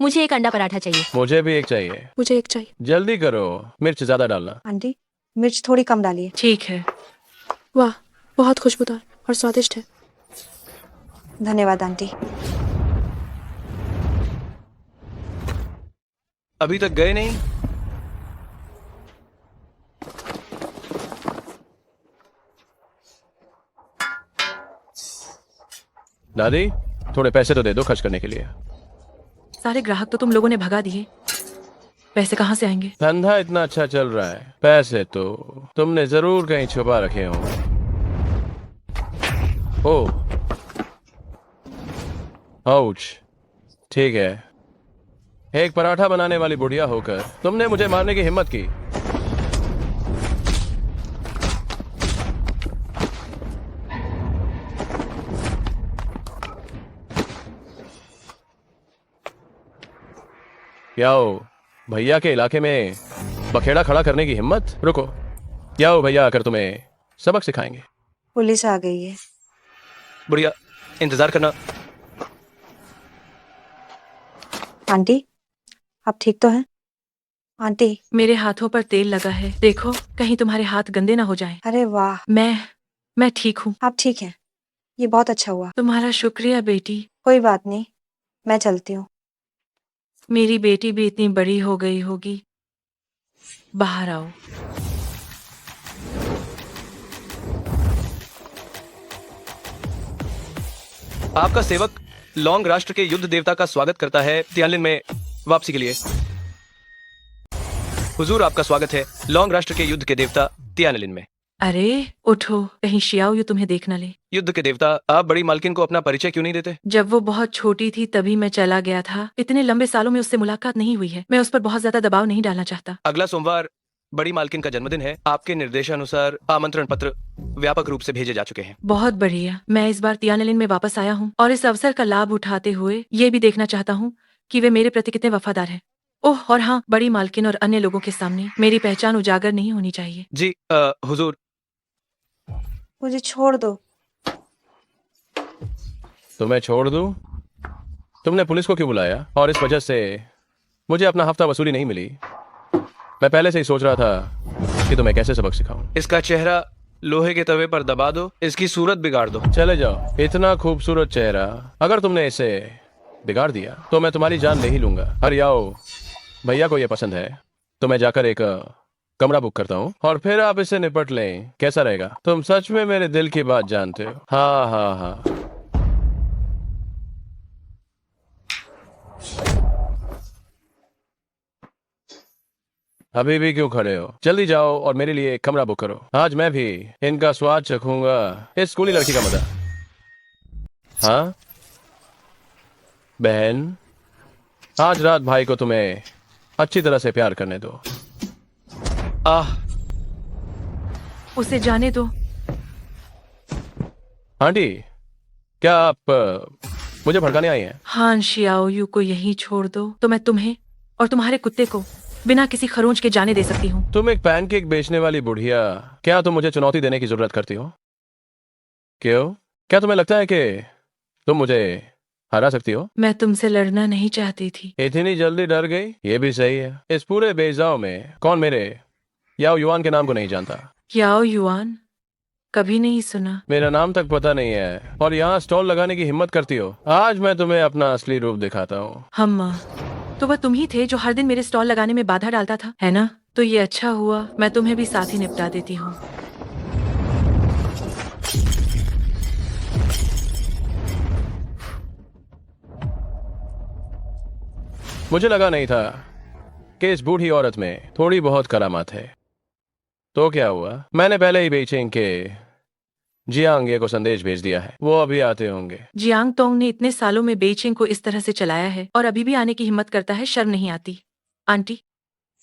मुझे एक अंडा पराठा चाहिए। मुझे भी एक चाहिए। मुझे एक चाहिए। जल्दी करो, मिर्च ज्यादा डालना। आंटी मिर्च थोड़ी कम डालिए। ठीक है। वाह, बहुत खुशबूदार और स्वादिष्ट है। धन्यवाद आंटी। अभी तक गए नहीं? दादी, थोड़े पैसे तो दे दो खर्च करने के लिए। सारे ग्राहक तो तुम लोगों ने भगा दिए, पैसे कहाँ से आएंगे? धंधा इतना अच्छा चल रहा है, पैसे तो तुमने जरूर कहीं छुपा रखे हो। ओह, आउच। ठीक है, एक पराठा बनाने वाली बुढ़िया होकर तुमने मुझे मारने की हिम्मत की। क्या हो, भैया के इलाके में बखेड़ा खड़ा करने की हिम्मत? रुको, क्या हो भैया आकर तुम्हें सबक सिखाएंगे। पुलिस आ गई है। बुढ़िया, इंतजार करना। आंटी आप ठीक तो हैं? आंटी। मेरे हाथों पर तेल लगा है, देखो कहीं तुम्हारे हाथ गंदे ना हो जाएं। अरे वाह, मैं ठीक हूँ। आप ठीक हैं, ये बहुत अच्छा हुआ। तुम्हारा शुक्रिया बेटी। कोई बात नहीं, मैं चलती हूँ। मेरी बेटी भी इतनी बड़ी हो गई होगी। बाहर आओ। आपका सेवक लौंग राष्ट्र के युद्ध देवता का स्वागत करता है तियानलिन में वापसी के लिए। हुजूर, आपका स्वागत है लौंग राष्ट्र के युद्ध के देवता तियानलिन में। अरे उठो, कहीं शियाओ यू तुम्हें देख न ले। युद्ध के देवता, आप बड़ी मालकिन को अपना परिचय क्यों नहीं देते? जब वो बहुत छोटी थी तभी मैं चला गया था। इतने लंबे सालों में उससे मुलाकात नहीं हुई है। मैं उस पर बहुत ज्यादा दबाव नहीं डालना चाहता। अगला सोमवार बड़ी मालकिन का जन्मदिन है। आपके निर्देशानुसार आमंत्रण पत्र व्यापक रूप से भेजे जा चुके हैं। बहुत बढ़िया। मैं इस बार तियानलिन में वापस आया हूँ और इस अवसर का लाभ उठाते हुए ये भी देखना चाहता हूँ कि वे मेरे प्रति कितने वफादार हैं। ओह, और हाँ, बड़ी मालकिन और अन्य लोगों के सामने मेरी पहचान उजागर नहीं होनी चाहिए। जी हुजूर। मुझे छोड़ दो। तुम्हें छोड़ दूं? तुमने पुलिस को क्यों बुलाया? और इस वजह से मुझे अपना हफ्ता वसूली नहीं मिली। मैं पहले से ही सोच रहा था कि तुम्हें कैसे सबक सिखाऊं। इसका चेहरा लोहे के तवे पर दबा दो, इसकी सूरत बिगाड़ दो। चले जाओ, इतना खूबसूरत चेहरा अगर तुमने इसे बिगाड़ दिया तो मैं तुम्हारी जान ले ही लूंगा। अरे आओ, भैया को ये पसंद है तो मैं जाकर एक कमरा बुक करता हूँ और फिर आप इससे निपट लें। कैसा रहेगा? तुम सच में मेरे दिल की बात जानते हो। हाँ हाँ हाँ। अभी भी क्यों खड़े हो? जल्दी जाओ और मेरे लिए एक कमरा बुक करो। आज मैं भी इनका स्वाद चखूंगा, इस स्कूली लड़की का मजा। हाँ बहन, आज रात भाई को तुम्हें अच्छी तरह से प्यार करने दो। आह, उसे जाने दो। आंटी, क्या आप मुझे भड़काने आई हैं? हान शियाओ यू को यहीं छोड़ दो तो मैं तुम्हें और तुम्हारे कुत्ते को बिना किसी खरोंच के जाने दे सकती हूँ। तुम एक पैनकेक बेचने वाली बुढ़िया, क्या तुम मुझे चुनौती देने की जरूरत करती हो? क्यों? क्या तुम्हें लगता है कि तुम मुझे हरा सकती हो? मैं तुमसे लड़ना नहीं चाहती थी। इतनी जल्दी डर गई? ये भी सही है। इस पूरे बेजाओ में कौन मेरे याओ युआन के नाम को नहीं जानता? याओ युआन? कभी नहीं सुना। मेरा नाम तक पता नहीं है और यहाँ स्टॉल लगाने की हिम्मत करती हो। आज मैं तुम्हें अपना असली रूप दिखाता हूँ। हम्मा, तो वह तुम ही थे जो हर दिन मेरे स्टॉल लगाने में बाधा डालता था, है ना? तो ये अच्छा हुआ, मैं तुम्हें भी साथ ही निपटा देती हूँ। मुझे लगा नहीं था कि इस बूढ़ी औरत में थोड़ी बहुत करामात है। तो क्या हुआ? मैंने पहले ही बेइचिंग के जियांग को संदेश भेज दिया है, वो अभी आते होंगे। जियांग तोंग ने इतने सालों में बेइचिंग को इस तरह से चलाया है और अभी भी आने की हिम्मत करता है। शर्म नहीं आती? आंटी,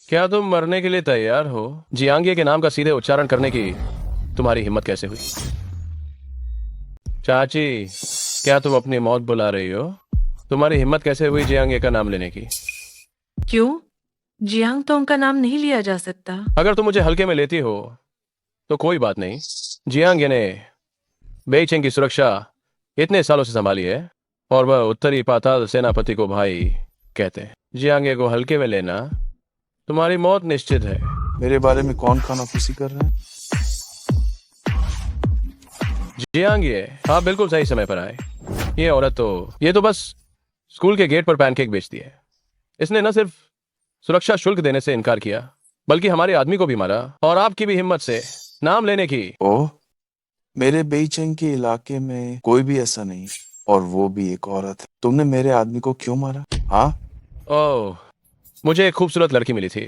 क्या तुम मरने के लिए तैयार हो? जियांग के नाम का सीधे उच्चारण करने की तुम्हारी हिम्मत कैसे हुई? चाची, क्या तुम अपनी मौत बुला रही हो? तुम्हारी हिम्मत कैसे हुई जियांग का नाम लेने की? क्यों? जियांग तोंग का नाम नहीं लिया जा सकता? अगर तुम मुझे हल्के में लेती हो तो कोई बात नहीं। जियांग ने बेइचिंग की सुरक्षा इतने सालों से संभाली है और वह उत्तरी पाताल सेनापति को भाई कहते हैं। जियांगे को हल्के में लेना, तुम्हारी मौत निश्चित है। मेरे बारे में कौन खानाफूसी कर रहे हैं? जियांगे, आप बिल्कुल सही समय पर आए। ये औरत ये तो बस स्कूल के गेट पर पैनकेक बेचती है। इसने न सिर्फ सुरक्षा शुल्क देने से इनकार किया, बल्कि हमारे आदमी को भी मारा, और आपकी भी हिम्मत से नाम लेने की। ओह, मेरे बेईचैन के इलाके में कोई भी ऐसा नहीं, और वो भी एक औरत है। तुमने मेरे आदमी को क्यों मारा? हाँ, ओह, मुझे एक खूबसूरत लड़की मिली थी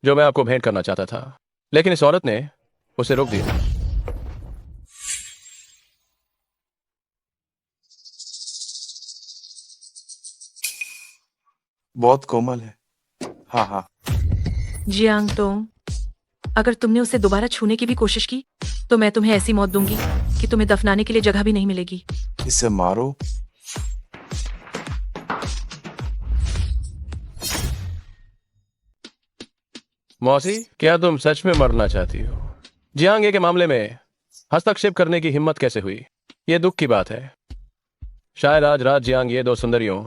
जो मैं आपको भेंट करना चाहता था, लेकिन इस औरत ने उसे रोक दिया। बहुत कोमल है। हाँ हाँ, जियांग तोंग, अगर तुमने उसे दोबारा छूने की भी कोशिश की तो मैं तुम्हें ऐसी मौत दूंगी कि तुम्हें दफनाने के लिए जगह भी नहीं मिलेगी। इसे मारो। मौसी, क्या तुम सच में मरना चाहती हो? जियांगे के मामले में हस्तक्षेप करने की हिम्मत कैसे हुई? ये दुख की बात है। शायद आज रात जियांग ये दो सुंदरियों,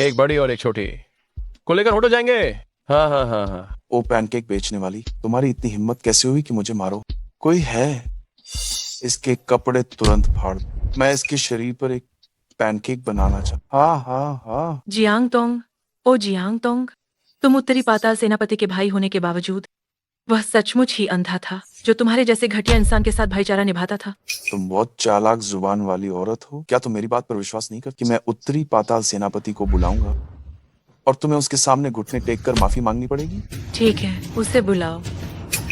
एक बड़ी और एक छोटी, को लेकर होटल जाएंगे। हाँ हाँ हाँ हाँ। ओ पैनकेक बेचने वाली, तुम्हारी इतनी हिम्मत कैसे हुई कि मुझे मारो? कोई है? इसके कपड़े तुरंत फाड़ दो। मैं इसके शरीर पर एक पैनकेक बनाना चाहता। हाँ हाँ हाँ, जियांग तोंग, ओ जियांग तोंग, तुम उत्तरी पाताल सेनापति के भाई होने के बावजूद वह सचमुच ही अंधा था जो तुम्हारे जैसे घटिया इंसान के साथ भाईचारा निभाता था। तुम बहुत चालाक जुबान वाली औरत हो। क्या तुम मेरी बात पर विश्वास नहीं करती कि मैं उत्तरी पाताल सेनापति को बुलाऊंगा और तुम्हें उसके सामने घुटने टेक कर माफी मांगनी पड़ेगी? ठीक है, उसे बुलाओ।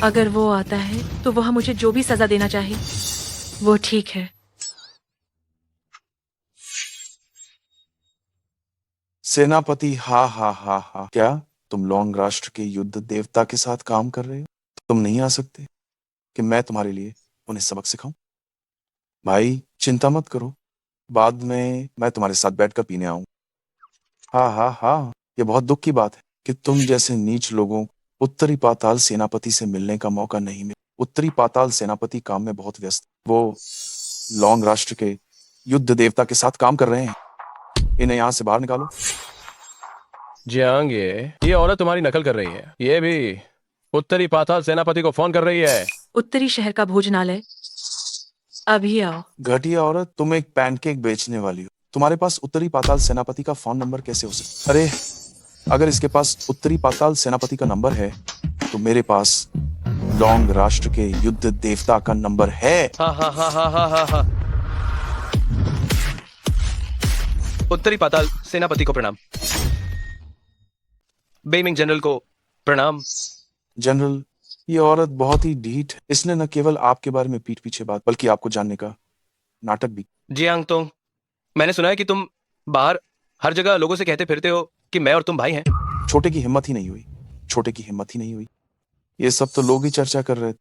अगर वो आता है तो वह मुझे जो भी सजा देना चाहे वो ठीक है। सेनापति, हा हा हा हा, क्या तुम लौंग राष्ट्र के युद्ध देवता के साथ काम कर रहे हो? तुम नहीं आ सकते कि मैं तुम्हारे लिए उन्हें सबक सिखाऊं? भाई चिंता मत करो, बाद में मैं तुम्हारे साथ बैठकर पीने आऊं। हाँ हाँ हाँ, ये बहुत दुख की बात है कि तुम जैसे नीच लोगों को उत्तरी पाताल सेनापति से मिलने का मौका नहीं मिला। उत्तरी पाताल सेनापति काम में बहुत व्यस्त, वो लौंग राष्ट्र के युद्ध देवता के साथ काम कर रहे हैं। इन्हें यहाँ से बाहर निकालो। जियांग, ये औरत तुम्हारी नकल कर रही है। ये भी उत्तरी पाताल सेनापति को फोन कर रही है। उत्तरी शहर का भोजनालय, अभी आओ। घटिया औरत, तुम एक पैनकेक बेचने वाली हो। तुम्हारे पास उत्तरी पाताल सेनापति का फोन नंबर कैसे हो सकता? अरे, अगर इसके पास उत्तरी पाताल सेनापति का नंबर है तो मेरे पास लौंग राष्ट्र के युद्ध देवता का नंबर है। हाँ हाँ हाँ हाँ हाँ हाँ हाँ। उत्तरी पाताल सेनापति को प्रणाम। बेइमिंग जनरल को प्रणाम। जनरल, ये औरत बहुत ही ढीठ है। इसने न केवल आपके बारे में पीठ पीछे बात, बल्कि आपको जानने का नाटक भी। जियांग तोंग, मैंने सुना है कि तुम बाहर हर जगह लोगों से कहते फिरते हो कि मैं और तुम भाई हैं। छोटे की हिम्मत ही नहीं हुई, छोटे की हिम्मत ही नहीं हुई। ये सब तो लोग ही चर्चा कर रहे थे।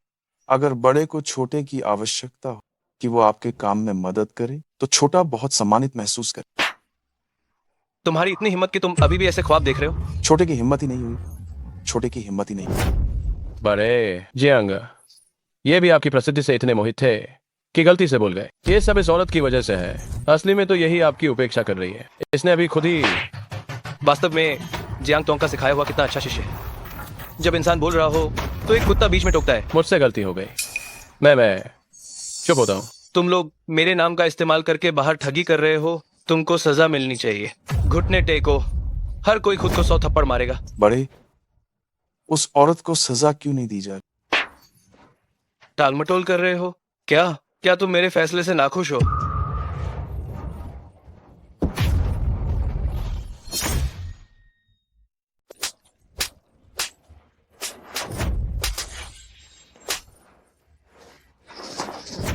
अगर बड़े को छोटे की आवश्यकता हो कि वो आपके काम में मदद करे तो छोटा बहुत सम्मानित महसूस करे। तुम्हारी इतनी हिम्मत कि तुम अभी भी ऐसे ख्वाब देख रहे हो। छोटे की हिम्मत ही नहीं हुई, छोटे की हिम्मत ही नहीं हुई। बड़े जियांग, ये भी आपकी प्रसिद्धि से इतने मोहित थे कि गलती से बोल गए। ये सब इस औरत की वजह से है। असली में तो यही आपकी उपेक्षा कर रही है। इसने अभी खुद ही। वास्तव में जियांग तोंग का सिखाया हुआ कितना अच्छा शिष्य है। जब इंसान बोल रहा हो तो एक कुत्ता बीच में टोकता है। मुझसे गलती हो गई। मैं चुप होता हूँ। तुम लोग मेरे नाम का इस्तेमाल करके बाहर ठगी कर रहे हो। तुमको सजा मिलनी चाहिए। घुटने टेको। हर कोई खुद को 100 थप्पड़ मारेगा। बड़े, उस औरत को सजा क्यों नहीं दी जा रही? टालमटोल कर रहे हो क्या? क्या तुम मेरे फैसले से नाखुश हो?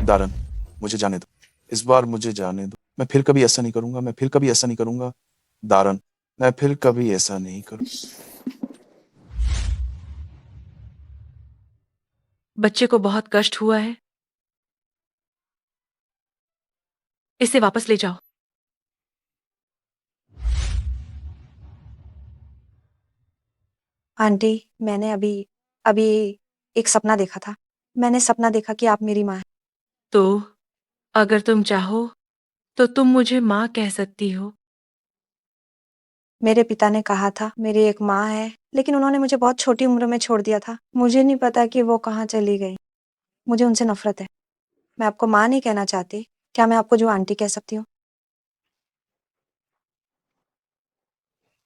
दारन, मुझे जाने दो। इस बार मुझे जाने दो। मैं फिर कभी ऐसा नहीं करूंगा। मैं फिर कभी ऐसा नहीं करूंगा। दारन, मैं फिर कभी ऐसा नहीं करूं। बच्चे को बहुत कष्ट हुआ है, इसे वापस ले जाओ। आंटी, मैंने अभी अभी एक सपना देखा था। मैंने सपना देखा कि आप मेरी माँ हैं। तो अगर तुम चाहो तो तुम मुझे माँ कह सकती हो। मेरे पिता ने कहा था मेरी एक माँ है, लेकिन उन्होंने मुझे बहुत छोटी उम्र में छोड़ दिया था। मुझे नहीं पता कि वो कहाँ चली गई। मुझे उनसे नफरत है। मैं आपको माँ नहीं कहना चाहती। क्या मैं आपको जो आंटी कह सकती हूँ?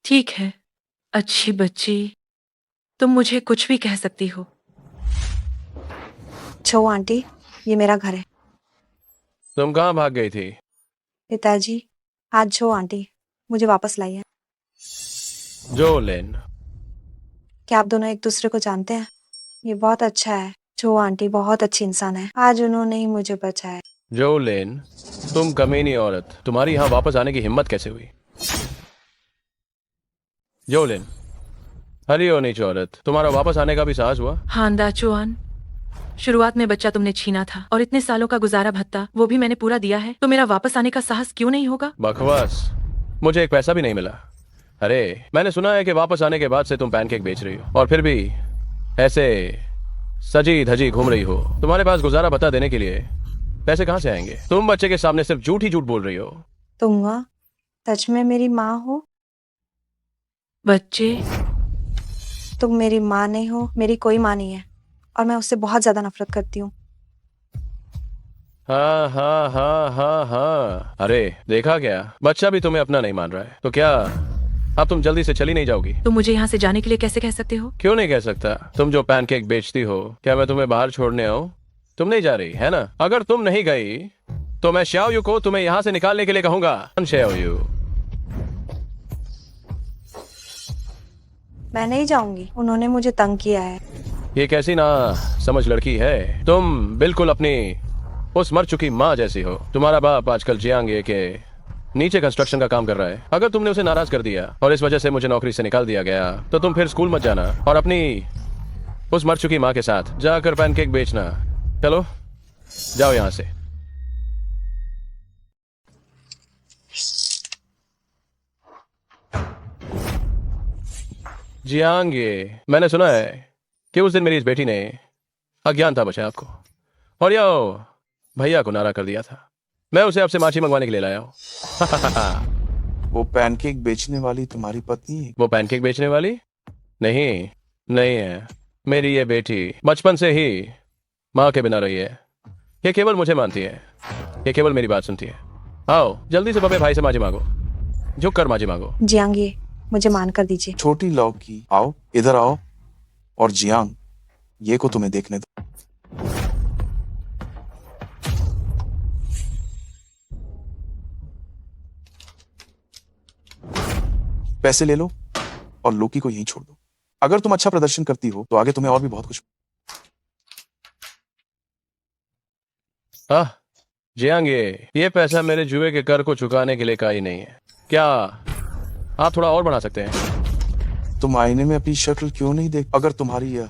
ठीक है, अच्छी बच्ची, तुम मुझे कुछ भी कह सकती हो। छो आंटी, ये मेरा घर है। तुम कहाँ भाग गई थी? पिताजी, आज छो आंटी, मुझे वापस लाइए। जोलिन, क्या आप दोनों एक दूसरे को जानते हैं? ये बहुत अच्छा है। छो आंटी बहुत अच्छी इंसान है। आज उन्होंने ही मुझे बचाया। जोलिन, तुम कमीनी औरत, तुम्हारी यहाँ वापस आने की हिम्मत कैसे हुई? जोलिन, हरी नीच औरत, तुम्हारा वापस आने का भी साहस हुआ? हाँ दाचुआन, शुरुआत में बच्चा तुमने छीना था और इतने सालों का गुजारा भत्ता वो भी मैंने पूरा दिया है, तो मेरा वापस आने का साहस क्यों नहीं होगा? बकवास, मुझे एक पैसा भी नहीं मिला। अरे, मैंने सुना है कि वापस आने के बाद से तुम पैनकेक बेच रही हो और फिर भी ऐसे सजी धजी घूम रही हो। तुम्हारे पास गुजारा भत्ता देने के लिए पैसे कहाँ से आएंगे? तुम बच्चे के सामने सिर्फ झूठ ही झूठ बोल रही हो। तुम सच में मेरी माँ हो? बच्चे, तुम मेरी माँ नहीं हो, मेरी कोई माँ नहीं है और मैं उससे बहुत ज्यादा नफरत करती हूँ। हाँ हाँ हाँ हाँ हाँ, अरे देखा क्या, बच्चा भी तुम्हें अपना नहीं मान रहा है। तो क्या अब तुम जल्दी से चली नहीं जाओगी? तुम मुझे यहाँ से जाने के लिए कैसे कह सकते हो? क्यों नहीं कह सकता? तुम जो पैनकेक बेचती हो, क्या मैं तुम्हें बाहर छोड़ने आऊं? तुम नहीं जा रही है ना? अगर तुम नहीं गई तो मैं श्याओयू को तुम्हें यहाँ से निकालने के लिए कहूंगा। श्याओयू, मैं नहीं जाऊंगी। उन्होंने मुझे तंग किया है। ये कैसी ना समझ लड़की है। तुम बिल्कुल अपनी उस मर चुकी माँ जैसी हो। तुम्हारा बाप आजकल जियांगे के नीचे कंस्ट्रक्शन का काम कर रहा है। अगर तुमने उसे नाराज कर दिया और इस वजह से मुझे नौकरी से निकाल दिया गया, तो तुम फिर स्कूल मत जाना और अपनी उस मर चुकी माँ के साथ जाकर पैनकेक बेचना। चलो जाओ यहां से। जियांगे, मैंने सुना है कि उस दिन मेरी इस बेटी ने अज्ञानता बचाया आपको और यो भैया को नारा कर दिया था। मैं उसे आपसे माछी मंगवाने के लिए लाया हूँ। वो पैनकेक बेचने वाली तुम्हारी पत्नी है? वो पैनकेक बेचने वाली? नहीं, नहीं है। मेरी ये बेटी बचपन से ही माँ के बिना रही है। ये केवल मुझे मानती है, ये केवल मेरी बात सुनती है। आओ जल्दी से बड़े भाई से माजी मांगो, झुक कर माजी मांगो। जियांगी, मुझे मान कर दीजिए। छोटी लौकी, आओ इधर आओ। और जियांग, ये को तुम्हें देखने दो। पैसे ले लो और लोकी को यहीं छोड़ दो। अगर तुम अच्छा प्रदर्शन करती हो तो आगे तुम्हें और भी बहुत कुछ। जियांग, ये पैसा मेरे जुए के कर को चुकाने के लिए का ही नहीं है। क्या आप थोड़ा और बढ़ा सकते हैं? तुम आईने में अपनी शक्ल क्यों नहीं देख? अगर तुम्हारी यह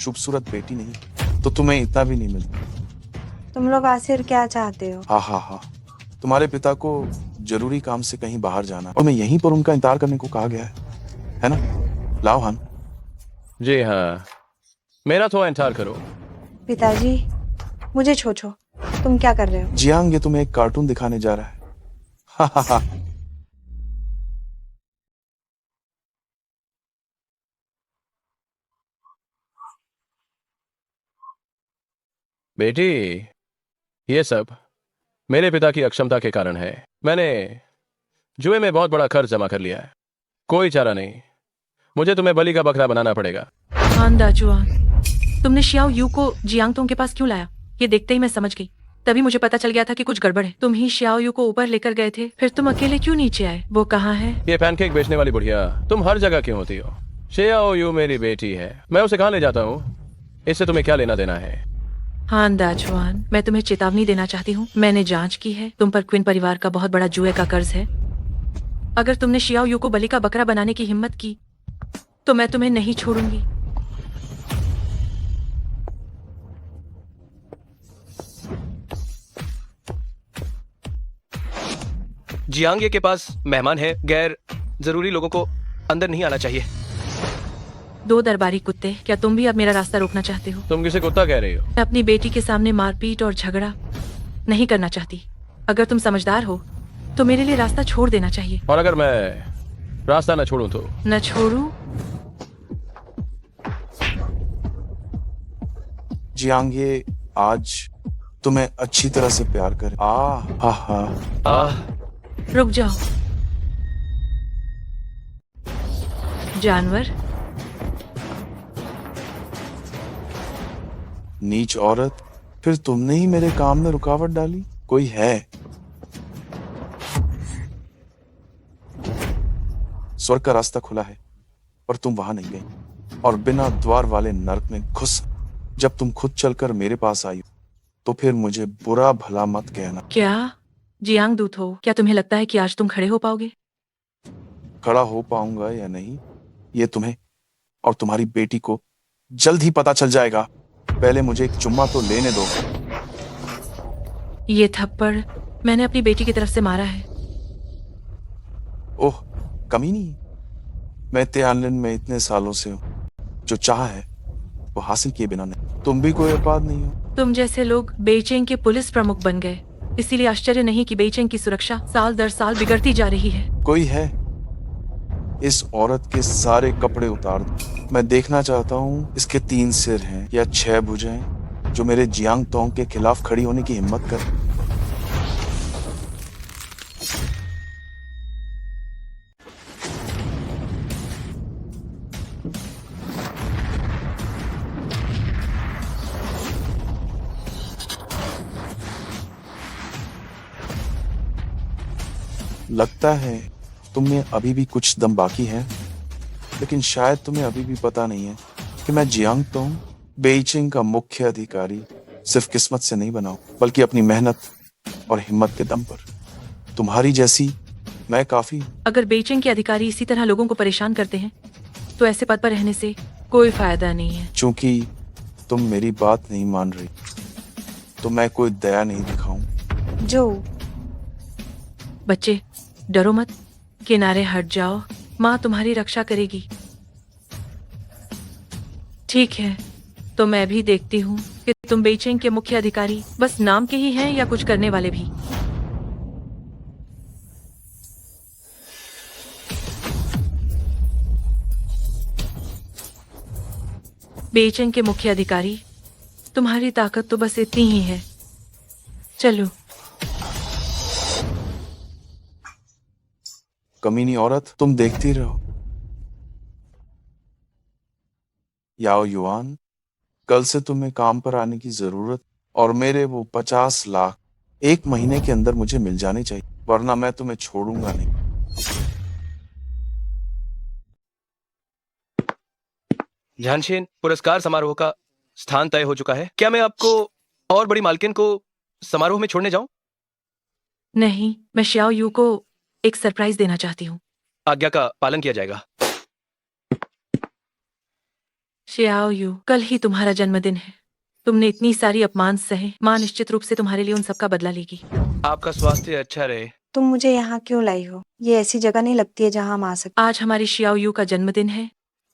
खूबसूरत बेटी नहीं तो तुम्हें इतना भी नहीं मिलता। तुम लोग आखिर क्या चाहते हो? हाँ हाँ हाँ, तुम्हारे पिता को जरूरी काम से कहीं बाहर जाना और मैं यहीं पर उनका इंतजार करने को कहा गया है ना? लाओ हान। जी हाँ, मेरा थोड़ा इंतजार करो। पिताजी, मुझे छो। तुम क्या कर रहे हो? जियांग, ये तुम्हें एक कार्टून दिखाने जा रहा है। हा हा हा। बेटी, ये सब मेरे पिता की अक्षमता के कारण है। मैंने जुए में बहुत बड़ा खर्च जमा कर लिया है। कोई चारा नहीं, मुझे तुम्हें बलि का बकरा बनाना पड़ेगा। हान दाचुआन, तुमने शियाओ यू को जियांगतोंग के पास क्यों लाया? ये देखते ही मैं समझ गई। तभी मुझे पता चल गया था कि कुछ गड़बड़ है। तुम ही शियाओ यू को ऊपर लेकर गए थे, फिर तुम अकेले क्यों नीचे आए? वो कहाँ है? ये पैनकेक बेचने वाली बुढ़िया तुम हर जगह क्यों होती हो? शियाओ यू मेरी बेटी है, मैं उसे कहाँ ले जाता हूँ? इससे तुम्हें क्या लेना देना है? हान दाचुआन, मैं तुम्हें चेतावनी देना चाहती हूँ। मैंने जांच की है, तुम पर क्विन परिवार का बहुत बड़ा जुए का कर्ज है। अगर तुमने शियाओ यू को बलि का बकरा बनाने की हिम्मत की तो मैं तुम्हें नहीं छोड़ूंगी। जियांगे के पास मेहमान है, गैर जरूरी लोगों को अंदर नहीं आना चाहिए। दो दरबारी कुत्ते, क्या तुम भी अब मेरा रास्ता रोकना चाहते हो? तुम किसे कुत्ता कह रही हो? मैं अपनी बेटी के सामने मारपीट और झगड़ा नहीं करना चाहती। अगर तुम समझदार हो तो मेरे लिए रास्ता छोड़ देना चाहिए। और अगर मैं रास्ता न छोड़ूं तो। न छोड़ू? जियांग, ये आज तुम्हें अच्छी तरह से प्यार करे। हा हा। आह, रुक जाओ जानवर। नीच औरत, फिर तुमने ही मेरे काम में रुकावट डाली। कोई है? स्वर्ग का रास्ता खुला है पर तुम वहां नहीं गई, और बिना द्वार वाले नर्क में घुस जब तुम खुद चलकर मेरे पास आई तो फिर मुझे बुरा भला मत कहना। क्या जियांग दूत हो? क्या तुम्हें लगता है कि आज तुम खड़े हो पाओगे? खड़ा हो पाऊंगा या नहीं, ये तुम्हें और तुम्हारी बेटी को जल्द ही पता चल जाएगा। पहले मुझे एक चुम्मा तो लेने दो। ये थप्पड़ मैंने अपनी बेटी की तरफ से मारा है। ओह, कमी नहीं। मैं त्यानलिन में इतने सालों से हूँ, जो चाह है वो हासिल किए बिना नहीं। तुम भी कोई अपराध नहीं हो। तुम जैसे लोग बेइजिंग के पुलिस प्रमुख बन गए, इसीलिए आश्चर्य नहीं कि बेइजिंग की सुरक्षा साल दर साल बिगड़ती जा रही है। कोई है? इस औरत के सारे कपड़े उतार दो। मैं देखना चाहता हूँ इसके 3 सिर हैं या 6 भुजाएं, जो मेरे जियांग तोंग के खिलाफ खड़ी होने की हिम्मत करे। लगता है तुम्हें अभी भी कुछ दम बाकी है, लेकिन शायद तुम्हें अभी भी पता नहीं है कि मैं जियांग तोंग, बेइजिंग का मुख्य अधिकारी सिर्फ किस्मत से नहीं बना हूं, बल्कि अपनी मेहनत और हिम्मत के दम पर। तुम्हारी जैसी मैं काफी हूं। अगर बेइजिंग के अधिकारी इसी तरह लोगों को परेशान करते हैं तो ऐसे पद पर रहने से कोई फायदा नहीं है। चूंकि तुम मेरी बात नहीं मान रही तो मैं कोई दया नहीं दिखाऊं। जो बच्चे डरो मत, किनारे हट जाओ, माँ तुम्हारी रक्षा करेगी। ठीक है, तो मैं भी देखती हूँ कि तुम बेइजिंग के मुख्य अधिकारी बस नाम के ही हैं या कुछ करने वाले भी। बेइजिंग के मुख्य अधिकारी, तुम्हारी ताकत तो बस इतनी ही है। चलो। कमीनी औरत, तुम देखती रहो। याओ युआन, कल से तुम्हें काम पर आने की जरूरत, और मेरे वो 50 लाख 1 महीने के अंदर मुझे मिल जाने चाहिए, वरना मैं तुम्हें छोड़ूंगा नहीं। ध्यानशेन, पुरस्कार समारोह का स्थान तय हो चुका है। क्या मैं आपको और बड़ी मालकिन को समारोह में छोड़ने जाऊं? नहीं, मैं श्याओ यू को एक सरप्राइज देना चाहती हूँ। आज्ञा का पालन किया जाएगा। श्याओ यू, कल ही तुम्हारा जन्मदिन है। तुमने इतनी सारी अपमान सहे, माँ निश्चित रूप से तुम्हारे लिए उन सब का बदला लेगी। आपका स्वास्थ्य अच्छा रहे। तुम मुझे यहाँ क्यों लाई हो? ये ऐसी जगह नहीं लगती है जहाँ हम आ सकते। आज हमारी श्याओ यू का जन्मदिन है।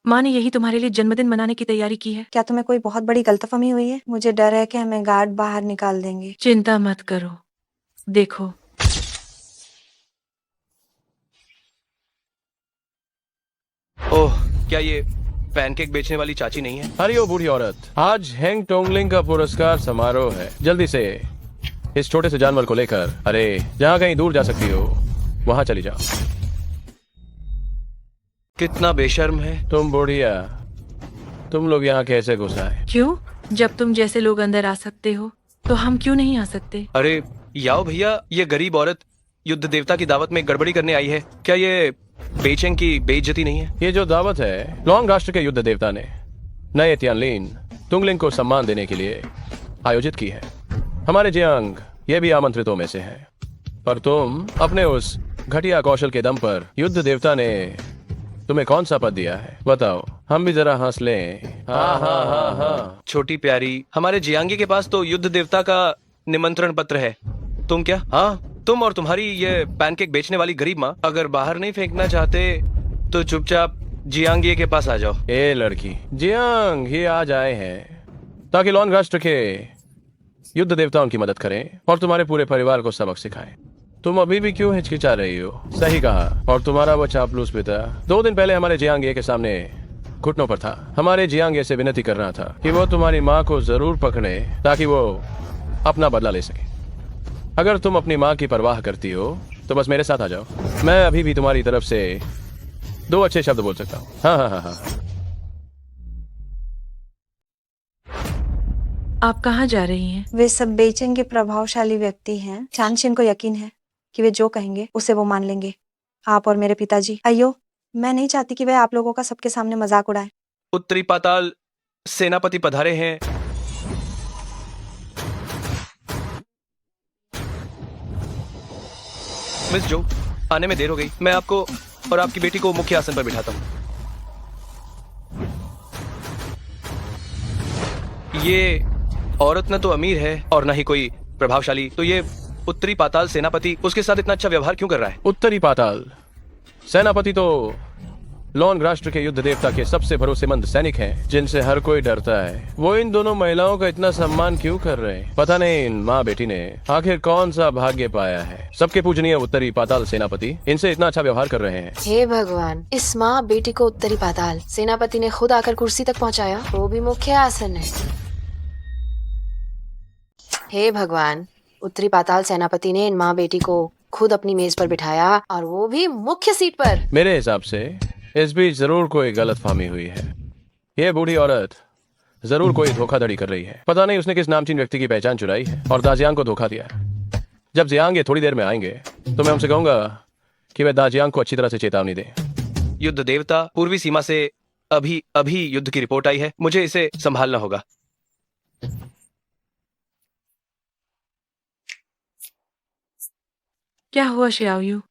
माँ ने यही तुम्हारे लिए जन्मदिन मनाने की तैयारी की है। क्या तुम्हें कोई बहुत बड़ी गलतफहमी हुई है? मुझे डर है कि हमें गार्ड बाहर निकाल देंगे। चिंता मत करो, देखो। ओह, क्या ये पैनकेक बेचने वाली चाची नहीं है? अरे ओ बूढ़ी औरत, आज हेंग टोंगलिंग का पुरस्कार समारोह है। जल्दी से इस छोटे से जानवर को लेकर, अरे जहाँ कहीं दूर जा सकती हो वहां चली जाओ। कितना बेशर्म है। तुम बुढ़िया, तुम लोग यहाँ कैसे घुस आए? क्यों? जब तुम जैसे लोग अंदर आ सकते हो तो हम क्यों नहीं आ सकते? अरे याओ भैया, ये गरीब औरत युद्ध देवता की दावत में गड़बड़ी करने आई है। क्या ये बेइजिंग की बेइज्जती नहीं है? ये जो दावत है, लॉन्ग राष्ट्र के युद्ध देवता ने नए त्यानलिन तुंगलिंग को सम्मान देने के लिए आयोजित की है। हमारे जियांग ये भी आमंत्रितों में से हैं। पर तुम अपने उस घटिया कौशल के दम पर युद्ध देवता ने तुम्हें कौन सा पद दिया है? बताओ, हम भी जरा हंस लें। हाँ हाँ हाँ हाँ। छोटी प्यारी, हमारे जियांगी के पास तो युद्ध देवता का निमंत्रण पत्र है। तुम क्या? हाँ, तुम और तुम्हारी ये पैनकेक बेचने वाली गरीब माँ अगर बाहर नहीं फेंकना चाहते तो चुपचाप जियांगी के पास आ जाओ। ए लड़की, जियांग ही आज आए हैं ताकि लॉन्ग राष्ट्र के युद्ध देवताओं की मदद करें और तुम्हारे पूरे परिवार को सबक सिखाएं। तुम अभी भी क्यों हिचकिचा रही हो? सही कहा। और तुम्हारा वो चापलूस पिता 2 दिन पहले हमारे जियांगे के सामने घुटनों पर था। हमारे जियांगे से विनती कर रहा था कि वो तुम्हारी माँ को जरूर पकड़े ताकि वो अपना बदला ले सके। अगर तुम अपनी माँ की परवाह करती हो तो बस मेरे साथ आ जाओ। मैं अभी भी तुम्हारी तरफ से 2 अच्छे शब्द बोल सकता हूँ। हाँ हाँ हाँ हाँ। आप कहाँ जा रही हैं? वे सब बेचैन के प्रभावशाली व्यक्ति हैं। चांदशिन को यकीन है कि वे जो कहेंगे उसे वो मान लेंगे। आप और मेरे पिताजी। अयो, मैं नहीं चाहती कि वे आप लोगों का सबके सामने मजाक उड़ाए। उत्तरी पाताल सेनापति पधारे हैं। मिस जो, आने में देर हो गई। मैं आपको और आपकी बेटी को मुख्य आसन पर बिठाता हूँ। ये औरत न तो अमीर है और न ही कोई प्रभावशाली, तो ये उत्तरी पाताल सेनापति उसके साथ इतना अच्छा व्यवहार क्यों कर रहा है? उत्तरी पाताल सेनापति तो लॉन राष्ट्र के युद्ध देवता के सबसे भरोसेमंद सैनिक हैं, जिनसे हर कोई डरता है। वो इन दोनों महिलाओं का इतना सम्मान क्यों कर रहे हैं? पता नहीं इन माँ बेटी ने आखिर कौन सा भाग्य पाया है। सबके पूजनीय उत्तरी पाताल सेनापति इनसे इतना अच्छा व्यवहार कर रहे हैं। हे भगवान, इस माँ बेटी को उत्तरी पाताल सेनापति ने खुद आकर कुर्सी तक पहुँचाया, वो भी मुख्य आसन है। हे भगवान, उत्तरी पाताल सेनापति ने इन माँ बेटी को खुद अपनी मेज पर बिठाया और वो भी मुख्य सीट पर। मेरे हिसाब से इस बीच जरूर कोई गलतफहमी हुई है। ये बूढ़ी औरत जरूर कोई धोखाधड़ी कर रही है। पता नहीं उसने किस नामचीन व्यक्ति की पहचान चुराई है और दाजियांग को धोखा दिया है। जब जियांग ये थोड़ी देर में आएंगे तो मैं उनसे कहूंगा कि वे दाजियांग को अच्छी तरह से चेतावनी दें। युद्ध देवता, पूर्वी सीमा से अभी अभी युद्ध की रिपोर्ट आई है। मुझे इसे संभालना होगा। क्या हुआ शियाओयू?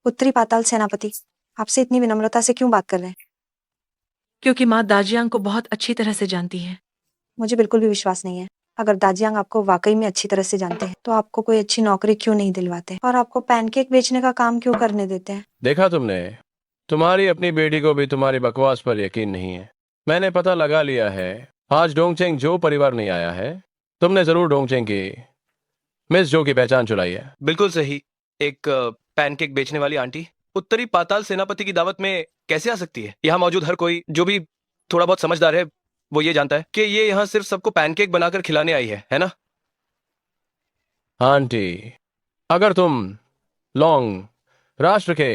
उत्तरी पाताल सेनापति आपसे इतनी विनम्रता से क्यों बात कर रहे हैं? क्योंकि माँ दाजियांग को बहुत अच्छी तरह से जानती है। मुझे बिल्कुल भी विश्वास नहीं है। अगर दाजियांग आपको वाकई में अच्छी तरह से जानते हैं तो आपको कोई अच्छी नौकरी क्यों नहीं दिलवाते और आपको पैनकेक बेचने का काम क्यों करने देते हैं? देखा तुमने, तुम्हारी अपनी बेटी को भी तुम्हारी बकवास पर यकीन नहीं है। मैंने पता लगा लिया है आज डोंगचेंग जो परिवार नहीं आया है। तुमने जरूर डोंगचेंग की मिस जो की पहचान चुराई है। बिल्कुल सही। एक पैनकेक बेचने वाली आंटी उत्तरी पाताल सेनापति की दावत में कैसे आ सकती है? यहाँ मौजूद हर कोई जो भी थोड़ा बहुत समझदार है वो ये जानता है कि ये यहाँ सिर्फ सबको पैनकेक बनाकर खिलाने आई है ना? आंटी, अगर तुम लॉन्ग राष्ट्र के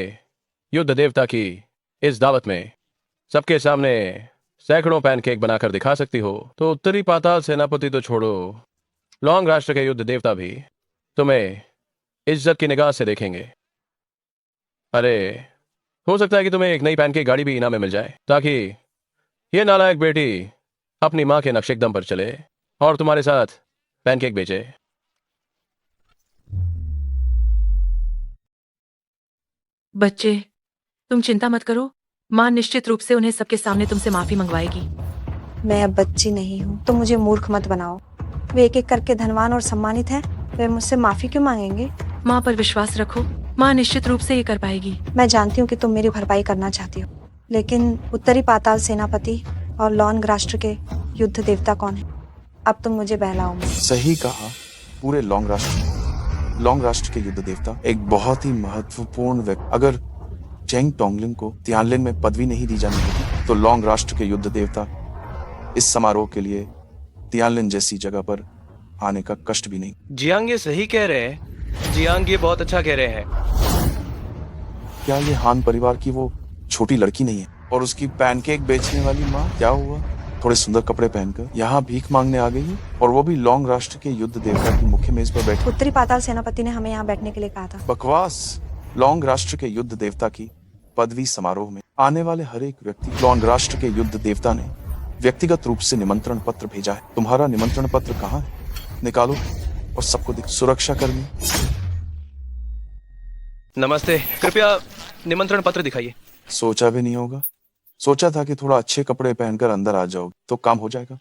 युद्ध देवता की इस दावत में सबके सामने सैकड़ों पैनकेक बनाकर दिखा सकती हो तो उत्तरी पाताल सेनापति तो छोड़ो, लॉन्ग राष्ट्र के युद्ध देवता भी तुम्हें इज्जत की निगाह से देखेंगे। अरे, हो सकता है कि तुम्हें एक नई पैनकेक गाड़ी भी इनाम में मिल जाए ताकि ये नालायक बेटी अपनी माँ के नक्शे कदम पर चले और तुम्हारे साथ पैनकेक बेचे। बच्चे, तुम चिंता मत करो। माँ निश्चित रूप से उन्हें सबके सामने तुमसे माफी मंगवाएगी। मैं अब बच्ची नहीं हूँ तो मुझे मूर्ख मत बनाओ। वे एक एक करके धनवान और सम्मानित हैं। वे मुझसे माफी क्यों मांगेंगे? माँ पर विश्वास रखो, माँ निश्चित रूप से ये कर पाएगी। मैं जानती हूँ कि तुम मेरी भरपाई करना चाहती हो, लेकिन उत्तरी पाताल सेनापति और लॉन्ग राष्ट्र के युद्ध देवता कौन है? अब तुम मुझे बहलाओ मत। सही कहा। पूरे लॉन्ग राष्ट्र के युद्ध देवता एक बहुत ही महत्वपूर्ण व्यक्ति। अगर चेंग टोंगलिन को तियानलिन में पदवी नहीं दी जानी होती तो लॉन्ग राष्ट्र के युद्ध देवता इस समारोह के लिए तियानलिन जैसी जगह पर आने का कष्ट भी नहीं। जियांग ये सही कह रहे हैं। जियांग ये बहुत अच्छा कह रहे हैं। क्या ये हान परिवार की वो छोटी लड़की नहीं है? और उसकी पैनकेक बेचने वाली माँ क्या हुआ? थोड़े सुंदर कपड़े पहनकर यहाँ भीख मांगने आ गई है और वो भी लॉन्ग राष्ट्र के युद्ध देवता की मुख्य मेज पर बैठी। उत्तरी पाताल सेनापति ने हमें यहाँ बैठने के लिए कहा था। बकवास। लॉन्ग राष्ट्र के युद्ध देवता की पदवी समारोह में आने वाले हर एक व्यक्ति लॉन्ग राष्ट्र के युद्ध देवता ने व्यक्तिगत रूप से निमंत्रण पत्र भेजा है। तुम्हारा निमंत्रण पत्र कहाँ है? निकालो और सबको दिख। सुरक्षा कर्मी। नमस्ते, कृपया निमंत्रण पत्र दिखाइए। सोचा भी नहीं होगा। सोचा था कि थोड़ा अच्छे कपड़े पहनकर अंदर आ जाओगे तो काम हो जाएगा।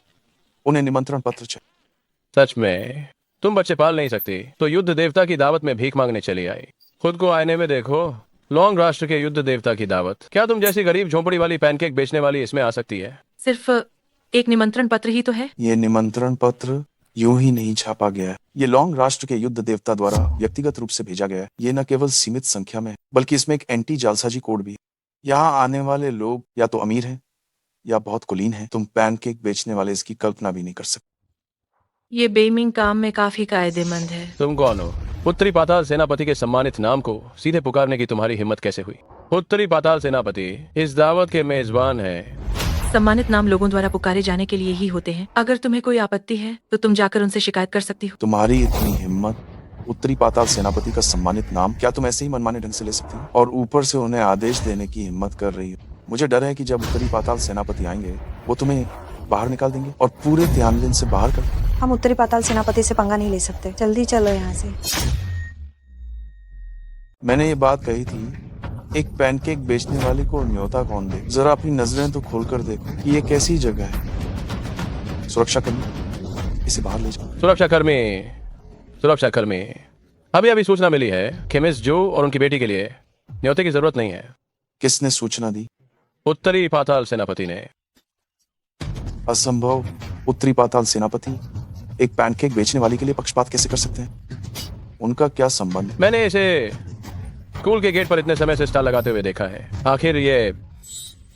उन्हें निमंत्रण पत्र चाहिए। सच में तुम बच्चे पाल नहीं सकती तो युद्ध देवता की दावत में भीख मांगने चली आई। खुद को आईने में देखो। लॉन्ग राष्ट्र के युद्ध देवता की दावत। क्या तुम जैसी गरीब झोंपड़ी वाली पैनकेक बेचने वाली इसमें आ सकती है? सिर्फ एक निमंत्रण पत्र ही तो है। ये निमंत्रण पत्र यूं ही नहीं छापा गया है। ये लॉन्ग राष्ट्र के युद्ध देवता द्वारा व्यक्तिगत रूप से भेजा गया है। ये न केवल सीमित संख्या में है, बल्कि इसमें एक एंटी जालसाजी कोड भी है। यहाँ आने वाले लोग या तो अमीर हैं या बहुत कुलीन हैं। तुम पैनकेक बेचने वाले इसकी कल्पना भी नहीं कर सकते। ये बेमिंग काम में काफी कायदेमंद है। तुम कौन हो? उत्तरी पाताल सेनापति के सम्मानित नाम को सीधे पुकारने की तुम्हारी हिम्मत कैसे हुई? उत्तरी पाताल सेनापति इस दावत के मेजबान है। सम्मानित नाम लोगों द्वारा पुकारे जाने के लिए ही होते हैं। अगर तुम्हें कोई आपत्ति है तो तुम जाकर उनसे शिकायत कर सकती हो। तुम्हारी इतनी हिम्मत, उत्तरी पाताल सेनापति का सम्मानित नाम क्या तुम ऐसे ही मनमाने ढंग से ले सकती हो? और ऊपर से उन्हें आदेश देने की हिम्मत कर रही हो। मुझे डर है कि जब उत्तरी पाताल सेनापति आएंगे वो तुम्हें बाहर निकाल देंगे और पूरे त्यानलिन से बाहर कर। हम उत्तरी पाताल सेनापति से पंगा नहीं ले सकते। जल्दी चलो यहाँ से। मैंने ये बात कही थी, एक पैनकेक बेचने वाले को न्योता कौन दे? जरा अपनी नजरें तो खोल कर देखो कि ये कैसी जगह है। सुरक्षाकर्मी, इसे बाहर ले जाओ। सुरक्षाकर्मी, अभी अभी सूचना मिली है कि मिस जो और उनकी बेटी के लिए न्योते की जरूरत नहीं है। किसने सूचना दी? उत्तरी पाताल सेनापति ने। असंभव। उत्तरी पाताल सेनापति एक पैनकेक बेचने वाले के लिए पक्षपात कैसे कर सकते हैं? उनका क्या संबंध? मैंने इसे स्कूल के गेट पर इतने समय से स्टॉल लगाते हुए देखा है। आखिर ये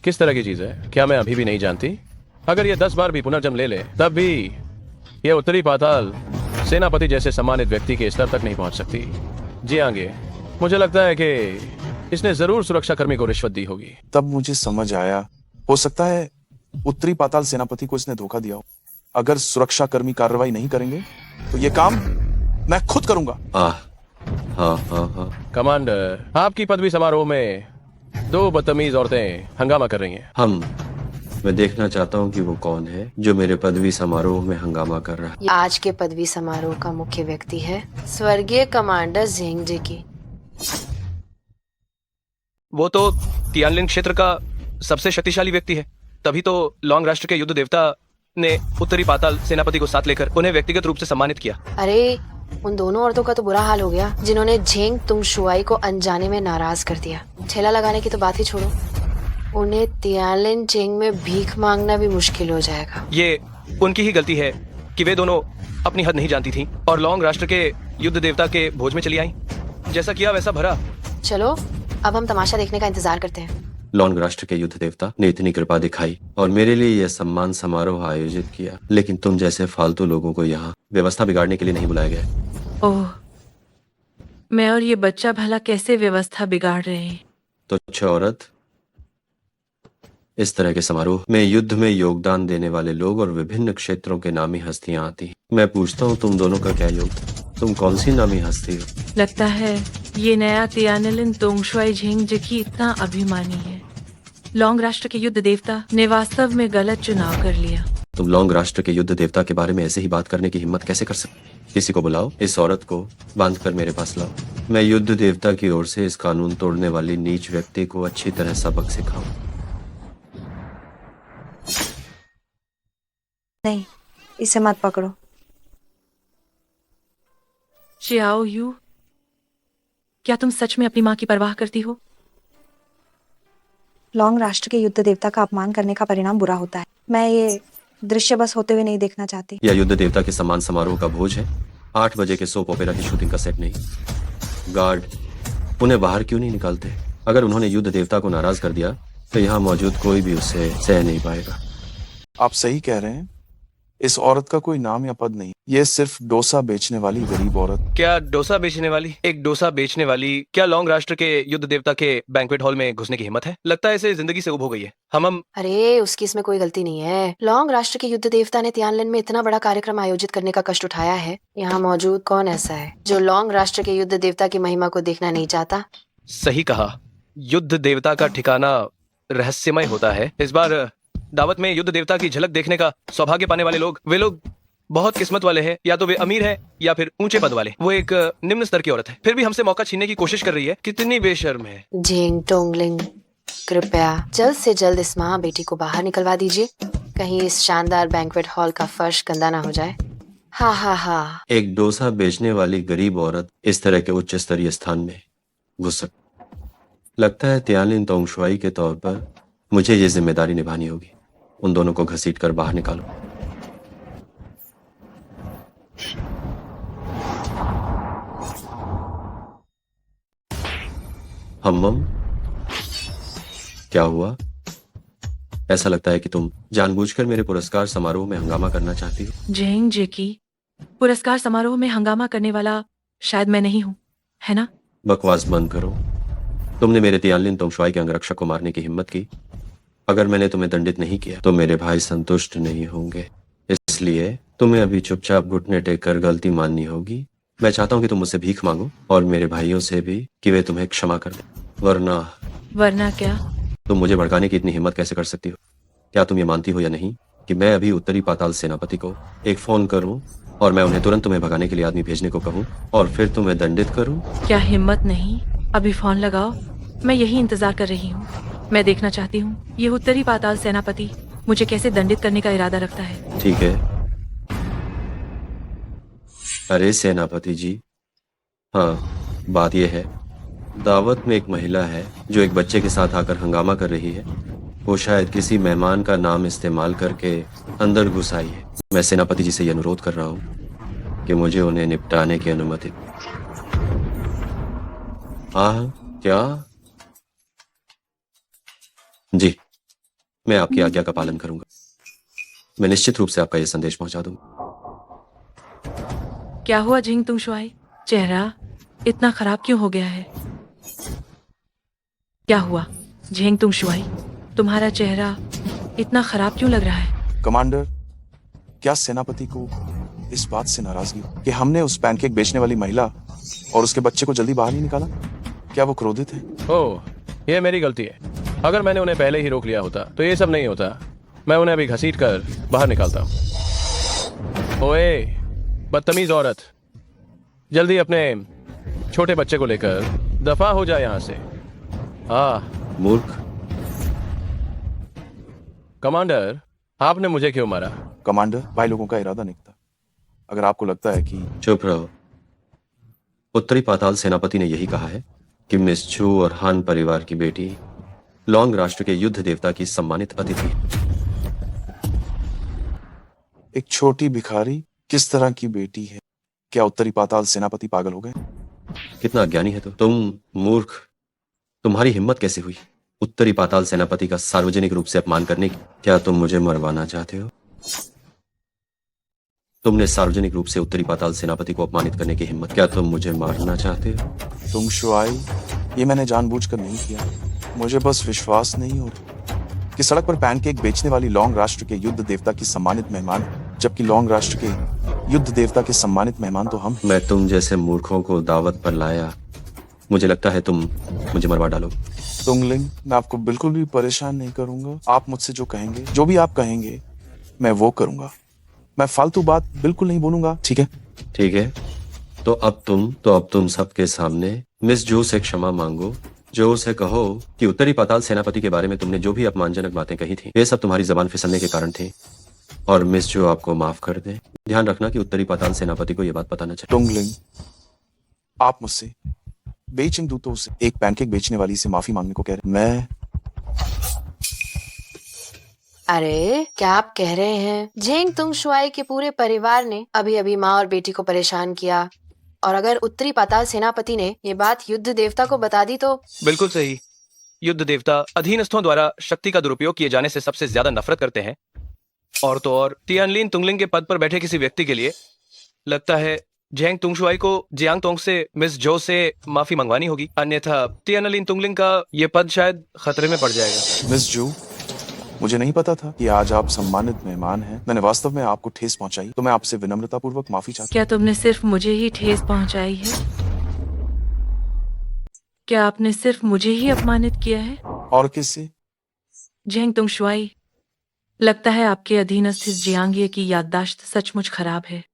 किस तरह की चीज है, क्या मैं अभी भी नहीं जानती? अगर ये 10 बार भी पुनर्जन्म ले ले तब भी ये उत्तरी पाताल सेनापति जैसे सम्मानित व्यक्ति के स्तर तक नहीं पहुंच सकती। जी आगे, मुझे लगता है कि इसने जरूर सुरक्षाकर्मी को रिश्वत दी होगी। तब मुझे समझ आया, हो सकता है उत्तरी पाताल सेनापति को इसने धोखा दिया हो। अगर सुरक्षाकर्मी कार्रवाई नहीं करेंगे तो ये काम मैं खुद करूंगा। हाँ। कमांडर, आपकी पदवी समारोह में 2 बदतमीज औरतें हंगामा कर रही हैं। मैं देखना चाहता हूँ कि वो कौन है जो मेरे पदवी समारोह में हंगामा कर रहा है। आज के पदवी समारोह का मुख्य व्यक्ति है स्वर्गीय कमांडर जेंग जी की। वो तो तियानलिन क्षेत्र का सबसे शक्तिशाली व्यक्ति है। तभी तो लॉन्ग राष्ट्र के युद्ध देवता ने उत्तरी पाताल सेनापति को साथ लेकर उन्हें व्यक्तिगत रूप से सम्मानित किया। अरे उन दोनों औरतों का तो बुरा हाल हो गया जिन्होंने झेंग तुंग शुआई को अनजाने में नाराज कर दिया। ठेला लगाने की तो बात ही छोड़ो, उन्हें तियानलिन चेंग में भीख मांगना भी मुश्किल हो जाएगा। ये उनकी ही गलती है कि वे दोनों अपनी हद नहीं जानती थीं और लॉन्ग राष्ट्र के युद्ध देवता के भोज में चली आईं। जैसा किया वैसा भरा। चलो अब हम तमाशा देखने का इंतजार करते हैं। लॉन्ग राष्ट्र के युद्ध देवता ने इतनी कृपा दिखाई और मेरे लिए यह सम्मान समारोह आयोजित किया, लेकिन तुम जैसे फालतू लोगों को यहाँ व्यवस्था बिगाड़ने के लिए नहीं बुलाया गया। ओह, मैं और ये बच्चा भला कैसे व्यवस्था बिगाड़ रहे हैं? तो अच्छी औरत, इस तरह के समारोह में युद्ध में योगदान देने वाले लोग और विभिन्न क्षेत्रों के नामी हस्तियां आती हैं। मैं पूछता हूँ तुम दोनों का क्या योगदान? तुम कौन सी नामी हस्ती हो? लगता है ये नया तियानलिन तोंगशुआई झेंग जी इतना अभिमानी है। लॉन्ग राष्ट्र के युद्ध देवता ने वास्तव में गलत चुनाव कर लिया। तुम लॉन्ग राष्ट्र के युद्ध देवता के बारे में ऐसे ही बात करने की हिम्मत कैसे कर सकते? किसी को बुलाओ, इस औरत को बांधकर मेरे पास लाओ। मैं युद्ध देवता की ओर से इस कानून तोड़ने वाली नीच व्यक्ति को अच्छी तरह सबक सिखाऊं। नहीं, इसे मत पकड़ो। चियाओ यू, क्या तुम सच में अपनी माँ की परवाह करती हो? लॉन्ग राष्ट्र के युद्ध देवता का अपमान करने का परिणाम बुरा होता है। मैं ये दृश्य बस होते हुए नहीं देखना चाहती। यह युद्ध देवता के सम्मान समारोह का भोज है, 8 बजे के सोप ओपेरा की शूटिंग का सेट नहीं। गार्ड उन्हें बाहर क्यों नहीं निकालते? अगर उन्होंने युद्ध देवता को नाराज कर दिया तो यहाँ मौजूद कोई भी उसे सह नहीं पाएगा। आप सही कह रहे हैं, इस औरत का कोई नाम या पद नहीं, ये सिर्फ डोसा बेचने वाली गरीब औरत। क्या डोसा बेचने वाली? एक डोसा बेचने वाली क्या लॉन्ग राष्ट्र के युद्ध देवता के बैंक्वेट हॉल में घुसने की हिम्मत है? लगता है इसे जिंदगी से उब हो गई है। हम अरे उसकी इसमें कोई गलती नहीं है। लॉन्ग राष्ट्र के युद्ध देवता ने तियानलिन में इतना बड़ा कार्यक्रम आयोजित करने का कष्ट उठाया है। यहाँ मौजूद कौन ऐसा है जो लॉन्ग राष्ट्र के युद्ध देवता की महिमा को देखना नहीं चाहता? सही कहा, युद्ध देवता का ठिकाना रहस्यमय होता है। इस बार दावत में युद्ध देवता की झलक देखने का सौभाग्य पाने वाले लोग, वे लोग बहुत किस्मत वाले हैं। या तो वे अमीर हैं या फिर ऊंचे पद वाले। वो एक निम्न स्तर की औरत है, फिर भी हमसे मौका छीनने की कोशिश कर रही है। कितनी बेशर्म है। झेंग टोंगलिंग, कृपया जल्द से जल्द इस माँ बेटी को बाहर निकलवा दीजिए, कहीं इस शानदार बैंक्वेट हॉल का फर्श गंदा ना हो जाए। हाँ हाँ हाँ। एक डोसा बेचने वाली गरीब औरत इस तरह के उच्च स्तरीय स्थान में घुस सकती। लगता है तियानलिन तोंगशुआई के तौर पर मुझे ये जिम्मेदारी निभानी होगी। उन दोनों को घसीट कर बाहर निकालो। हम्मम, क्या हुआ? ऐसा लगता है कि तुम जानबूझकर मेरे पुरस्कार समारोह में हंगामा करना चाहती हो। जेंग जेकी, पुरस्कार समारोह में हंगामा करने वाला शायद मैं नहीं हूँ, है ना? बकवास बंद करो। तुमने मेरे तियानलिन तोंगशुआई के अंगरक्षक को मारने की हिम्मत की। अगर मैंने तुम्हें दंडित नहीं किया तो मेरे भाई संतुष्ट नहीं होंगे। इसलिए तुम्हें अभी चुपचाप घुटने टेक कर गलती माननी होगी। मैं चाहता हूँ कि तुम मुझसे भीख मांगो और मेरे भाइयों से भी कि वे तुम्हें क्षमा कर दें। वरना क्या? तुम मुझे भड़काने की इतनी हिम्मत कैसे कर सकती हो? क्या तुम ये मानती हो या नहीं कि मैं अभी उत्तरी पाताल सेनापति को एक फोन करूं और मैं उन्हें तुरंत तुम्हें भगाने के लिए आदमी भेजने को कहूं और फिर तुम्हें दंडित करूं? क्या हिम्मत नहीं? अभी फोन लगाओ, मैं यही इंतजार कर रही हूँ। मैं देखना चाहती हूँ ये उत्तरी पाताल सेनापति मुझे कैसे दंडित करने का इरादा रखता है। ठीक है। अरे सेनापति जी, हाँ, बात यह है, दावत में एक महिला है जो एक बच्चे के साथ आकर हंगामा कर रही है। वो शायद किसी मेहमान का नाम इस्तेमाल करके अंदर घुस आई है। मैं सेनापति जी से यह अनुरोध कर रहा हूँ कि मुझे उन्हें निपटाने की अनुमति। हाँ, क्या? जी, मैं आपकी आज्ञा का पालन करूंगा। मैं निश्चित रूप से आपका यह संदेश पहुंचा दूंगा। क्या हुआ झिंग तुंगशुआई? चेहरा इतना खराब क्यों हो गया है? क्या हुआ झिंग तुंगशुआई? तुम्हारा चेहरा इतना खराब क्यों लग रहा है? कमांडर, क्या सेनापति को इस बात से नाराजगी कि हमने उस पैनकेक बेचने वाली महिला और उसके बच्चे को जल्दी बाहर नहीं निकाला? क्या वो क्रोधित है? ओह, ये मेरी गलती है। अगर मैंने उन्हें पहले ही रोक लिया होता तो ये सब नहीं होता। मैं उन्हें अभी घसीट कर बाहर निकालता हूँ। ओए बदतमीज औरत, जल्दी अपने छोटे बच्चे को लेकर दफा हो जाए यहाँ से। मूर्ख। कमांडर, आपने मुझे क्यों मारा? कमांडर, भाई लोगों का इरादा नहीं था। अगर आपको लगता है कि चुप रहो। उत्तरी पाताल सेनापति ने यही कहा है कि मिस चू और हान परिवार की बेटी लॉन्ग राष्ट्र के युद्ध देवता की सम्मानित अतिथि है। एक छोटी भिखारी किस तरह की बेटी है? क्या उत्तरी पाताल सेनापति पागल हो गए? कितना अज्ञानी है तुम मूर्ख। तुम्हारी हिम्मत कैसे हुई उत्तरी पाताल सेनापति का सार्वजनिक रूप से अपमान करने की? क्या तुम मुझे मरवाना चाहते हो? तुमने सार्वजनिक रूप से उत्तरी पाताल सेनापति को अपमानित करने की हिम्मत। क्या तुम मुझे मारना चाहते हो? तुंगशुआई, ये मैंने जानबूझकर नहीं किया। मुझे बस विश्वास नहीं हो रहा कि सड़क पर पैनकेक बेचने वाली लॉन्ग राष्ट्र के युद्ध देवता की सम्मानित मेहमान, जबकि लॉन्ग राष्ट्र के युद्ध देवता के सम्मानित मेहमान तो हम। मैं तुम जैसे मूर्खों को दावत पर लाया। मुझे लगता है तुम मुझे मरवा डालो। तुंगलिंग, मैं आपको बिल्कुल भी परेशान नहीं करूंगा। आप मुझसे जो कहेंगे, जो भी आप कहेंगे, मैं वो करूंगा। मैं फालतू बात बिल्कुल नहीं बोलूंगा, ठीक है? ठीक है, तो अब तुम सबके सामने मिस जो से क्षमा मांगो। जो उसे कहो कि उत्तरी पाताल सेनापति के बारे में तुमने जो भी अपमानजनक बातें कही थी, ये सब तुम्हारी जबान फिसलने के कारण थे, और मिस जो आपको माफ कर दे। ध्यान रखना कि उत्तरी पाताल सेनापति को यह बात पता न चले। तुंगलिंग, आप मुझसे बेइजिंग दूतों से एक पैनकेक बेचने वाली से माफी मांगने को कह रहे? मैं अरे क्या आप कह रहे हैं? झेंग तुंगशुआई के पूरे परिवार ने अभी अभी माँ और बेटी को परेशान किया, और अगर उत्तरी पाताल सेनापति ने ये बात युद्ध देवता को बता दी तो? बिल्कुल सही। युद्ध देवता अधीनस्थों द्वारा शक्ति का दुरुपयोग किए जाने से सबसे ज्यादा नफरत करते हैं, और तो और तियानलिन तुंगलिंग के पद पर बैठे किसी व्यक्ति के लिए लगता है झेंग तुंगशुआई को जियांग तोंग से मिस जो से माफी मंगवानी होगी, अन्यथा तियानलिन तुंगलिंग का ये पद शायद खतरे में पड़ जाएगा। मिस जू, मुझे नहीं पता था कि आज आप सम्मानित मेहमान हैं। मैंने वास्तव में आपको ठेस पहुंचाई, तो मैं आपसे विनम्रतापूर्वक माफी चाहता क्या तुमने सिर्फ मुझे ही ठेस पहुंचाई है? क्या आपने सिर्फ मुझे ही अपमानित किया है? हूं। और किससे? झेंग तुंगशुआई, लगता है आपके अधीनस्थ इस जियांगिए की याददाश्त सचमुच खराब है,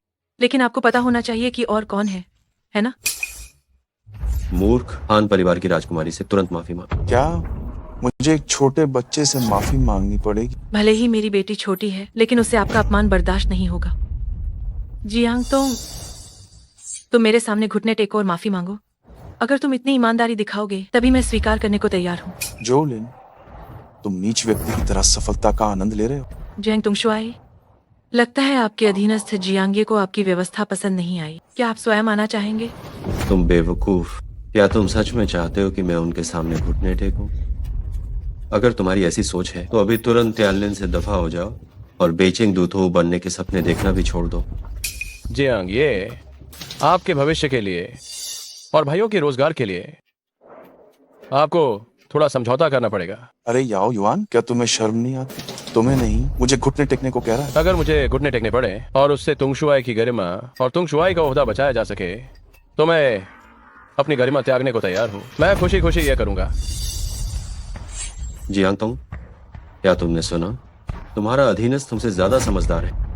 लेकिन आपको पता होना चाहिए कि और कौन है ना? मूर्ख। हान परिवार की राजकुमारी से तुरंत माफी मांग। क्या मुझे एक छोटे बच्चे से माफी मांगनी पड़ेगी? भले ही मेरी बेटी छोटी है, लेकिन उससे आपका अपमान बर्दाश्त नहीं होगा। जियांग तुम मेरे सामने घुटने टेको और माफी मांगो। अगर तुम इतनी ईमानदारी दिखाओगे तभी मैं स्वीकार करने को तैयार हूँ। जोलिन, तुम नीच व्यक्ति की तरह सफलता का आनंद ले रहे हो। झेंग तुंगशुआई, लगता है आपके अधीनस्थ जियांगे को आपकी व्यवस्था पसंद नहीं आई। क्या आप स्वयं आना चाहेंगे? तुम बेवकूफ, क्या तुम सच में चाहते हो कि मैं उनके सामने घुटने टेकूं? अगर तुम्हारी ऐसी सोच है तो अभी तुरंत त्यानलिन से दफा हो जाओ और बेचिंग दूतों बनने के सपने देखना भी छोड़ दो। जियांग, ये आपके भविष्य के लिए और भाइयों के रोजगार के लिए आपको थोड़ा समझौता करना पड़ेगा। अरे याओ युआन, क्या तुम्हें शर्म नहीं आती? तुम्हें नहीं, मुझे घुटने टेकने को कह रहा है। अगर मुझे घुटने टेकने पड़े और उससे तुंगशुआई की गरिमा और तुंगशुआई का ओहदा बचाया जा सके तो मैं अपनी गरिमा त्यागने को तैयार हूँ। मैं खुशी खुशी यह करूंगा। जियांग तुंग, क्या तुमने सुना? तुम्हारा अधीनस्थ तुमसे ज्यादा समझदार है।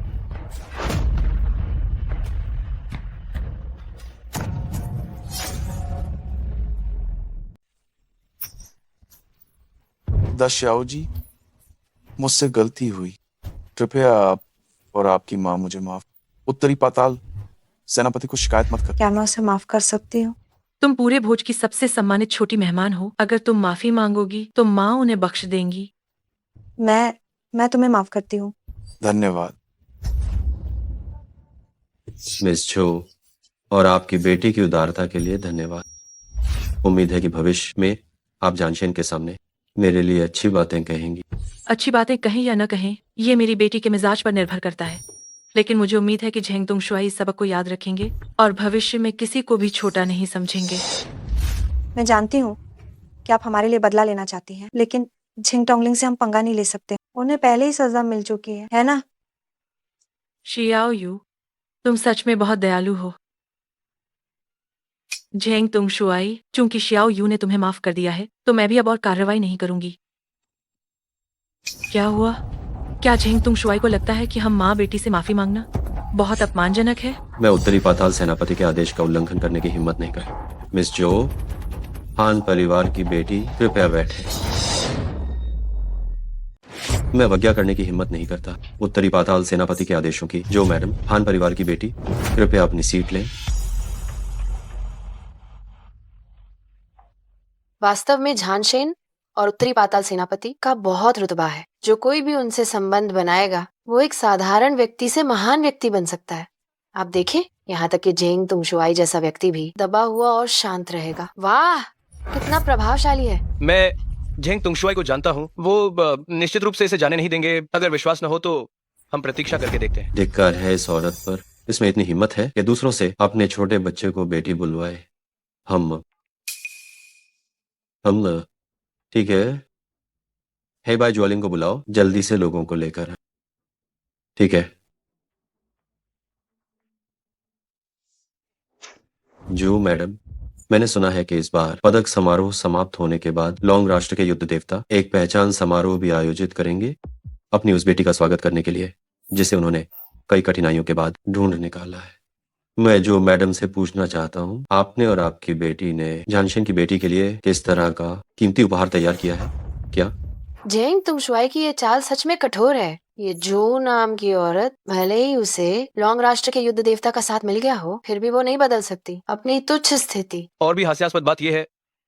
दश्याओ जी, मुझसे गलती हुई। कृपया आप और आपकी माँ मुझे माफ। उत्तरी पाताल सेनापति को शिकायत मत कर। क्या मैं उसे माफ कर सकती हूँ? तुम पूरे भोज की सबसे सम्मानित छोटी मेहमान हो। अगर तुम माफी मांगोगी तो माँ उन्हें बख्श देंगी। मैं तुम्हें माफ करती हूँ। धन्यवाद। मिस जो और आपकी बेटी की उदारता के लिए धन्यवाद। उम्मीद है कि भविष्य में आप जानशेन के सामने मेरे लिए अच्छी बातें कहेंगी। अच्छी बातें कहें या न कहें, ये मेरी बेटी के मिजाज पर निर्भर करता है। लेकिन मुझे उम्मीद है कि झेंग तुंगशुआई इस सबक को याद रखेंगे और भविष्य में किसी को भी छोटा नहीं समझेंगे। मैं जानती हूँ कि आप हमारे लिए बदला लेना चाहती हैं, लेकिन झिंग टोंगलिंग से हम पंगा नहीं ले सकते। उन्हें पहले ही सजा मिल चुकी है ना? शियाओ यू, तुम सच में बहुत दयालु हो। झेंग तुंगशुआई, चूंकि शियाओ यू ने तुम्हें माफ कर दिया है तो मैं भी अब और कार्रवाई नहीं करूंगी। क्या हुआ? क्या झेंग तुंगशुआई को लगता है कि हम माँ बेटी से माफी मांगना बहुत अपमानजनक है? मैं उत्तरी पाताल सेनापति के आदेश का उल्लंघन करने की हिम्मत नहीं कर। मिस जो, हान परिवार की बेटी, कृपया बैठे। मैं अवज्ञा करने की हिम्मत नहीं करता उत्तरी पाताल सेनापति के आदेशों की। जो मैडम, हान परिवार की बेटी, कृपया अपनी सीट लें। वास्तव में झानशेन और उत्तरी पाताल सेनापति का बहुत रुतबा है। जो कोई भी उनसे संबंध बनाएगा वो एक साधारण व्यक्ति से महान व्यक्ति बन सकता है। आप देखें, यहाँ तक कि झेंग तुंगशुआई जैसा व्यक्ति भी दबा हुआ और शांत रहेगा। वाह, कितना प्रभावशाली है। मैं झेंग तुंगशुआई को जानता हूँ। वो निश्चित रूप से इसे जाने नहीं देंगे। अगर विश्वास न हो तो हम प्रतीक्षा करके देखते हैं। धिक्कार है इस औरत पर। इसमें इतनी हिम्मत है कि दूसरों से अपने छोटे बच्चे को बेटी बुलवाए। हम ठीक है, हे भाई ज्वालिंग को बुलाओ, जल्दी से लोगों को लेकर आए। ठीक है। जो मैडम, मैंने सुना है कि इस बार पदक समारोह समाप्त होने के बाद लॉन्ग राष्ट्र के युद्ध देवता एक पहचान समारोह भी आयोजित करेंगे अपनी उस बेटी का स्वागत करने के लिए जिसे उन्होंने कई कठिनाइयों के बाद ढूंढ निकाला है। मैं जो मैडम से पूछना चाहता हूँ, आपने और आपकी बेटी ने झानशेन की बेटी के लिए किस तरह का कीमती उपहार तैयार किया है? क्या झेंग तुंगशुआई की ये चाल सच में कठोर है। ये जो नाम की औरत, भले ही उसे लॉन्ग राष्ट्र के युद्ध देवता का साथ मिल गया हो, फिर भी वो नहीं बदल सकती अपनी तुच्छ स्थिति। और भी हास्यास्पद बात यह है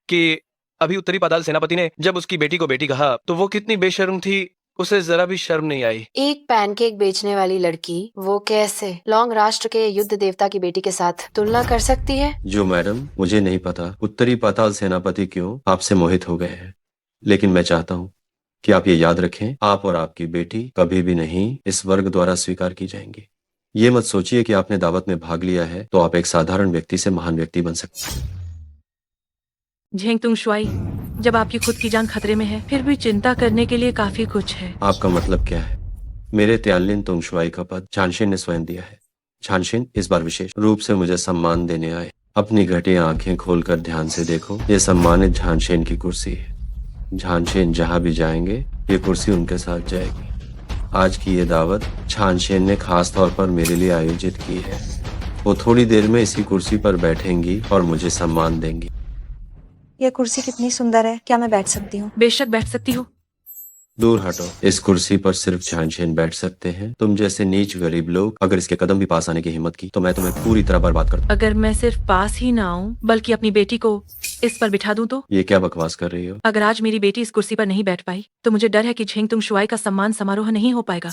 कि अभी उत्तरी पाताल सेनापति ने जब उसकी बेटी को बेटी कहा तो वो कितनी बेशर्म थी, उसे जरा भी शर्म नहीं आई। एक पैनकेक बेचने वाली लड़की वो कैसे लॉन्ग राष्ट्र के युद्ध देवता की बेटी के साथ तुलना कर सकती है? जो मैडम, मुझे नहीं पता उत्तरी पाताल सेनापति क्यों आपसे मोहित हो गए हैं, लेकिन मैं चाहता हूँ कि आप ये याद रखें, आप और आपकी बेटी कभी भी नहीं इस वर्ग द्वारा स्वीकार की जाएंगी। ये मत सोचिए कि आपने दावत में भाग लिया है तो आप एक साधारण व्यक्ति से महान व्यक्ति बन सकते हैं। झेंग तुंगशुआई, जब आपकी खुद की जान खतरे में है फिर भी चिंता करने के लिए काफी कुछ है। आपका मतलब क्या है? मेरे त्यानलिन तुंगशुआई का पद झानशेन ने स्वयं दिया है। झानशेन इस बार विशेष रूप से मुझे सम्मान देने आए। अपनी घटी आंखें खोलकर ध्यान से देखो, ये सम्मानित झानशेन की कुर्सी है। झानशेन जहां भी जाएंगे ये कुर्सी उनके साथ जाएगी। आज की ये दावत झानशेन ने खास तौर पर मेरे लिए आयोजित की है। वो थोड़ी देर में इसी कुर्सी पर बैठेंगी और मुझे सम्मान देंगी। ये कुर्सी कितनी सुंदर है, क्या मैं बैठ सकती हूँ? बेशक बैठ सकती हो। दूर हटो, इस कुर्सी पर सिर्फ झानशेन बैठ सकते हैं। तुम जैसे नीच गरीब लोग अगर इसके कदम भी पास आने की हिम्मत की तो मैं तुम्हें पूरी तरह बर्बाद कर दूं। अगर मैं सिर्फ पास ही ना आऊं बल्कि अपनी बेटी को इस पर बिठा दूं तो? ये क्या बकवास कर रही हो? अगर आज मेरी बेटी इस कुर्सी पर नहीं बैठ पाई तो मुझे डर है कि झेंग तुंगशुआई का सम्मान समारोह नहीं हो पाएगा।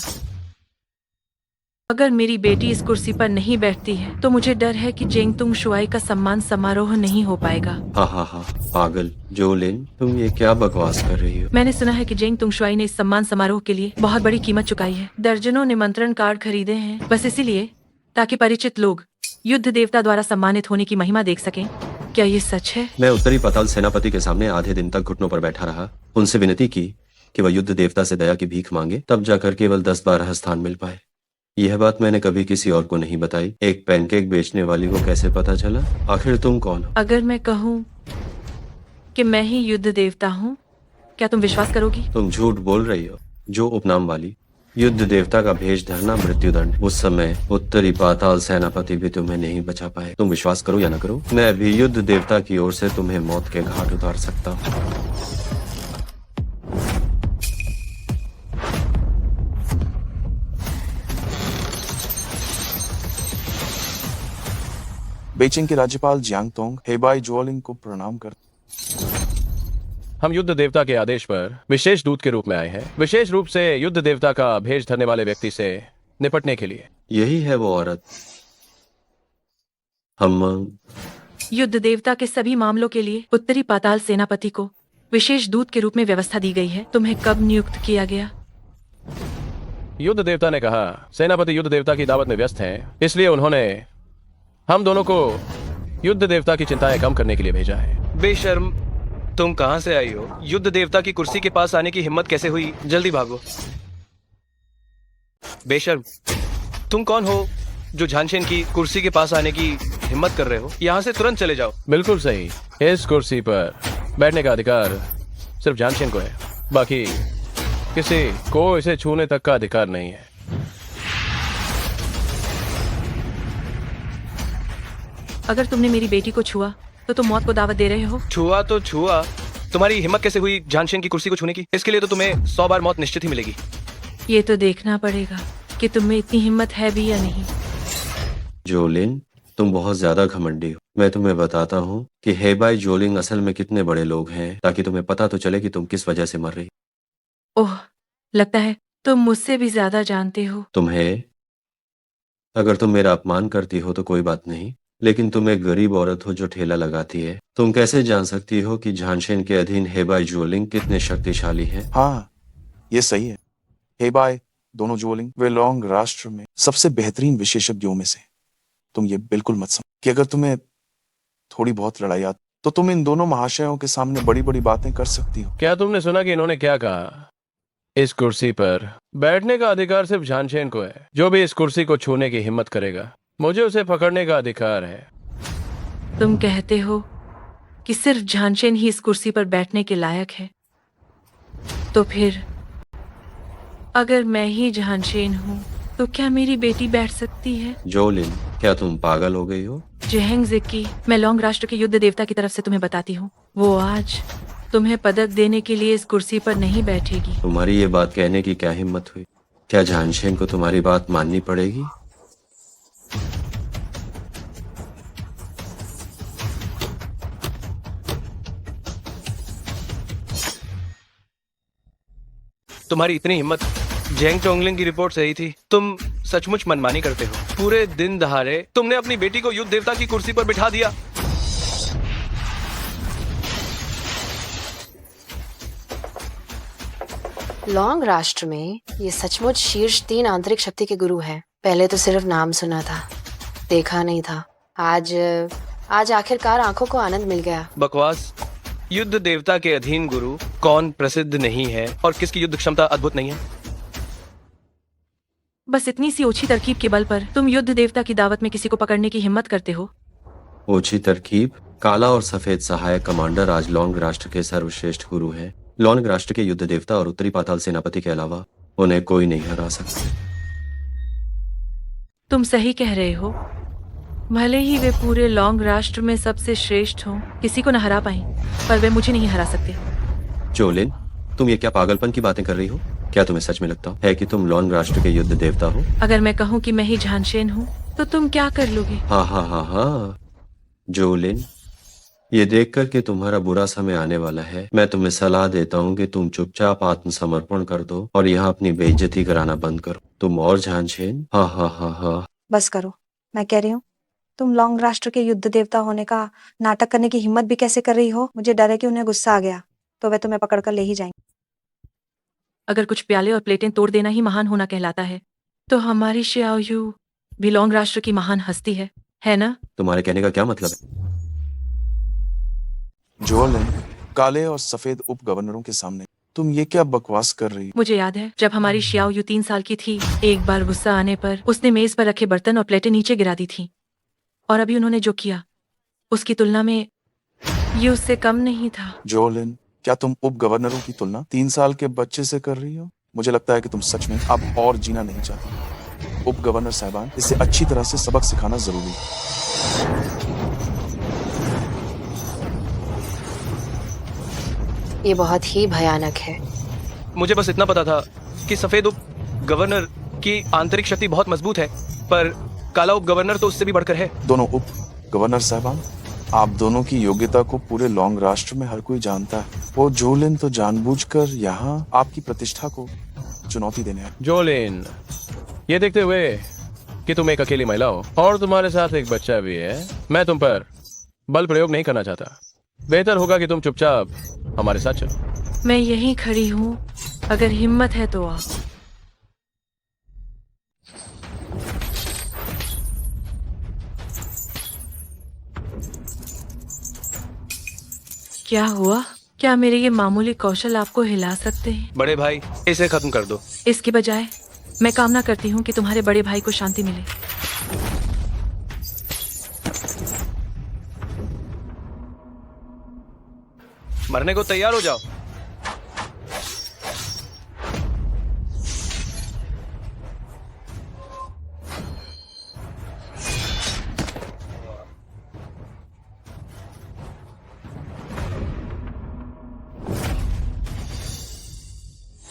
अगर मेरी बेटी इस कुर्सी पर नहीं बैठती है तो मुझे डर है कि जेंग तुंग शुआई का सम्मान समारोह नहीं हो पाएगा। हाँ, पागल जोलिन, तुम ये क्या बकवास कर रही हो? मैंने सुना है कि जेंग तुंग शुआई ने इस सम्मान समारोह के लिए बहुत बड़ी कीमत चुकाई है। दर्जनों निमंत्रण कार्ड खरीदे हैं, बस इसीलिए ताकि परिचित लोग युद्ध देवता द्वारा सम्मानित होने की महिमा देख सकें। क्या ये सच है? मैं उत्तरी पाताल सेनापति के सामने आधे दिन तक घुटनों पर बैठा रहा, उनसे विनती की कि वह युद्ध देवता से दया की भीख मांगे, तब जाकर केवल 10-12 स्थान मिल पाए। यह बात मैंने कभी किसी और को नहीं बताई। एक पैनकेक बेचने वाली को कैसे पता चला? आखिर तुम कौन हो? अगर मैं कहूँ कि मैं ही युद्ध देवता हूँ, क्या तुम विश्वास करोगी? तुम झूठ बोल रही हो। जो उपनाम वाली युद्ध देवता का भेष धरना मृत्युदंड, उस समय उत्तरी पाताल सेनापति भी तुम्हें नहीं बचा पाए। तुम विश्वास करो या न करो, मैं भी युद्ध देवता की ओर से तुम्हें मौत के घाट उतार सकता हूँ। बेइजिंग के राज्यपाल जियांग तोंग हेबाई जुओलिंग को प्रणाम कर। हम युद्ध देवता के आदेश पर विशेष दूत के रूप में आए हैं, विशेष रूप से युद्ध देवता का भेष धरने वाले व्यक्ति से निपटने के लिए। यही है वो औरत। हम युद्ध देवता के सभी मामलों के लिए उत्तरी पाताल सेनापति को विशेष दूत के रूप में व्यवस्था दी गई है। तुम्हें कब नियुक्त किया गया? युद्ध देवता ने कहा सेनापति युद्ध देवता की दावत में व्यस्त हैं, इसलिए उन्होंने हम दोनों को युद्ध देवता की चिंताएं कम करने के लिए भेजा है। बेशर्म, तुम कहाँ से आई हो? युद्ध देवता की कुर्सी के पास आने की हिम्मत कैसे हुई? जल्दी भागो। बेशर्म, तुम कौन हो जो झानशेन की कुर्सी के पास आने की हिम्मत कर रहे हो? यहाँ से तुरंत चले जाओ। बिल्कुल सही, इस कुर्सी पर बैठने का अधिकार सिर्फ झानशेन को है, बाकी किसी को इसे छूने तक का अधिकार नहीं है। अगर तुमने मेरी बेटी को छुआ तो तुम मौत को दावत दे रहे हो। छुआ तो छुआ, तुम्हारी हिम्मत कैसे हुई झानशेन की कुर्सी को छूने की? इसके लिए तो तुम्हें 100 बार मौत निश्चित ही मिलेगी। ये तो देखना पड़ेगा कि तुम में इतनी हिम्मत है भी या नहीं। जोलिन, तुम बहुत ज्यादा घमंडी हो। मैं तुम्हें बताता हूँ कि हेबाई जोलिंग असल में कितने बड़े लोग हैं, ताकि तुम्हें पता तो चले कि तुम किस वजह से मर रही। ओह, लगता है तुम मुझसे भी ज्यादा जानते हो। तुम्हें, अगर तुम मेरा अपमान करती हो तो कोई बात नहीं, लेकिन तुम एक गरीब औरत हो जो ठेला लगाती है। तुम कैसे जान सकती हो कि झानशेन के अधीन हेबाई जुओलिंग कितने शक्तिशाली हैं? हाँ, ये सही है। हेबाई दोनों जुओलिंग वे लॉन्ग राष्ट्र में सबसे बेहतरीन विशेषज्ञों में से। तुम ये बिल्कुल मत समझो कि अगर तुम्हें थोड़ी बहुत लड़ाई आती तो तुम इन दोनों महाशयों के सामने बड़ी बड़ी बातें कर सकती हो। क्या तुमने सुना कि इन्होंने क्या कहा? इस कुर्सी पर बैठने का अधिकार सिर्फ झानशेन को है। जो भी इस कुर्सी को छूने की हिम्मत करेगा, मुझे उसे पकड़ने का अधिकार है। तुम कहते हो कि सिर्फ झानशेन ही इस कुर्सी पर बैठने के लायक है, तो फिर अगर मैं ही झानशेन हूँ तो क्या मेरी बेटी बैठ सकती है? जोलिन, क्या तुम पागल हो गई हो? जेहेंग ज़िक्की, मैं लॉन्ग राष्ट्र के युद्ध देवता की तरफ से तुम्हें बताती हूँ, वो आज तुम्हें पदक देने के लिए इस कुर्सी पर नहीं बैठेगी। तुम्हारी ये बात कहने की क्या हिम्मत हुई? क्या झानशेन को तुम्हारी बात माननी पड़ेगी? तुम्हारी इतनी हिम्मत। जेंग टोंगलिंग की रिपोर्ट सही थी। तुम सचमुच मनमानी करते हो। पूरे दिन दहाड़े तुमने अपनी बेटी को युद्ध देवता की कुर्सी पर बिठा दिया। लॉन्ग राष्ट्र में ये सचमुच शीर्ष 3 आंतरिक शक्ति के गुरु हैं। पहले तो सिर्फ नाम सुना था, देखा नहीं था। आज आखिरकार आंखों को आनंद मिल गया। बकवास। युद्ध देवता के अधीन गुरु कौन प्रसिद्ध नहीं है और किसकी युद्ध क्षमता अद्भुत नहीं है? बस इतनी सी ओछी तरकीब के बल पर तुम युद्ध देवता की दावत में किसी को पकड़ने की हिम्मत करते हो। ओछी तरकीब? काला और सफेद सहायक कमांडर आज लॉन्ग राष्ट्र के सर्वश्रेष्ठ गुरु हैं। लॉन्ग राष्ट्र के युद्ध देवता और उत्तरी पाताल सेनापति के अलावा उन्हें कोई नहीं हरा सकता। तुम सही कह रहे हो। भले ही वे पूरे लॉन्ग राष्ट्र में सबसे श्रेष्ठ हों, किसी को न हरा पाए, पर वे मुझे नहीं हरा सकते। जोलिन, तुम ये क्या पागलपन की बातें कर रही हो? क्या तुम्हें सच में लगता है कि तुम लॉन्ग राष्ट्र के युद्ध देवता हो? अगर मैं कहूँ कि मैं ही झानशेन हूँ तो तुम क्या कर लोगे? हाँ, जोलिन, ये देखकर कि तुम्हारा बुरा समय आने वाला है, मैं तुम्हें सलाह देता हूँ कि तुम चुपचाप आत्मसमर्पण कर दो और यहाँ अपनी बेइज्जती कराना बंद करो। तुम और झांझेन, हा हा हा हा। बस करो, मैं कह रही हूँ। तुम लौंग राष्ट्र के युद्ध देवता होने का नाटक करने की हिम्मत भी कैसे कर रही हो? मुझे डर है कि उन्हें गुस्सा आ गया तो वे तुम्हें पकड़कर ले ही जाएंगे। अगर कुछ प्याले और प्लेटें तोड़ देना ही महान होना कहलाता है तो हमारी श्याओयू भी लौंग राष्ट्र की महान हस्ती है ना? तुम्हारे कहने का क्या मतलब है? जोलिन, काले और सफेद उप गवर्नरों के सामने तुम ये क्या बकवास कर रही हो? मुझे याद है जब हमारी श्याओयू 3 साल की थी, एक बार गुस्सा आने पर उसने मेज पर रखे बर्तन और प्लेटें नीचे गिरा दी थी। और अभी उन्होंने जो किया उसकी तुलना में ये उससे कम नहीं था। जोलिन, क्या तुम उप गवर्नरों की तुलना 3 साल के बच्चे से कर रही हो? मुझे लगता है कि तुम सच में अब और जीना नहीं चाहती। उप गवर्नर साहबान, इसे अच्छी तरह से सबक सिखाना जरूरी है। ये बहुत ही भयानक है। मुझे बस इतना पता था कि सफेद उप गवर्नर की आंतरिक शक्ति बहुत मजबूत है, पर काला उप गवर्नर तो उससे भी बढ़कर है। दोनों उप गवर्नर साहबान, आप दोनों की योग्यता को पूरे लौंग राष्ट्र में हर कोई जानता है। वो जोलिन तो जानबूझकर यहाँ आपकी प्रतिष्ठा को चुनौती देने आए। जोलिन, ये देखते हुए कि तुम एक अकेली महिला हो और तुम्हारे साथ एक बच्चा भी है, मैं तुम पर बल प्रयोग नहीं करना चाहता। बेहतर होगा कि तुम चुपचाप हमारे साथ चलो। मैं यहीं खड़ी हूँ, अगर हिम्मत है तो आओ। क्या हुआ? क्या मेरे ये मामूली कौशल आपको हिला सकते हैं? बड़े भाई, इसे खत्म कर दो। इसके बजाय मैं कामना करती हूँ कि तुम्हारे बड़े भाई को शांति मिले। मरने को तैयार हो जाओ।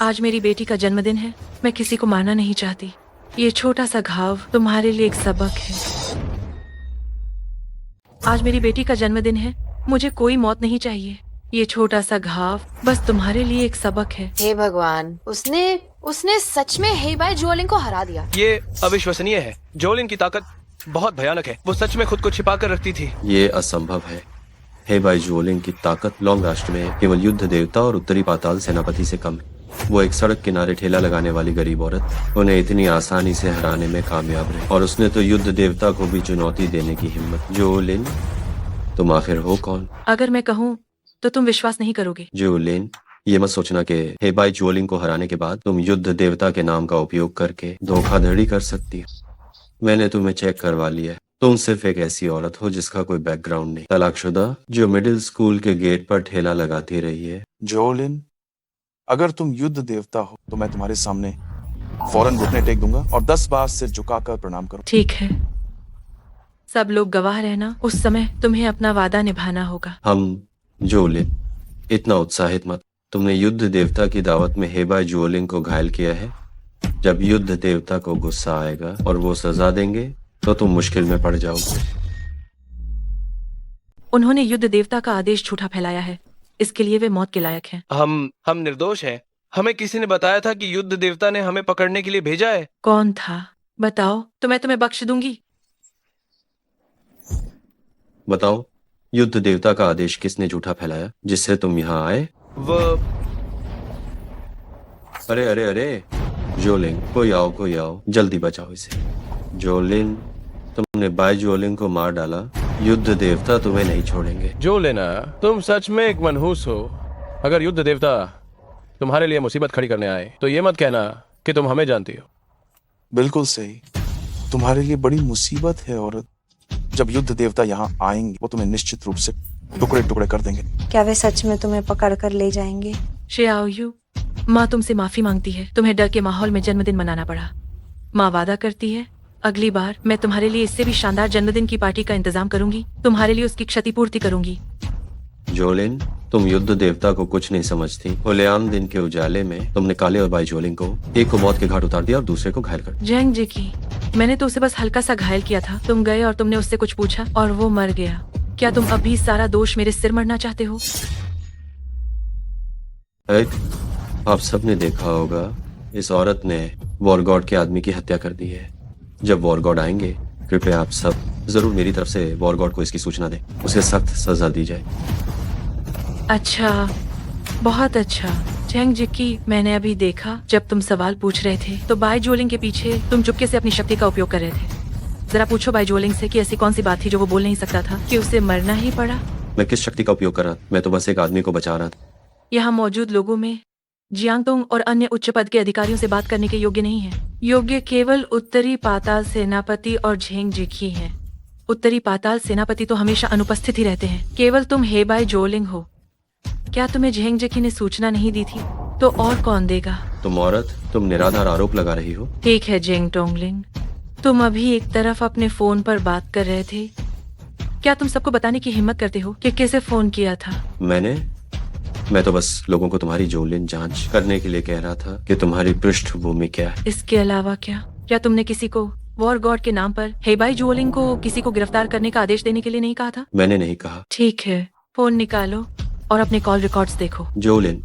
आज मेरी बेटी का जन्मदिन है, मैं किसी को मारना नहीं चाहती। ये छोटा सा घाव तुम्हारे लिए एक सबक है। आज मेरी बेटी का जन्मदिन है, मुझे कोई मौत नहीं चाहिए। ये छोटा सा घाव बस तुम्हारे लिए एक सबक है। हे भगवान, उसने सच में हेबाई जुओलिंग को हरा दिया। ये अविश्वसनीय है। जोलिन की ताकत बहुत भयानक है। वो सच में खुद को छिपा कर रखती थी। ये असंभव है। हेबाई जुओलिंग की ताकत लौंग राष्ट्र में केवल युद्ध देवता और उत्तरी पाताल सेनापति से कम है। वो एक सड़क किनारे ठेला लगाने वाली गरीब औरत उन्हें इतनी आसानी से हराने में कामयाब रही, और उसने तो युद्ध देवता को भी चुनौती देने की हिम्मत। जोलिन, तुम आखिर हो कौन? अगर मैं कहूँ तो तुम विश्वास नहीं करोगे। जोलिन, ये मत सोचना कि हेबाई जुओलिंग को हराने के बाद तुम युद्ध देवता के नाम का उपयोग करके धोखाधड़ी कर सकती हो। मैंने तुम्हें चेक करवा लिया है। तुम सिर्फ एक ऐसी औरत हो जिसका कोई बैकग्राउंड नहीं, तलाकशुदा जो मिडिल स्कूल के गेट पर ठेला लगाती रही है। जोलिन, अगर तुम युद्ध देवता हो तो मैं तुम्हारे सामने फौरन घुटने टेक दूंगा और 10 बार सिर झुकाकर प्रणाम करूं। ठीक है, सब लोग गवाह रहना। उस समय तुम्हें अपना वादा निभाना होगा। हम जोलिन, इतना उत्साहित मत। तुमने युद्ध देवता की दावत में हेबाई जुओलिंग को घायल किया है। जब युद्ध देवता को गुस्सा आएगा और वो सजा देंगे तो तुम मुश्किल में पड़ जाओगे। उन्होंने युद्ध देवता का आदेश झूठा फैलाया है, इसके लिए वे मौत के लायक हैं। हम निर्दोष हैं। हमें किसी ने बताया था कि युद्ध देवता ने हमें पकड़ने के लिए भेजा है। कौन था बताओ, तो मैं तुम्हें बख्श दूंगी। बताओ, युद्ध देवता का आदेश किसने झूठा फैलाया जिससे तुम यहाँ आए? वो अरे अरे अरे, जोलिंग, कोई आओ, जल्दी बचाओ इसे। जोलिन, तुमने बाई जोलिंग को मार डाला, युद्ध देवता तुम्हें नहीं छोड़ेंगे। जोलिना, तुम सच में एक मनहूस हो। अगर युद्ध देवता तुम्हारे लिए मुसीबत खड़ी करने आए तो ये मत कहना कि तुम हमें जानती हो। बिल्कुल सही, तुम्हारे लिए बड़ी मुसीबत है औरत। जब युद्ध देवता यहाँ आएंगे वो तुम्हें निश्चित रूप से टुकड़े टुकड़े कर देंगे। क्या वे सच में तुम्हें पकड़ कर ले जाएंगे? श्रेयाओयू, माँ तुमसे माफी मांगती है। तुम्हें डर के माहौल में जन्मदिन मनाना पड़ा। माँ वादा करती है अगली बार मैं तुम्हारे लिए इससे भी शानदार जन्मदिन की पार्टी का इंतजाम करूंगी। तुम्हारे लिए उसकी क्षतिपूर्ति करूंगी। जोलिन, तुम युद्ध देवता को कुछ नहीं समझती। खुलेआम दिन के उजाले में तुमने काले और बाई जोलिंग को, एक को मौत के घाट उतार दिया और दूसरे को घायल कर दिया। जैंग जी की, मैंने तो उसे बस हल्का सा घायल किया था। तुम गए और तुमने उससे कुछ पूछा और वो मर गया। क्या तुम अभी सारा दोष मेरे सिर मरना चाहते हो? आप सबने देखा होगा इस औरत ने वॉर गॉड के आदमी की हत्या कर दी है। जब वॉर गॉड आएंगे कृपया आप सब जरूर मेरी तरफ से वॉर गॉड को इसकी सूचना दें, उसे सख्त सजा दी जाए। अच्छा, बहुत अच्छा। झेंग जिक्की, मैंने अभी देखा जब तुम सवाल पूछ रहे थे तो बाई जोलिंग के पीछे तुम चुपके से अपनी शक्ति का उपयोग कर रहे थे। जरा पूछो बाई जोलिंग से कि ऐसी कौन सी बात थी जो वो बोल नहीं सकता था कि उसे मरना ही पड़ा। मैं किस शक्ति का उपयोग कर रहा था? मैं तो बस एक आदमी को बचा रहा था। यहाँ मौजूद लोगों में जियांगतोंग और अन्य उच्च पद के अधिकारियों से बात करने के योग्य नहीं है। योग्य केवल उत्तरी पाताल सेनापति और झेंग जिकी हैं। उत्तरी पाताल सेनापति तो हमेशा अनुपस्थित ही रहते हैं। केवल तुम हेबाई जोलिंग हो। क्या तुम्हें झेंग जिकी ने सूचना नहीं दी थी? तो और कौन देगा? तुम औरत, तुम निराधार आरोप लगा रही हो। ठीक है जेंग टोंगलिंग, तुम अभी एक तरफ अपने फोन पर बात कर रहे थे। क्या तुम सबको बताने की हिम्मत करते हो कि किसे फोन किया था? मैं तो बस लोगों को तुम्हारी जोलिन जांच करने के लिए कह रहा था कि तुम्हारी पृष्ठभूमि क्या है। इसके अलावा क्या तुमने किसी को वॉर गॉड के नाम पर हेबाई जोलिंग को किसी को गिरफ्तार करने का आदेश देने के लिए नहीं कहा था? मैंने नहीं कहा। ठीक है, फोन निकालो और अपने कॉल रिकॉर्ड्स देखो। जोलिन,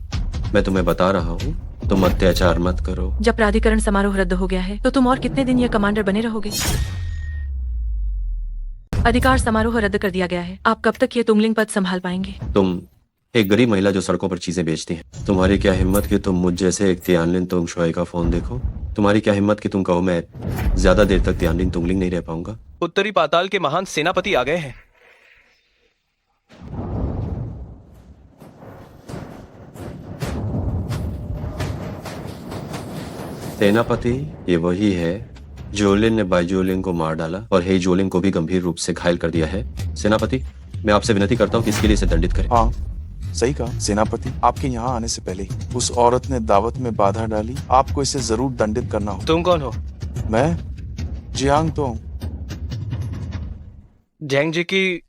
मैं तुम्हें बता रहा हूँ, तुम अत्याचार मत करो। जब प्राधिकरण समारोह रद्द हो गया है तो तुम और कितने दिन यह कमांडर बने रहोगे? अधिकार समारोह रद्द कर दिया गया है। आप कब तक ये तुंगलिंग पद संभाल पाएंगे? तुम एक गरीब महिला जो सड़कों पर चीजें बेचती है। तुम्हारी क्या हिम्मत कि तुम मुझ जैसे एक तियानलिन तुंगशुआई का फोन देखो। तुम्हारी क्या हिम्मत कि तुम कहो मैं ज्यादा देर तक तियानलिन तुंगलिंग नहीं रह पाऊंगा। उत्तरी पाताल के महान सेनापति आ गए हैं। सेनापति, ये वही है जोलिन ने बाइजोलिन को मार डाला और हे जोलिन को भी गंभीर रूप से घायल कर दिया है। सेनापति, मैं आपसे विनती करता हूँ कि इसके लिए इसे दंडित करें। हाँ, सही कहा सेनापति। आपके यहाँ आने से पहले ही उस औरत ने दावत में बाधा डाली। आपको इसे जरूर दंडित करना हो। तुम कौन हो? मैं जियांग तो झेंग जी की,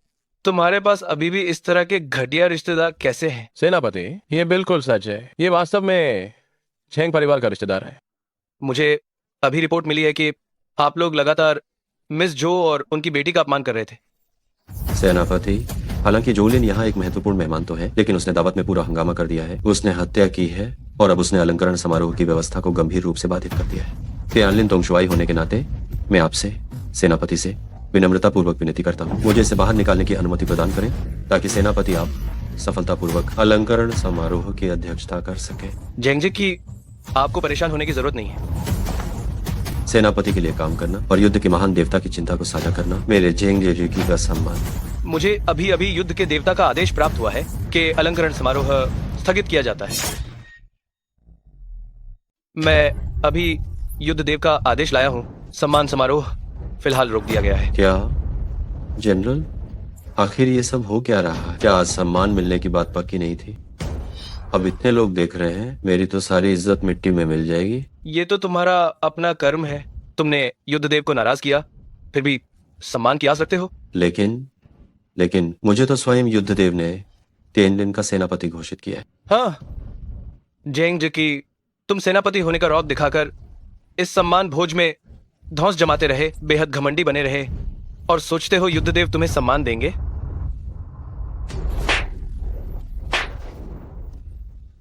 तुम्हारे पास अभी भी इस तरह के घटिया रिश्तेदार कैसे हैं? सेनापति, ये बिल्कुल सच है। ये वास्तव में झेंग परिवार का रिश्तेदार है। मुझे अभी रिपोर्ट मिली है कि आप लोग लगातार मिस जो और उनकी बेटी का अपमान कर रहे थे। सेनापति, हालांकि जोलिन यहाँ एक महत्वपूर्ण मेहमान तो है, लेकिन उसने दावत में पूरा हंगामा कर दिया है। उसने हत्या की है और अब उसने अलंकरण समारोह की व्यवस्था को गंभीर रूप से बाधित कर दिया है। तियानलिन तोंगशुआई होने के नाते मैं आपसे, सेनापति से विनम्रता पूर्वक विनती करता हूँ, मुझे इसे बाहर निकालने की अनुमति प्रदान करें ताकि सेनापति आप सफलतापूर्वक अलंकरण समारोह की अध्यक्षता कर सके। झेंग जी की, आपको परेशान होने की जरूरत नहीं है। सेनापति के लिए काम करना और युद्ध के महान देवता की चिंता को साझा करना मेरे झेंग जेजुकी का सम्मान। मुझे अभी अभी युद्ध के देवता का आदेश प्राप्त हुआ है कि अलंकरण समारोह स्थगित किया जाता है। मैं अभी युद्ध देव का आदेश लाया हूँ। सम्मान समारोह फिलहाल रोक दिया गया है। क्या जनरल, आखिर ये सब हो क्या रहा है? क्या आज सम्मान मिलने की बात पक्की नहीं थी? अब इतने लोग देख रहे हैं, मेरी तो सारी इज्जत मिट्टी में मिल जाएगी। ये तो तुम्हारा अपना कर्म है। तुमने युद्ध देव को नाराज किया, फिर भी सम्मान की आस रखते हो। लेकिन मुझे तो स्वयं युद्ध देव ने तियानलिन का सेनापति घोषित किया है। हाँ, झेंग जी की, तुम सेनापति होने का रौब दिखाकर इस सम्मान भोज में धौंस जमाते रहे, बेहद घमंडी बने रहे और सोचते हो युद्ध देव तुम्हें सम्मान देंगे।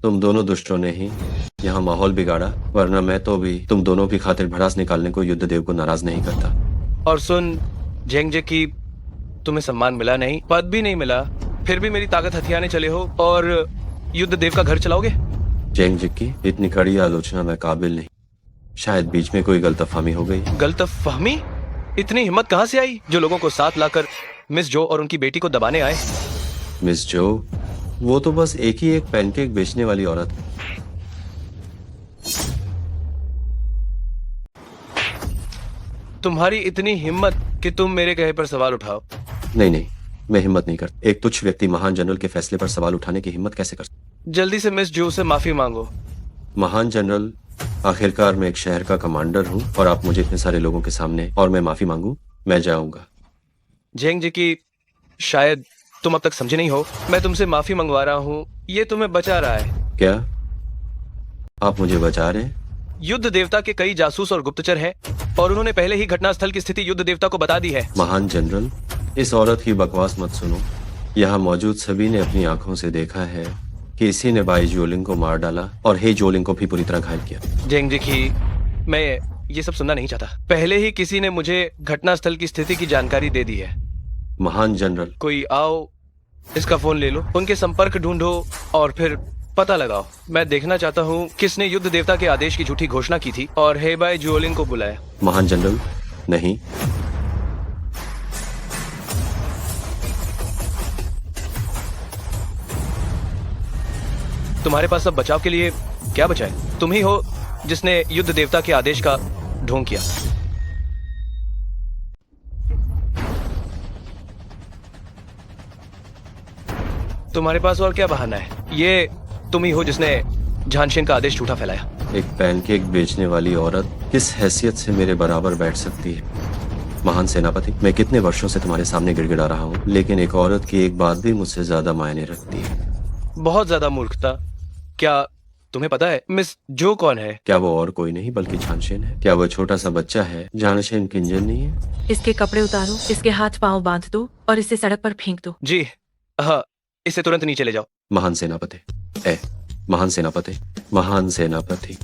तुम दोनों दुष्टों ने ही यहाँ माहौल बिगाड़ा, वरना मैं तो भी तुम दोनों की खातिर भड़ास निकालने को युद्ध देव को नाराज नहीं करता। और सुन झेंग जी की, तुम्हें सम्मान मिला नहीं, पद भी नहीं मिला, फिर भी मेरी ताकत हथियाने चले हो और युद्ध देव का घर चलाओगे। झेंग जी की, इतनी कड़ी आलोचना मैं काबिल नहीं। शायद बीच में कोई गलतफहमी हो गई। गलतफहमी? इतनी हिम्मत कहाँ से आई जो लोगों को साथ लाकर मिस जो और उनकी बेटी को दबाने आए? मिस जो, वो तो बस एक ही एक पैनकेक बेचने वाली औरत है। तुम्हारी इतनी हिम्मत कि तुम मेरे कहे पर सवाल उठाओ। नहीं, मैं हिम्मत नहीं करता। एक तुच्छ व्यक्ति महान जनरल के फैसले पर सवाल उठाने की हिम्मत कैसे कर सकता? जल्दी से मिस जो से माफी मांगो। महान जनरल, आखिरकार मैं एक शहर का कमांडर हूँ और आप मुझे इतने सारे लोगों के सामने और मैं माफी मांगू? मैं जाऊंगा। झेंग जी की, शायद तुम अब तक समझे नहीं हो, मैं तुमसे माफी मंगवा रहा हूँ। ये तुम्हें बचा रहा है। क्या आप मुझे बचा रहे हैं? युद्ध देवता के कई जासूस और गुप्तचर हैं और उन्होंने पहले ही घटनास्थल की स्थिति युद्ध देवता को बता दी है। महान जनरल, इस औरत की बकवास मत सुनो। यहाँ मौजूद सभी ने अपनी आंखों से देखा है कि इसी ने बाई जोलिंग को मार डाला और हे जोलिंग को भी पूरी तरह घायल किया। जेंग जी की मैं ये सब सुनना नहीं चाहता। पहले ही किसी ने मुझे घटनास्थल की स्थिति की जानकारी दे दी है। महान जनरल, कोई आओ, इसका फोन ले लो, उनके संपर्क ढूंढो और फिर पता लगाओ। मैं देखना चाहता हूँ किसने युद्ध देवता के आदेश की झूठी घोषणा की थी और हे बाई जुओलिंग को बुलाया। महान जनरल, नहीं। तुम्हारे पास अब बचाव के लिए क्या बचा है? तुम ही हो जिसने युद्ध देवता के आदेश का ढोंग किया। तुम्हारे पास और क्या बहाना है? ये तुम ही हो जिसने झांशिन का आदेश झूठा फैलाया। एक पैनकेक बेचने वाली औरत किस हैसियत से मेरे बराबर बैठ सकती है? महान सेनापति, मैं कितने वर्षों से तुम्हारे सामने गिड़गिड़ा रहा हूँ, लेकिन एक औरत की एक बात भी मुझसे ज्यादा मायने रखती है। बहुत ज्यादा मूर्खता। क्या तुम्हें पता है मिस जो कौन है? क्या वो और कोई नहीं बल्कि झांशिन है? क्या वो छोटा सा बच्चा है? झांशिन किंजन नहीं है? इसके कपड़े उतारो, इसके हाथ पांव बांध दो और इसे सड़क पर फेंक दो। जी हाँ, इसे तुरंत नीचे ले जाओ। महान सेनापति, महान सेनापति, महान सेनापति।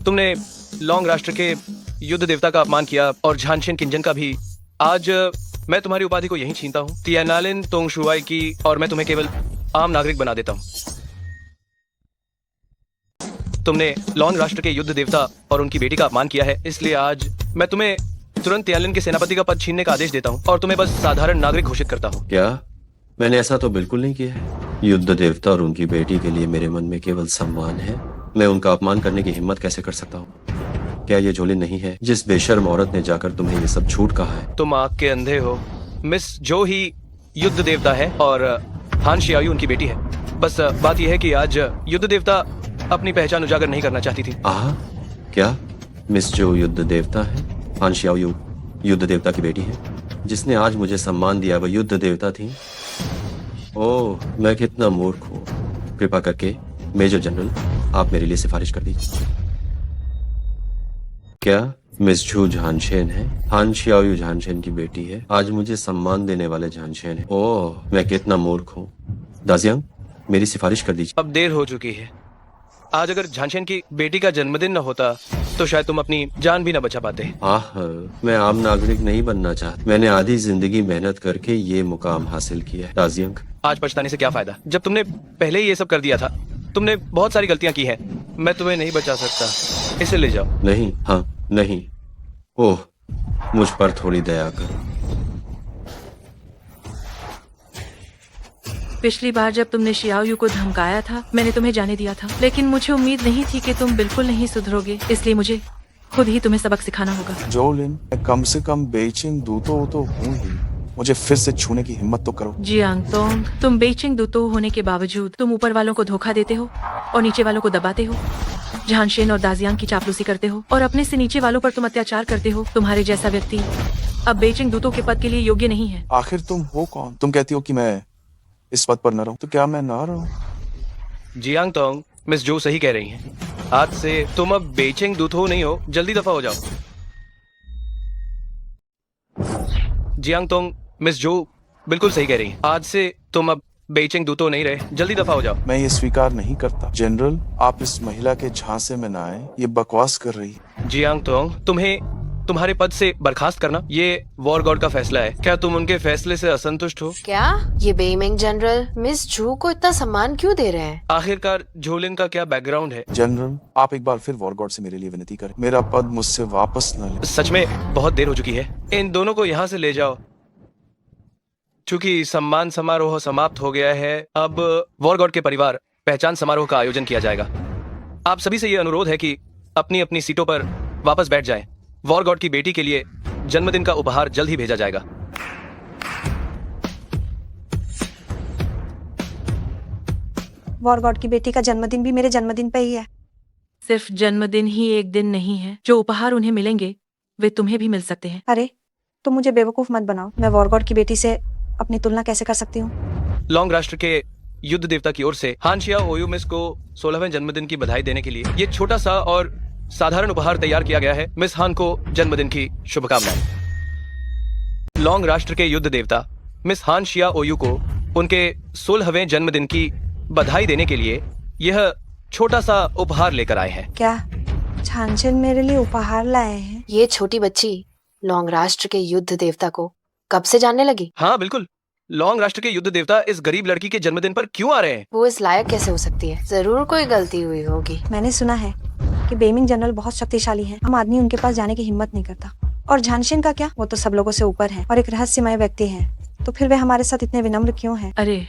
तुमने लॉन्ग राष्ट्र के युद्ध देवता का अपमान किया और झांशिन किंजन का भी। आज मैं तुम्हारी उपाधि को यहीं छीनता हूँ, तियानालिन तोंगशुआई की, और मैं तुम्हें केवल आम नागरिक बना देता हूँ। तुमने लॉन्ग राष्ट्र के युद्ध देवता और उनकी बेटी का अपमान किया है, इसलिए आज मैं तुम्हें तुरंत तियानालिन के सेनापति का पद छीनने का आदेश देता हूँ और तुम्हें बस साधारण नागरिक घोषित करता हूँ। क्या? मैंने ऐसा तो बिल्कुल नहीं किया है। युद्ध देवता और उनकी बेटी के लिए मेरे मन में केवल सम्मान है। मैं उनका अपमान करने की हिम्मत कैसे कर सकता हूँ? क्या ये जोलिन नहीं है जिस बेशर्म औरत ने जाकर तुम्हें ये सब झूठ कहा है? तुम आंख के अंधे हो। मिस जो ही युद्ध देवता है और हान शियायू उनकी बेटी है। बस बात यह है कि आज युद्ध देवता अपनी पहचान उजागर नहीं करना चाहती थी। क्या मिस जो युद्ध देवता है? हान शियायू युद्ध देवता की बेटी है? जिसने आज मुझे सम्मान दिया वह युद्ध देवता थी? ओह, मैं कितना मूर्ख हूँ। कृपा करके मेजर जनरल, आप मेरे लिए सिफारिश कर दीजिए। क्या मिस झू झांशेन है? हान शियायू झांशेन की बेटी है, आज मुझे सम्मान देने वाले झांशेन है। ओह, मैं कितना मूर्ख हूँ। दाजियांग, मेरी सिफारिश कर दीजिए। अब देर हो चुकी है। आज अगर झांशेन की बेटी का जन्मदिन न होता तो शायद तुम अपनी जान भी न बचा पाते। मैं आम नागरिक नहीं बनना चाहता। मैंने आधी जिंदगी मेहनत करके ये मुकाम हासिल किया है। दाजियांग, आज पछताने से क्या फायदा जब तुमने पहले ही ये सब कर दिया था। तुमने बहुत सारी गलतियां की हैं। मैं तुम्हें नहीं बचा सकता। इसे ले जाओ। नहीं, नहीं। ओह, मुझ पर थोड़ी दया करो। पिछली बार जब तुमने शियाओयू को धमकाया था, मैंने तुम्हें जाने दिया था, लेकिन मुझे उम्मीद नहीं थी कि तुम बिल्कुल नहीं सुधरोगे, इसलिए मुझे खुद ही तुम्हें सबक सिखाना होगा। जोलिन, मैं कम से कम बेइजिंग दूतो तो हूँ ही। मुझे फिर से छूने की हिम्मत तो करो। जियांग तोंग, तुम बेइजिंग दूतो होने के बावजूद तुम ऊपर वालों को धोखा देते हो और नीचे वालों को दबाते हो। झांशेन और दाजियांग की चापलूसी करते हो और अपने से नीचे वालों पर तुम अत्याचार करते हो। तुम्हारे जैसा व्यक्ति अब बेइजिंग दूतों के पद के लिए योग्य नहीं है। आखिर तुम हो कौन? तुम कहती हो कि मैं इस पद पर न रहूं, तो क्या मैं ना रहूं? जियांग तोंग, मिस जो सही कह रही हैं। आज से तुम अब बेइजिंग दूतो नहीं हो, जल्दी दफा हो जाओ। जियांग तोंग, मिस जो बिल्कुल सही कह रही हैं। आज से तुम अब बेइजिंग दूतो नहीं रहे, जल्दी दफा हो जाओ। मैं ये स्वीकार नहीं करता। जनरल, आप इस महिला के झांसे में न आए। ये बकवास कर रही है। जियांग तोंग, तुम्हें तुम्हारे पद से बर्खास्त करना ये वॉर गॉड का फैसला है। क्या तुम उनके फैसले से असंतुष्ट हो? क्या ये बेइमिंग जनरल मिस जू को इतना सम्मान क्यों दे रहे हैं? आखिरकार झोलिन का क्या बैकग्राउंड है? जनरल, आप एक बार फिर वॉर गॉड से मेरे लिए विनती करें। मेरा पद मुझसे वापस न ले। सच में बहुत देर हो चुकी है। इन दोनों को यहाँ से ले जाओ। चूंकि सम्मान समारोह समाप्त हो गया है, अब वॉर गॉड के परिवार पहचान समारोह का आयोजन किया जाएगा। आप सभी से ये अनुरोध है कि अपनी अपनी सीटों पर वापस बैठ जाएं। वॉर गॉड की बेटी के लिए जन्मदिन का उपहार जल्द ही भेजा जाएगा। वॉर गॉड की बेटी का जन्मदिन भी मेरे जन्मदिन पे ही है। सिर्फ जन्मदिन ही एक दिन नहीं है। जो उपहार उन्हें मिलेंगे वे तुम्हें भी मिल सकते हैं। अरे, तुम मुझे बेवकूफ मत बनाओ। मैं वॉर गॉड की बेटी से अपनी तुलना कैसे कर सकती हूँ? लॉन्ग राष्ट्र के युद्ध देवता की ओर से हान शियाओयू मिस को 16वें जन्मदिन की बधाई देने के लिए ये छोटा सा और साधारण उपहार तैयार किया गया है। मिस हान को जन्मदिन की शुभकामनाएं। लॉन्ग राष्ट्र के युद्ध देवता मिस हान शिया ओयू को उनके 16वें जन्मदिन की बधाई देने के लिए यह छोटा सा उपहार लेकर आए हैं। क्या झांझन मेरे लिए उपहार लाए हैं? ये छोटी बच्ची लौंग राष्ट्र के युद्ध देवता को कब से जानने लगी? हाँ बिल्कुल, लौंग राष्ट्र के युद्ध देवता इस गरीब लड़की के जन्मदिन पर क्यों आ रहे हैं? वो इस लायक कैसे हो सकती है? जरूर कोई गलती हुई होगी। मैंने सुना है कि बेमिंग जनरल बहुत शक्तिशाली हैं। हम आदमी उनके पास जाने की हिम्मत नहीं करता। और झांझन का क्या, वो तो सब लोगों से ऊपर है और एक रहस्यमय व्यक्ति है। तो फिर वे हमारे साथ इतने विनम्र क्यों हैं? अरे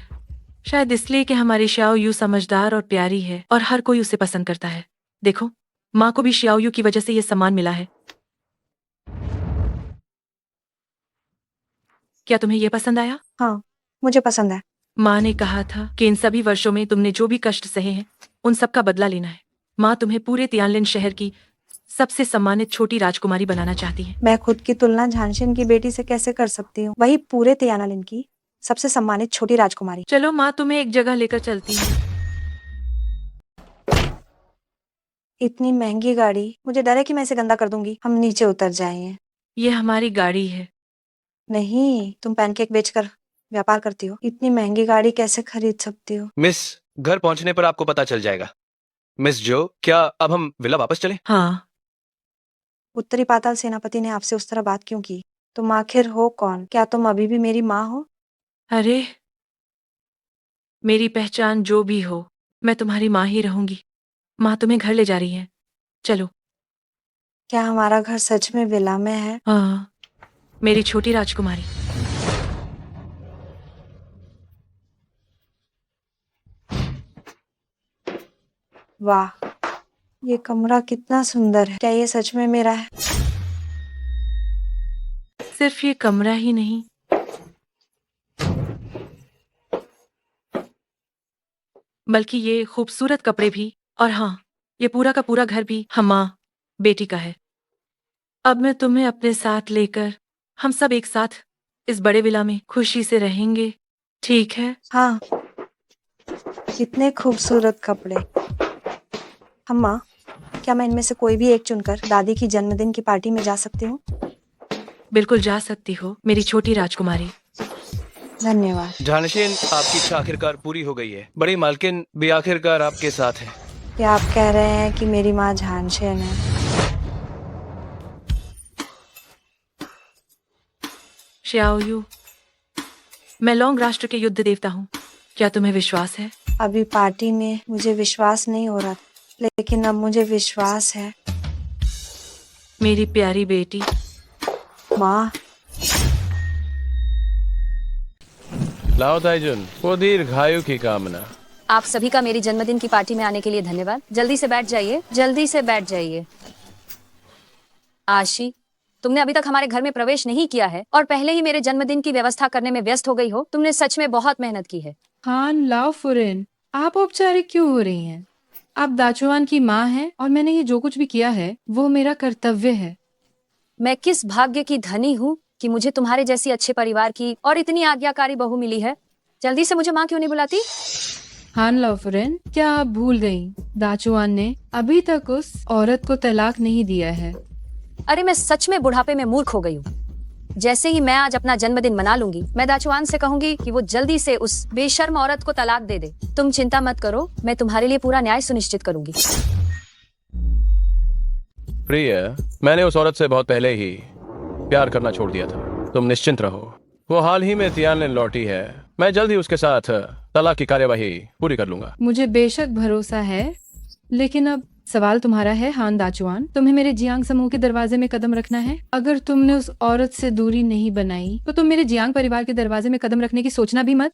शायद इसलिए कि हमारी श्याओ यू समझदार और प्यारी है और हर कोई उसे पसंद करता है। देखो, माँ को भी श्याओ यू की वजह से ये सम्मान मिला है। क्या तुम्हें ये पसंद आया? हाँ, मुझे पसंद है। माँ ने कहा था कि इन सभी वर्षों में तुमने जो भी कष्ट सहे हैं उन सब का बदला लेना है। माँ तुम्हें पूरे तियानलिन शहर की सबसे सम्मानित छोटी राजकुमारी बनाना चाहती है। मैं खुद की तुलना झांझन की बेटी से कैसे कर सकती हूँ? वही पूरे तियानालिन की सबसे सम्मानित छोटी राजकुमारी। चलो माँ तुम्हें एक जगह लेकर चलती है। इतनी महंगी गाड़ी, मुझे डर है कि मैं इसे गंदा कर दूंगी। हम नीचे उतर जाएंगे। ये हमारी गाड़ी है। नहीं, तुम पैनकेक बेचकर व्यापार करती हो। इतनी महंगी गाड़ी कैसे खरीद सकती हो? मिस, घर पहुंचने पर आपको पता चल जाएगा। मिस जो, क्या अब हम विला वापस चलें? हाँ, उत्तरी पाताल सेनापति ने आपसे उस तरह बात क्यों की? तुम आखिर हो कौन? क्या तुम अभी भी मेरी माँ हो? अरे मेरी पहचान जो भी हो, मैं तुम्हारी माँ ही रहूंगी। माँ तुम्हें घर ले जा रही है, चलो। क्या हमारा घर सच में विला में है? हाँ, मेरी छोटी राजकुमारी। वाह, ये कमरा कितना सुंदर है। क्या ये सच में मेरा है? सिर्फ ये कमरा ही नहीं, बल्कि ये खूबसूरत कपड़े भी, और हाँ, ये पूरा का पूरा घर भी हम माँ बेटी का है। अब मैं तुम्हें अपने साथ लेकर हम सब एक साथ इस बड़े विला में खुशी से रहेंगे, ठीक है? हाँ, कितने खूबसूरत कपड़े। अम्मा, क्या मैं इनमें से कोई भी एक चुनकर दादी की जन्मदिन की पार्टी में जा सकती हूँ? बिल्कुल जा सकती हो मेरी छोटी राजकुमारी। धन्यवाद। झांझन, आपकी इच्छा आखिरकार पूरी हो गई है। बड़ी मालकिन भी आखिरकार आपके साथ है। क्या आप कह रहे हैं कि मेरी माँ झांझन है? श्याओ यू, मैं लौंग राष्ट्र के युद्ध देवता हूँ। क्या तुम्हें विश्वास है? अभी पार्टी में मुझे विश्वास नहीं हो रहा, लेकिन अब मुझे विश्वास है। मेरी प्यारी बेटी। माँ, लाओ ताइजुन, वो दीर्घायु की कामना। आप सभी का मेरी जन्मदिन की पार्टी में आने के लिए धन्यवाद। जल्दी से बैठ जाइए, जल्दी से बैठ जाइए। आशी, तुमने अभी तक हमारे घर में प्रवेश नहीं किया है और पहले ही मेरे जन्मदिन की व्यवस्था करने में व्यस्त हो गई हो। तुमने सच में बहुत मेहनत की है। हान लाओ फुरेन, आप औपचारिक क्यों हो रही हैं? आप दाचुआन की माँ हैं और मैंने ये जो कुछ भी किया है वो मेरा कर्तव्य है। मैं किस भाग्य की धनी हूँ कि मुझे तुम्हारे जैसी अच्छे परिवार की और इतनी आज्ञाकारी बहू मिली है। जल्दी से मुझे माँ क्यों नहीं बुलाती? हान लाओ फुरेन, क्या आप भूल गई? दाचुआन ने अभी तक उस औरत को तलाक नहीं दिया है। अरे मैं सच में बुढ़ापे में मूर्ख हो गई हूँ। जैसे ही मैं आज अपना जन्मदिन मना लूंगी, मैं दाचुआन से कहूंगी कि वो जल्दी से उस बेशर्म औरत को तलाक दे दे। तुम चिंता मत करो, मैं तुम्हारे लिए पूरा न्याय सुनिश्चित करूंगी। प्रिय, मैंने उस औरत से बहुत पहले ही प्यार करना छोड़ दिया था। तुम निश्चिंत रहो, वो हाल ही में तियानलिन लौटी है। मैं जल्द ही उसके साथ तलाक की कार्यवाही पूरी कर लूंगा। मुझे बेशक भरोसा है, लेकिन अब सवाल तुम्हारा है हान दाचुआन। तुम्हें मेरे जियांग समूह के दरवाजे में कदम रखना है। अगर तुमने उस औरत से दूरी नहीं बनाई तो तुम मेरे जियांग परिवार के दरवाजे में कदम रखने की सोचना भी मत।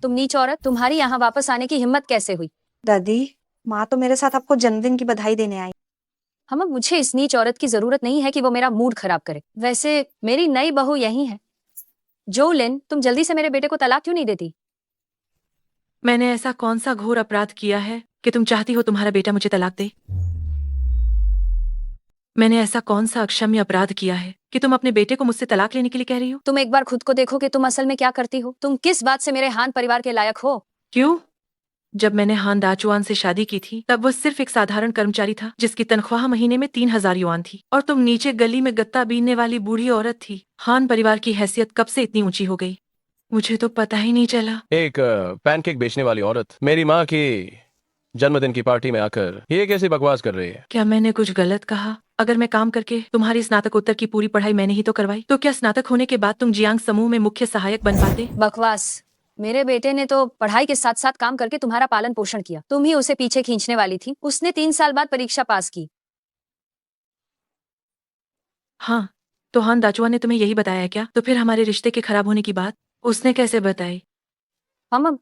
तुम नीच औरत, तुम्हारी यहाँ वापस आने की हिम्मत कैसे हुई? दादी, माँ तो मेरे साथ आपको जन्मदिन की बधाई देने आई। हम मुझे इस नीच औरत की जरूरत नहीं है कि वो मेरा मूड खराब करे। वैसे मेरी नई बहू यही है। जो लिन, तुम जल्दी से मेरे बेटे को तलाक क्यों नहीं देती? मैंने ऐसा कौन सा घोर अपराध किया है कि तुम चाहती हो तुम्हारा बेटा मुझे तलाक दे? मैंने ऐसा कौन सा अक्षम्य अपराध किया है कि तुम अपने बेटे को मुझसे तलाक लेने के लिए कह रही हो? तुम एक बार खुद को देखो कि तुम असल में क्या करती हो। तुम किस बात से मेरे हान परिवार के लायक हो? क्यों? जब मैंने हान दाचुआन से शादी की थी तब वो सिर्फ एक साधारण कर्मचारी था जिसकी तनख्वाह महीने में 3000 युआन थी, और तुम नीचे गली में गत्ता बीनने वाली बूढ़ी औरत थी। हान परिवार की हैसियत कब से इतनी ऊंची हो गई, मुझे तो पता ही नहीं चला। एक पैनकेक बेचने वाली औरत मेरी माँ की जन्मदिन की पार्टी में आकर ये कैसी बकवास कर रही है? क्या मैंने कुछ गलत कहा? अगर मैं काम करके तुम्हारी स्नातकोत्तर की पूरी पढ़ाई मैंने ही तो करवाई, तो क्या स्नातक होने के बाद तुम जियांग समूह में मुख्य सहायक बन पाते? बकवास। मेरे बेटे ने तो पढ़ाई के साथ साथ काम करके तुम्हारा पालन पोषण किया। तुम ही उसे पीछे खींचने वाली थी। उसने 3 साल बाद परीक्षा पास की। हाँ, तो हान दाचुआ ने तुम्हें यही बताया क्या? तो फिर हमारे रिश्ते के खराब होने की बात उसने कैसे बताई? हम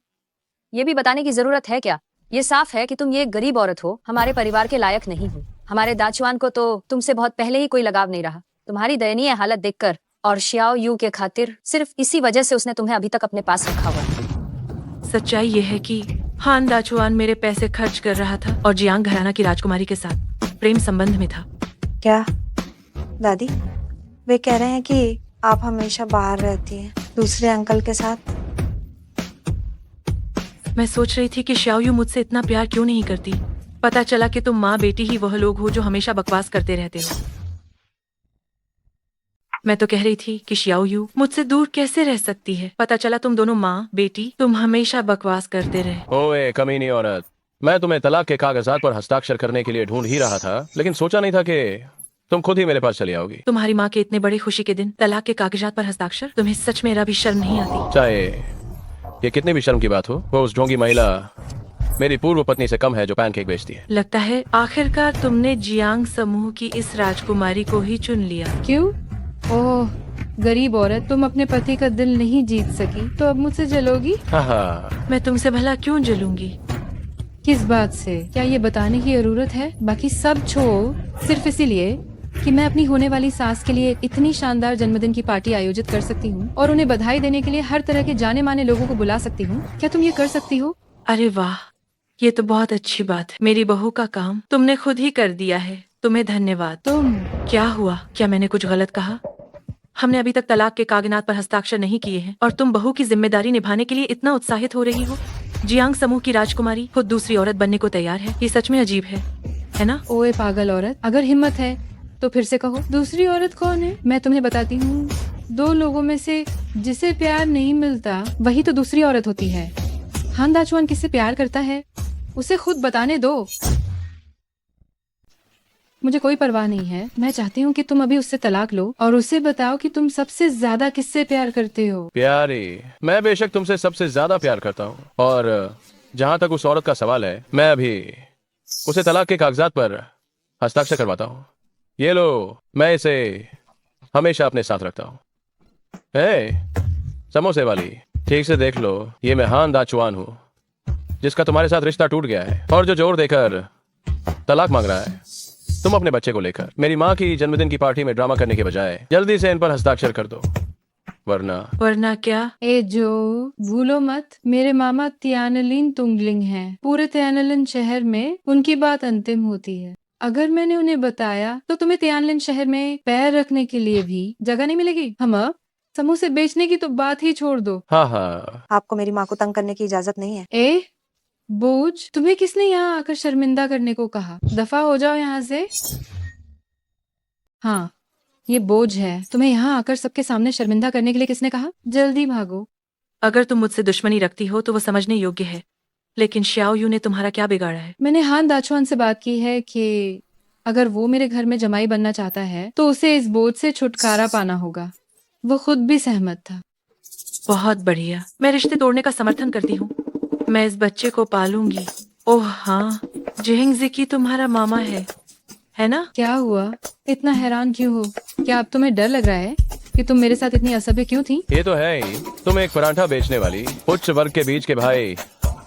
ये भी बताने की जरूरत है क्या? ये साफ है कि तुम ये एक गरीब औरत हो, हमारे परिवार के लायक नहीं हो। हमारे दाचुआन को तो तुमसे बहुत पहले ही कोई लगाव नहीं रहा। तुम्हारी दयनीय हालत देखकर और श्याओ यू के खातिर सिर्फ इसी वजह से उसने तुम्हें अभी तक अपने पास रखा हुआ है। सच्चाई ये है कि हान दाचुआन मेरे पैसे खर्च कर रहा था और जियांग घराना की राजकुमारी के साथ प्रेम संबंध में था। क्या दादी, वे कह रहे हैं कि आप हमेशा बाहर रहती हैं दूसरे अंकल के साथ? मैं सोच रही थी कि श्याओयू मुझसे इतना प्यार क्यों नहीं करती। पता चला कि तुम माँ बेटी ही वह लोग हो जो हमेशा बकवास करते रहते हो। मैं तो कह रही थी कि श्याओयू मुझसे दूर कैसे रह सकती है। पता चला तुम दोनों माँ बेटी तुम हमेशा बकवास करते रहे। ओए कमीनी औरत, मैं तुम्हें तलाक के कागजात पर हस्ताक्षर करने के लिए ढूंढ ही रहा था, लेकिन सोचा नहीं था कि तुम खुद ही मेरे पास चली आओगी। तुम्हारी माँ के इतने बड़े खुशी के दिन तलाक के कागजात पर हस्ताक्षर? तुम्हें सच में मेरा भी शर्म नहीं आती? चाहे ये कितनी भी शर्म की बात हो, वो उस ढोंगी महिला मेरी पूर्व पत्नी से कम है जो पैनकेक बेचती है। लगता है आखिरकार तुमने जियांग समूह की इस राजकुमारी को ही चुन लिया। क्यों? ओह गरीब औरत, तुम अपने पति का दिल नहीं जीत सकी तो अब मुझसे जलोगी? हाँ, मैं तुमसे भला क्यों जलूंगी? किस बात से? क्या ये बताने की जरूरत है? बाकी सब छोड़, सिर्फ इसीलिए कि मैं अपनी होने वाली सास के लिए इतनी शानदार जन्मदिन की पार्टी आयोजित कर सकती हूँ और उन्हें बधाई देने के लिए हर तरह के जाने माने लोगों को बुला सकती हूँ। क्या तुम ये कर सकती हो? अरे वाह, ये तो बहुत अच्छी बात है। मेरी बहू का काम तुमने खुद ही कर दिया है, तुम्हें धन्यवाद। तुम क्या हुआ? क्या मैंने कुछ गलत कहा? हमने अभी तक तलाक के कागजात पर हस्ताक्षर नहीं किए हैं और तुम बहू की जिम्मेदारी निभाने के लिए इतना उत्साहित हो रही हो। जियांग समूह की राजकुमारी खुद दूसरी औरत बनने को तैयार है। ये सच में अजीब है ना? ओए पागल औरत, अगर हिम्मत है तो फिर से कहो, दूसरी औरत कौन है? मैं तुम्हें बताती हूँ, 2 लोगों में से जिसे प्यार नहीं मिलता वही तो दूसरी औरत होती है। हान दाचुआन किससे प्यार करता है उसे खुद बताने दो। मुझे कोई परवाह नहीं है। मैं चाहती हूँ कि तुम अभी उससे तलाक लो और उसे बताओ कि तुम सबसे ज्यादा किससे प्यार करते हो। प्यारी, मैं बेशक तुमसे सबसे ज्यादा प्यार करता हूँ, और जहाँ तक उस औरत का सवाल है, मैं अभी उसे तलाक के कागजात पर हस्ताक्षर करवाता हूँ। ये लो, मैं इसे हमेशा अपने साथ रखता हूँ। समोसे वाली, ठीक से देख लो, ये मैं हान दाचुआन हूँ जिसका तुम्हारे साथ रिश्ता टूट गया है और जो जोर देकर तलाक मांग रहा है तुम अपने बच्चे को लेकर। मेरी माँ की जन्मदिन की पार्टी में ड्रामा करने के बजाय जल्दी से इन पर हस्ताक्षर कर दो, वरना क्या? ए जो भूलो मत, मेरे मामा तियानलिन तुंगलिंग हैं। पूरे तियानलिन शहर में उनकी बात अंतिम होती है। अगर मैंने उन्हें बताया तो तुम्हें तियानलिन शहर में पैर रखने के लिए भी जगह नहीं मिलेगी। हम समूह से बेचने की तो बात ही छोड़ दो। हाँ, आपको मेरी माँ को तंग करने की इजाजत नहीं है। ए बोझ, तुम्हें किसने यहाँ आकर शर्मिंदा करने को कहा? दफा हो जाओ यहाँ से। हाँ, ये बोझ है। तुम्हें यहाँ आकर सबके सामने शर्मिंदा करने के लिए किसने कहा? जल्दी भागो। अगर तुम मुझसे दुश्मनी रखती हो तो वो समझने योग्य है, लेकिन श्याओयू ने तुम्हारा क्या बिगाड़ा है? मैंने हान दाचुआन से बात की है कि अगर वो मेरे घर में जमाई बनना चाहता है तो उसे इस बोझ से छुटकारा पाना होगा। वो खुद भी सहमत था। बहुत बढ़िया, मैं रिश्ते तोड़ने का समर्थन करती हूँ। मैं इस बच्चे को पालूंगी। ओह हाँ, जेहिंगजिकी तुम्हारा मामा है ना? क्या हुआ? इतना हैरान क्यों हो? क्या अब तुम्हें डर लग रहा है कि तुम मेरे साथ इतनी असभ्य क्यों थी? ये तो है ही। तुम एक पराठा बेचने वाली उच्च वर्ग के बीच के भाई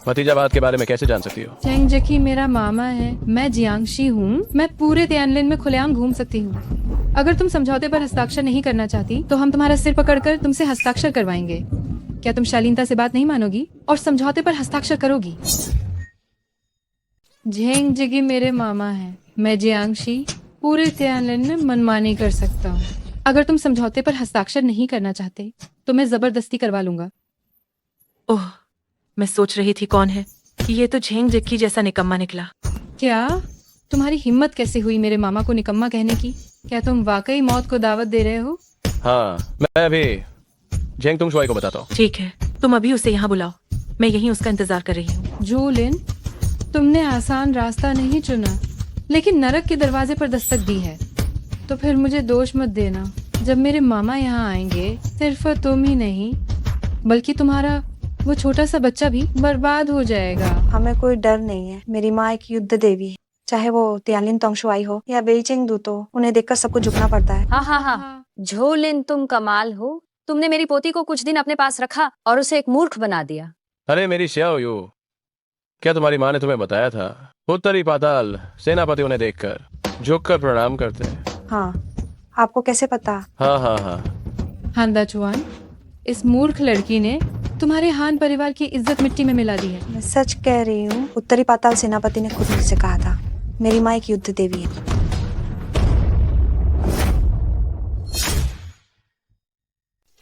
भतीजावाद के बारे में कैसे जान सकती हो? जेंगजकी मेरा मामा है। मैं जियांगशी हूँ। मैं पूरे तियानलिन में खुलेआम घूम सकती हूँ। अगर तुम समझौते पर हस्ताक्षर नहीं करना चाहती तो हम तुम्हारा सिर पकड़कर तुमसे हस्ताक्षर करवाएंगे। क्या तुम शालीनता से बात नहीं मानोगी और समझौते पर हस्ताक्षर करोगी? जेंगजगी मेरे मामा है। मैं जियांगशी पूरे त्यानलिन में मनमानी कर सकता हूँ। अगर तुम समझौते पर हस्ताक्षर नहीं करना चाहते तो मैं जबरदस्ती करवा लूंगा। ओह, मैं सोच रही थी कौन है ये, तो झेंग जिक्की जैसा निकम्मा निकला। क्या तुम्हारी हिम्मत कैसे हुई मेरे मामा को निकम्मा कहने की? क्या तुम वाकई मौत को दावत दे रहे हो? हाँ, मैं अभी जेंग तुंग शुआई को बताता हूँ। ठीक है, तुम अभी उसे यहाँ बुलाओ, मैं यहीं उसका इंतजार कर रही हूँ। जोलिन, तुमने आसान रास्ता नहीं चुना लेकिन नरक के दरवाजे पर दस्तक दी है। तो फिर मुझे दोष मत देना। जब मेरे मामा यहाँ आएंगे सिर्फ तुम ही नहीं बल्कि तुम्हारा वो छोटा सा बच्चा भी बर्बाद हो जाएगा। हमें कोई डर नहीं है। मेरी माँ एक युद्ध देवी है, चाहे वो तियानलिन तोंगशुआई हो या बेइचिंग दू, तो उन्हें देखकर सबको झुकना पड़ता है। हाँ हाँ हाँ, झोलिन तुम कमाल हो। तुमने मेरी पोती को कुछ दिन अपने पास रखा और उसे एक मूर्ख बना दिया। अरे मेरी श्याओ यू, क्या तुम्हारी माँ ने तुम्हें बताया था उत्तरी पाताल सेनापति उन्हें देखकर झुककर प्रणाम करते हैं? हाँ, आपको कैसे पता? हाँ हाँ हाँ। हान दाचुआन, इस मूर्ख लड़की ने तुम्हारे हान परिवार की इज्जत मिट्टी में मिला दी है। मैं सच कह रही हूँ। उत्तरी पाताल सेनापति ने खुद मुझसे कहा था मेरी माँ एक युद्ध देवी है।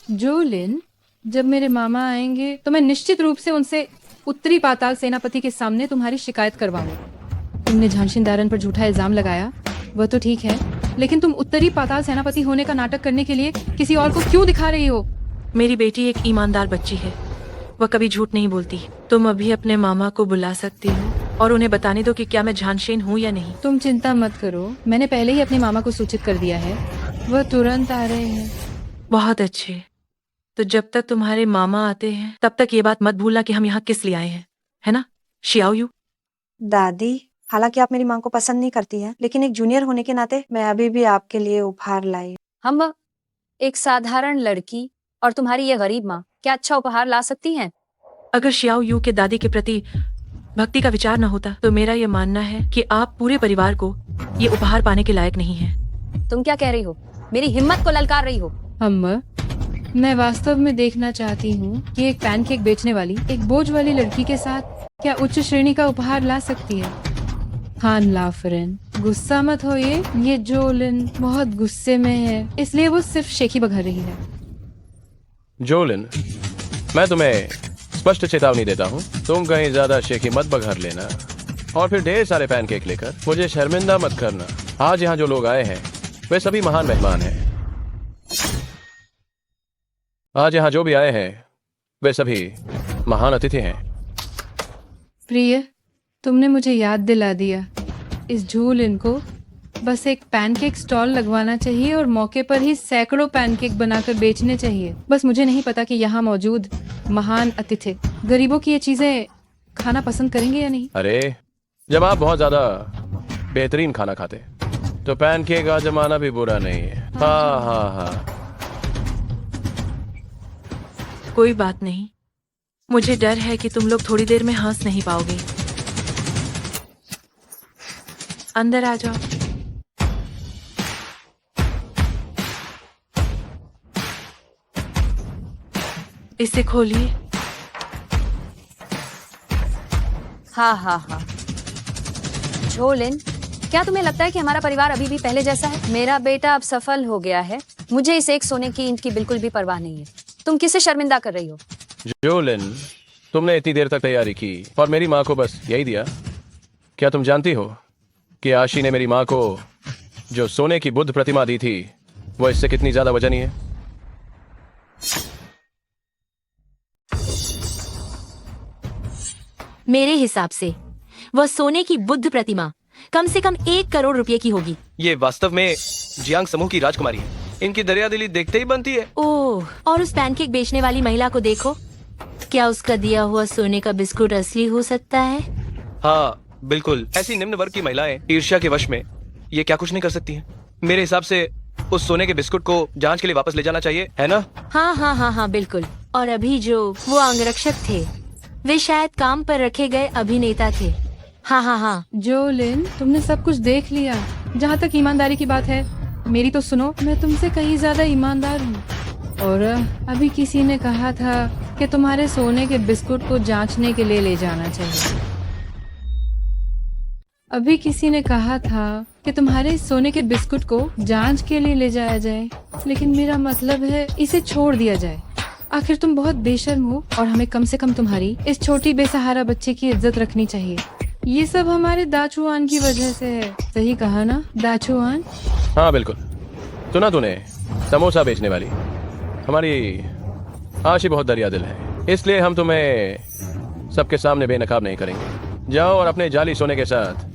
जोलिन, जब मेरे मामा आएंगे तो मैं निश्चित रूप से उनसे उत्तरी पाताल सेनापति के सामने तुम्हारी शिकायत करवाऊंगा। तुमने झांशीदारन पर झूठा इल्जाम लगाया, वह तो ठीक है, लेकिन तुम उत्तरी पाताल सेनापति होने का नाटक करने के लिए किसी और को क्यों दिखा रही हो? मेरी बेटी एक ईमानदार बच्ची है, वह कभी झूठ नहीं बोलती। तुम अभी अपने मामा को बुला सकती हो और उन्हें बताने दो कि क्या मैं झांशेन हूँ या नहीं। तुम चिंता मत करो, मैंने पहले ही अपने मामा को सूचित कर दिया है, वह तुरंत आ रहे हैं। बहुत अच्छे, तो जब तक तुम्हारे मामा आते हैं तब तक ये बात मत भूलना कि हम यहाँ किस लिए आए हैं, है ना शियाओ यू? दादी, हालांकि आप मेरी माँ को पसंद नहीं करती हैं, लेकिन एक जूनियर होने के नाते मैं अभी भी आपके लिए उपहार लाई। हम एक साधारण लड़की और तुम्हारी ये गरीब माँ क्या अच्छा उपहार ला सकती हैं? अगर शियाओ यू के दादी के प्रति भक्ति का विचार न होता तो मेरा ये मानना है कि आप पूरे परिवार को ये उपहार पाने के लायक नहीं हैं। तुम क्या कह रही हो? मेरी हिम्मत को ललकार रही हो? अम्मा, मैं वास्तव में देखना चाहती हूँ कि एक पैनकेक बेचने वाली एक बोझ वाली लड़की के साथ क्या उच्च श्रेणी का उपहार ला सकती है। हान लाफरेन, गुस्सा मत होइए, ये जोलिन बहुत गुस्से में है, इसलिए वो सिर्फ शेखी बघर रही है। जोलिन, मैं तुम्हें स्पष्ट चेतावनी देता हूँ, तुम कहीं ज्यादा शेखी मत बघर लेना और फिर ढेर सारे पैनकेक लेकर मुझे शर्मिंदा मत करना। आज यहाँ जो लोग आए हैं वे सभी महान मेहमान हैं। आज यहाँ जो भी आए हैं वे सभी महान अतिथि हैं। प्रिय, तुमने मुझे याद दिला दिया। इस झूलिन को बस एक पैनकेक स्टॉल लगवाना चाहिए और मौके पर ही सैकड़ों पैनकेक बनाकर बेचने चाहिए। बस मुझे नहीं पता कि यहाँ मौजूद महान अतिथि गरीबों की ये चीजें खाना पसंद करेंगे या नहीं। अरे, जब आप बहुत ज्यादा बेहतरीन खाना खाते तो पैनकेक आजमाना भी बुरा नहीं है। हाँ हाँ हाँ। कोई बात नहीं, मुझे डर है कि तुम लोग थोड़ी देर में हंस नहीं पाओगे। अंदर आ जाओ। इसे खोलिए। हाँ हाँ हाँ। झोलिन, क्या तुम्हें लगता है कि हमारा परिवार अभी भी पहले जैसा है? मेरा बेटा अब सफल हो गया है, मुझे इस एक सोने की ईंट की बिल्कुल भी परवाह नहीं है। तुम किसे शर्मिंदा कर रही हो? जोलिन, तुमने इतनी देर तक तैयारी की और मेरी माँ को बस यही दिया। क्या तुम जानती हो कि आशी ने मेरी माँ को जो सोने की बुद्ध प्रतिमा दी थी वो इससे कितनी ज्यादा वजनी है? मेरे हिसाब से वह सोने की बुद्ध प्रतिमा कम से कम 1 करोड़ रुपए की होगी। ये वास्तव में जियांग समूह की राजकुमारी है। इनकी दरियादिली देखते ही बनती है। ओह, और उस पैनकेक बेचने वाली महिला को देखो, क्या उसका दिया हुआ सोने का बिस्कुट असली हो सकता है? हाँ बिल्कुल, ऐसी निम्न वर्ग की महिलाएं ईर्ष्या के वश में ये क्या कुछ नहीं कर सकती हैं। मेरे हिसाब से उस सोने के बिस्कुट को जांच के लिए वापस ले जाना चाहिए, है ना? हाँ हाँ हाँ हाँ बिल्कुल। और अभी जो वो अंगरक्षक थे वे शायद काम पर रखे गए अभिनेता थे। हाँ हाँ हाँ। जोलिन, तुमने सब कुछ देख लिया। जहाँ तक ईमानदारी की बात है, मेरी तो सुनो, मैं तुमसे कहीं ज्यादा ईमानदार हूँ। और अभी किसी ने कहा था कि तुम्हारे सोने के बिस्कुट को जांचने के लिए ले जाना चाहिए। अभी किसी ने कहा था कि तुम्हारे इस सोने के बिस्कुट को जांच के लिए ले जाया जाए, लेकिन मेरा मतलब है इसे छोड़ दिया जाए। आखिर तुम बहुत बेशर्म हो और हमें कम से कम तुम्हारी इस छोटी बेसहारा बच्चे की इज्जत रखनी चाहिए। ये सब हमारे दाचुआन की वजह से है, सही कहा ना दाचुआन? हाँ बिल्कुल। सुना तूने, समोसा बेचने वाली हमारी आशी बहुत दरिया दिल है, इसलिए हम तुम्हें सबके सामने बेनकाब नहीं करेंगे। जाओ और अपने जाली सोने के साथ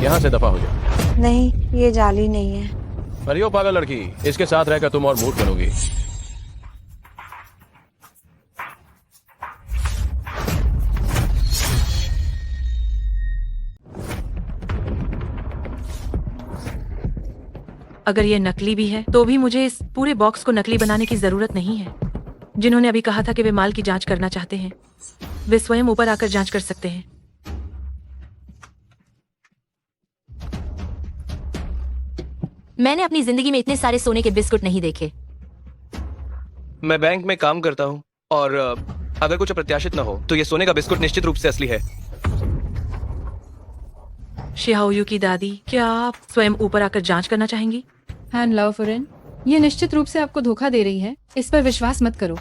यहाँ से दफा हो जाओ। नहीं, ये जाली नहीं है। अरे ओ पागल लड़की, इसके साथ रहकर तुम और मूर्ख बनोगी। अगर ये नकली भी है तो भी मुझे इस पूरे बॉक्स को नकली बनाने की जरूरत नहीं है। जिन्होंने अभी कहा था कि वे माल की जांच करना चाहते हैं, वे स्वयं ऊपर आकर जांच कर सकते हैं। मैंने अपनी जिंदगी में इतने सारे सोने के बिस्कुट नहीं देखे। मैं बैंक में काम करता हूँ और अगर कुछ अप्रत्याशित न हो तो ये सोने का बिस्कुट निश्चित रूप से असली है। शिहाओयू की दादी, क्या आप स्वयं ऊपर आकर जांच करना चाहेंगी? हैन लाओ फुरेन, ये निश्चित रूप से आपको धोखा दे रही है, इस पर विश्वास मत करो।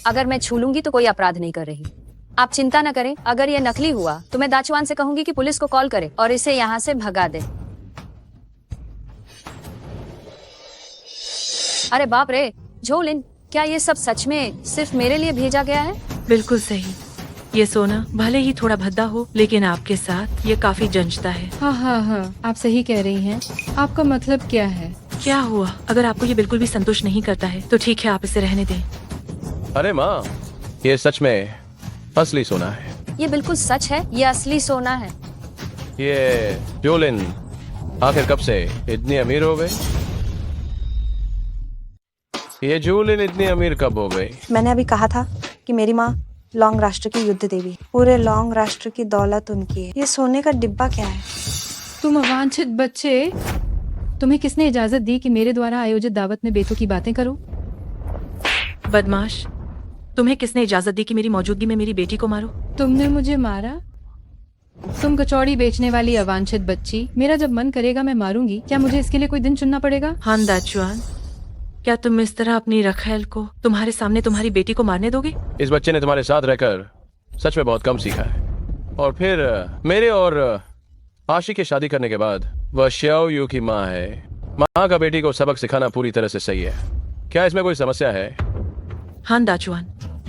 अगर मैं छू लूंगी तो कोई अपराध नहीं कर रही। आप चिंता न करें, अगर ये नकली हुआ तो मैं दाचुआन से कहूंगी कि पुलिस को कॉल करे और इसे यहाँ से भगा दे। अरे बाप रे, झोलिन, क्या ये सब सच में सिर्फ मेरे लिए भेजा गया है? बिल्कुल सही। ये सोना भले ही थोड़ा भद्दा हो, लेकिन आपके साथ ये काफी जंचता है। हाँ, आप सही कह रही हैं। आपका मतलब क्या है? क्या हुआ? अगर आपको ये बिल्कुल भी संतुष्ट नहीं करता है तो ठीक है, आप इसे रहने दें। अरे माँ, ये सच में असली सोना है। ये बिल्कुल सच है, ये असली सोना है। ये जोलिन आखिर कब से इतनी अमीर हो गई? ये जूलिन इतनी अमीर कब हो गई? मैंने अभी कहा था कि मेरी माँ लौंग राष्ट्र की युद्ध देवी, पूरे लौंग राष्ट्र की दौलत उनकी है। ये सोने का डिब्बा क्या है? तुम अवांछित बच्चे, तुम्हें किसने इजाजत दी कि मेरे द्वारा आयोजित दावत में बेतों की बातें करो? बदमाश, तुम्हें किसने इजाजत दी कि मेरी मौजूदगी में मेरी बेटी को मारो? तुमने मुझे मारा? तुम कचौड़ी बेचने वाली अवांछित बच्ची, मेरा जब मन करेगा मैं मारूंगी। क्या मुझे इसके लिए कोई दिन चुनना पड़ेगा? हान दाचुआन, क्या तुम इस तरह अपनी रखैल को तुम्हारे सामने तुम्हारी बेटी को मारने दोगे? इस बच्चे ने तुम्हारे साथ रहकर सच में बहुत कम सीखा है, और फिर मेरे और आशी की शादी करने के बाद वह शियाओयू की माँ है। माँ का बेटी को सबक सिखाना पूरी तरह से सही है। क्या इसमें कोई समस्या है? हान दाचुआन,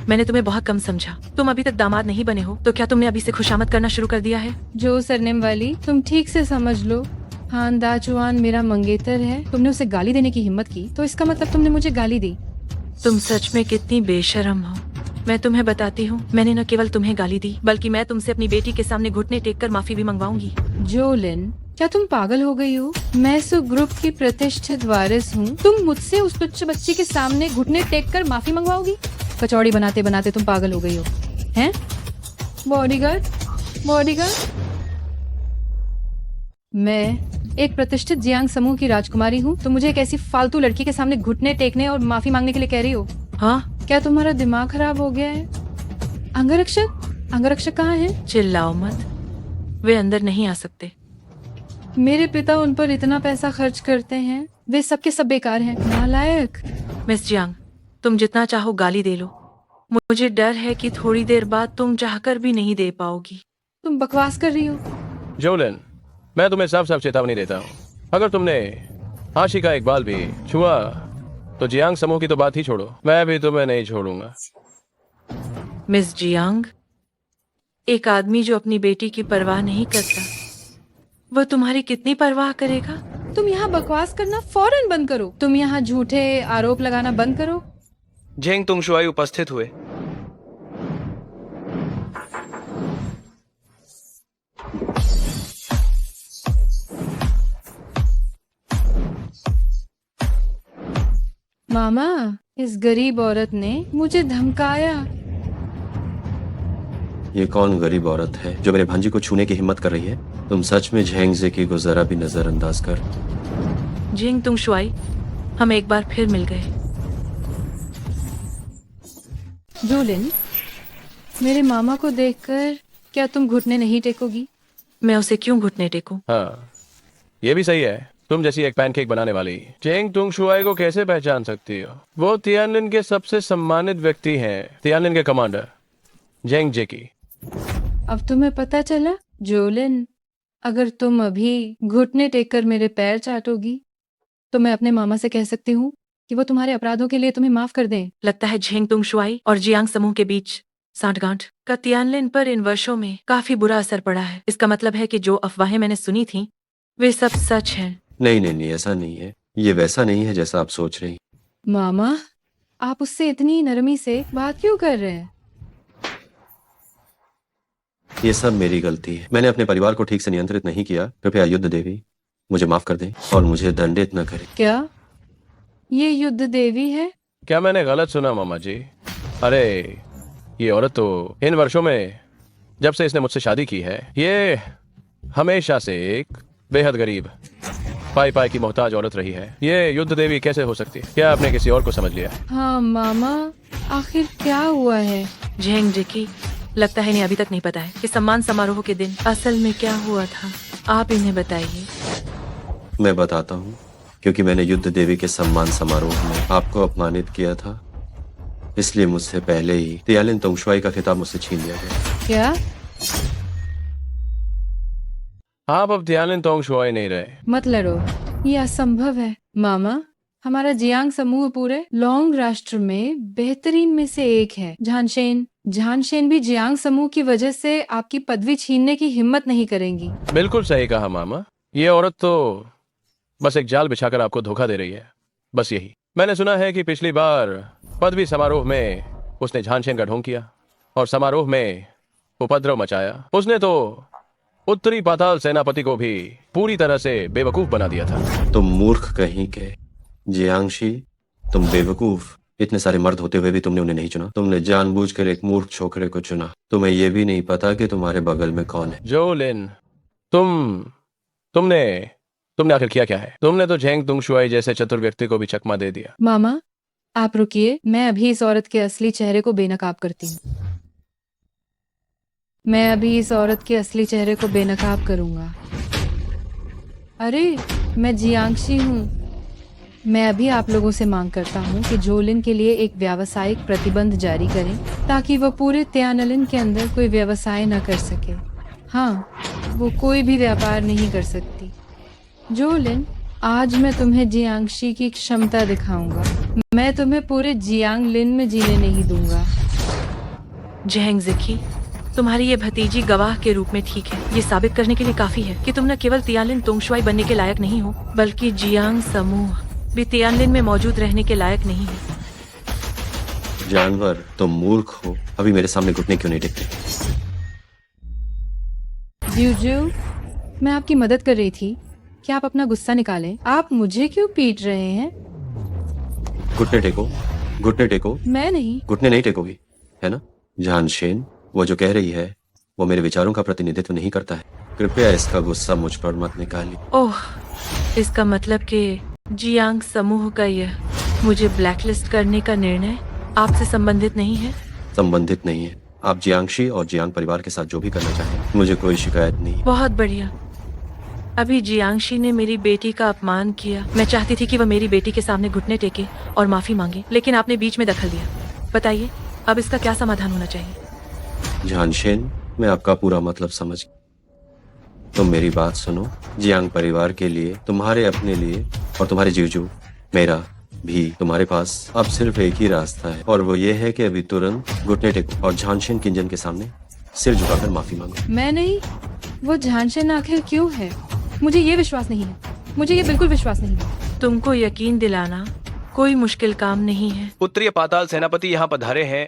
मैंने तुम्हें बहुत कम समझा। तुम अभी तक दामाद नहीं बने हो, तो क्या तुमने अभी से खुशामद करना शुरू कर दिया है? जो सरनेम वाली, तुम ठीक से समझ लो। हान दाचुआन मेरा मंगेतर है। तुमने उसे गाली देने की हिम्मत की तो इसका मतलब तुमने मुझे गाली दी। तुम सच में कितनी बेशरम हो। मैं तुम्हें बताती हूँ, मैंने न केवल तुम्हें गाली दी, बल्कि मैं तुमसे अपनी बेटी के सामने घुटने टेक कर माफी भी मंगवाऊंगी। जोलिन, क्या तुम पागल हो गई हो? मैं सु ग्रुप की प्रतिष्ठित वारिस हूँ। तुम मुझसे उस तुच्छ बच्ची के सामने घुटने टेक कर माफी मंगवाओगी? कचौड़ी बनाते बनाते तुम पागल हो गई हो, हैं? Bodyguard, bodyguard. मैं एक प्रतिष्ठित जियांग समूह की राजकुमारी हूँ, तो मुझे एक ऐसी फालतू लड़की के सामने घुटने टेकने और माफी मांगने के लिए कह रही हो? हाँ, क्या तुम्हारा दिमाग खराब हो गया है? अंगरक्षक, अंगरक्षक कहाँ है? चिल्लाओ मत, वे अंदर नहीं आ सकते। मेरे पिता उन पर इतना पैसा खर्च करते हैं, वे सबके सब बेकार हैं। नालायक। मिस जियांग, तुम जितना चाहो गाली दे लो, मुझे डर है कि थोड़ी देर बाद तुम चाहकर भी नहीं दे पाओगी। तुम बकवास कर रही हो। जोलिन, मैं तुम्हें साफ साफ चेतावनी देता हूँ, अगर तुमने आशी का एक बाल भी छुआ तो जियांग समूह की तो बात ही छोड़ो, मैं भी तुम्हें नहीं छोड़ूंगा। मिस जियांग, एक आदमी जो अपनी बेटी की परवाह नहीं करता, वो तुम्हारी कितनी परवाह करेगा? तुम यहाँ बकवास करना फौरन बंद करो। तुम यहाँ झूठे आरोप लगाना बंद करो। झेंग तुंगशुआई उपस्थित हुए। मामा, इस गरीब औरत ने मुझे धमकाया। ये कौन गरीब औरत है जो मेरे भांजी को छूने की हिम्मत कर रही है? तुम सच में झेंगजे को जरा भी नजरअंदाज कर। झेंग तुंगशुआई, हम एक बार फिर मिल गए। जोलिन, मेरे मामा को देखकर क्या तुम घुटने नहीं टेकोगी? मैं उसे क्यों घुटने टेकूं? हाँ, ये भी सही है। तुम जैसी एक पैनकेक बनाने वाली चेंग तुंग शुआई को कैसे पहचान सकती हो? वो तियानलिन के सबसे सम्मानित व्यक्ति हैं, तियानलिन के कमांडर जेंग जेकी। अब तुम्हें पता चला जोलिन, अगर तुम अभी घुटने टेककर मेरे पैर चाटोगी तो मैं अपने मामा से कह सकती हूँ कि वो तुम्हारे अपराधों के लिए तुम्हें माफ कर दें। लगता है झेंग तुंग शुआई और जियांग समूह के बीच सांठगांठ का तियानलिन पर इन वर्षों में काफी बुरा असर पड़ा है। इसका मतलब है कि जो अफवाहें मैंने सुनी थी वे सब सच हैं। नहीं नहीं नहीं, ऐसा नहीं है। ये वैसा नहीं है जैसा आप सोच रही। मामा, आप उससे इतनी नरमी से बात क्यों कर रहे हैं? ये सब मेरी गलती है। मैंने अपने परिवार को ठीक से नियंत्रित नहीं किया। कृपया युद्ध देवी मुझे माफ कर दें और मुझे दंडित न करें। क्या ये युद्ध देवी है? क्या मैंने गलत सुना मामा जी? अरे ये औरत तो इन वर्षों में जब से इसने मुझसे शादी की है, ये हमेशा से एक बेहद गरीब पाई पाई की मोहताज औरत रही है। ये युद्ध देवी कैसे हो सकती है? क्या आपने किसी और को समझ लिया? हाँ मामा, आखिर क्या हुआ है? झेंग जेकी, लगता है इन्हें अभी तक नहीं पता है कि सम्मान समारोह के दिन असल में क्या हुआ था। आप इन्हें बताइए। मैं बताता हूँ, क्योंकि मैंने युद्ध देवी के सम्मान समारोह में आपको अपमानित किया था, इसलिए मुझसे पहले ही तियानलिन तोंगशुआई का खिताब मुझसे छीन लिया गया। क्या? आप अब तियानलिन तोंग शुआई नहीं रहे। मत लड़ो, ये असंभव है। मामा, हमारा जियांग समूह पूरे लॉन्ग राष्ट्र में बेहतरीन में से एक है। झानशेन भी जियांग समूह की वजह से आपकी पदवी छीनने की हिम्मत नहीं करेंगी। बिल्कुल सही कहा मामा। ये औरत तो बस एक जाल बिछाकर आपको धोखा दे रही है, बस यही। मैंने सुना है कि पिछली बार पदवी समारोह में उसने झानशेन का ढोंग किया और समारोह में उपद्रव मचाया। उसने तो उत्तरी पाताल सेनापति को भी पूरी तरह से बेवकूफ बना दिया था। तुम मूर्ख कहीं के जियांगशी, तुम बेवकूफ। इतने सारे मर्द होते हुए भी तुमने उन्हें नहीं चुना। तुमने जानबूझकर एक मूर्ख छोकरे को चुना। तुम्हें यह भी नहीं पता कि तुम्हारे बगल में कौन है। जोलिन, तुमने आखिर किया क्या है? तुमने तो झेंग तुंग शुआई जैसे चतुर व्यक्ति को भी चकमा दे दिया। मामा, आप रुकिए, मैं अभी इस औरत के असली चेहरे को बेनकाब करती हूँ। मैं अभी इस औरत के असली चेहरे को बेनकाब करूंगा। अरे, मैं जियांगशी हूँ। मैं अभी आप लोगों से मांग करता हूँ कि जोलिन के लिए एक व्यावसायिक प्रतिबंध जारी करें ताकि वह पूरे तियानलिन के अंदर कोई व्यवसाय न कर सके। हाँ, वो कोई भी व्यापार नहीं कर सकती। जोलिन, आज मैं तुम्हें जियांगशी की क्षमता दिखाऊंगा। मैं तुम्हें पूरे जियांगलिन में जीने नहीं दूंगा। झेंग जेकी, तुम्हारी ये भतीजी गवाह के रूप में ठीक है। ये साबित करने के लिए काफी है कि तुम न केवल तियानलिन तोंगशुआई बनने के लायक नहीं हो, बल्कि जियांग समूह भी तियानलिन में मौजूद रहने के लायक नहीं है। जानवर, तुम मूर्ख हो। अभी मेरे सामने घुटने क्यों नहीं टेकते? जूजू, मैं आपकी मदद कर रही थी। क्या आप अपना गुस्सा निकालें? आप मुझे क्यों पीट रहे हैं? घुटने टेको, घुटने टेको। मैं नहीं। घुटने नहीं टेकोगी, है ना? झानशेन, वो जो कह रही है वो मेरे विचारों का प्रतिनिधित्व नहीं करता है। कृपया इसका गुस्सा मुझ पर मत निकालिए। ओह, इसका मतलब कि जियांग समूह का यह मुझे ब्लैकलिस्ट करने का निर्णय आपसे संबंधित नहीं है? संबंधित नहीं है। आप जियांगशी और जियांग परिवार के साथ जो भी करना चाहें, मुझे कोई शिकायत नहीं। बहुत बढ़िया। अभी जियांगशी ने मेरी बेटी का अपमान किया। मैं चाहती थी कि वह मेरी बेटी के सामने घुटने टेके और माफी मांगे, लेकिन आपने बीच में दखल दिया। बताइए, अब इसका क्या समाधान होना चाहिए? झानशेन, मैं आपका पूरा मतलब समझ। तुम मेरी बात सुनो। जियांग परिवार के लिए, तुम्हारे अपने लिए और तुम्हारे जीजू, मेरा भी, तुम्हारे पास अब सिर्फ एक ही रास्ता है, और वो ये है कि अभी तुरंत घुटने टेको और झानशेन किंजन के सामने सिर झुकाकर माफी मांगो। मैं नहीं। वो झानशेन आखिर क्यों है? मुझे ये विश्वास नहीं है। मुझे ये बिल्कुल विश्वास नहीं है। तुमको यकीन दिलाना कोई मुश्किल काम नहीं है। उत्तरीय पाताल सेनापति यहाँ पधारे हैं।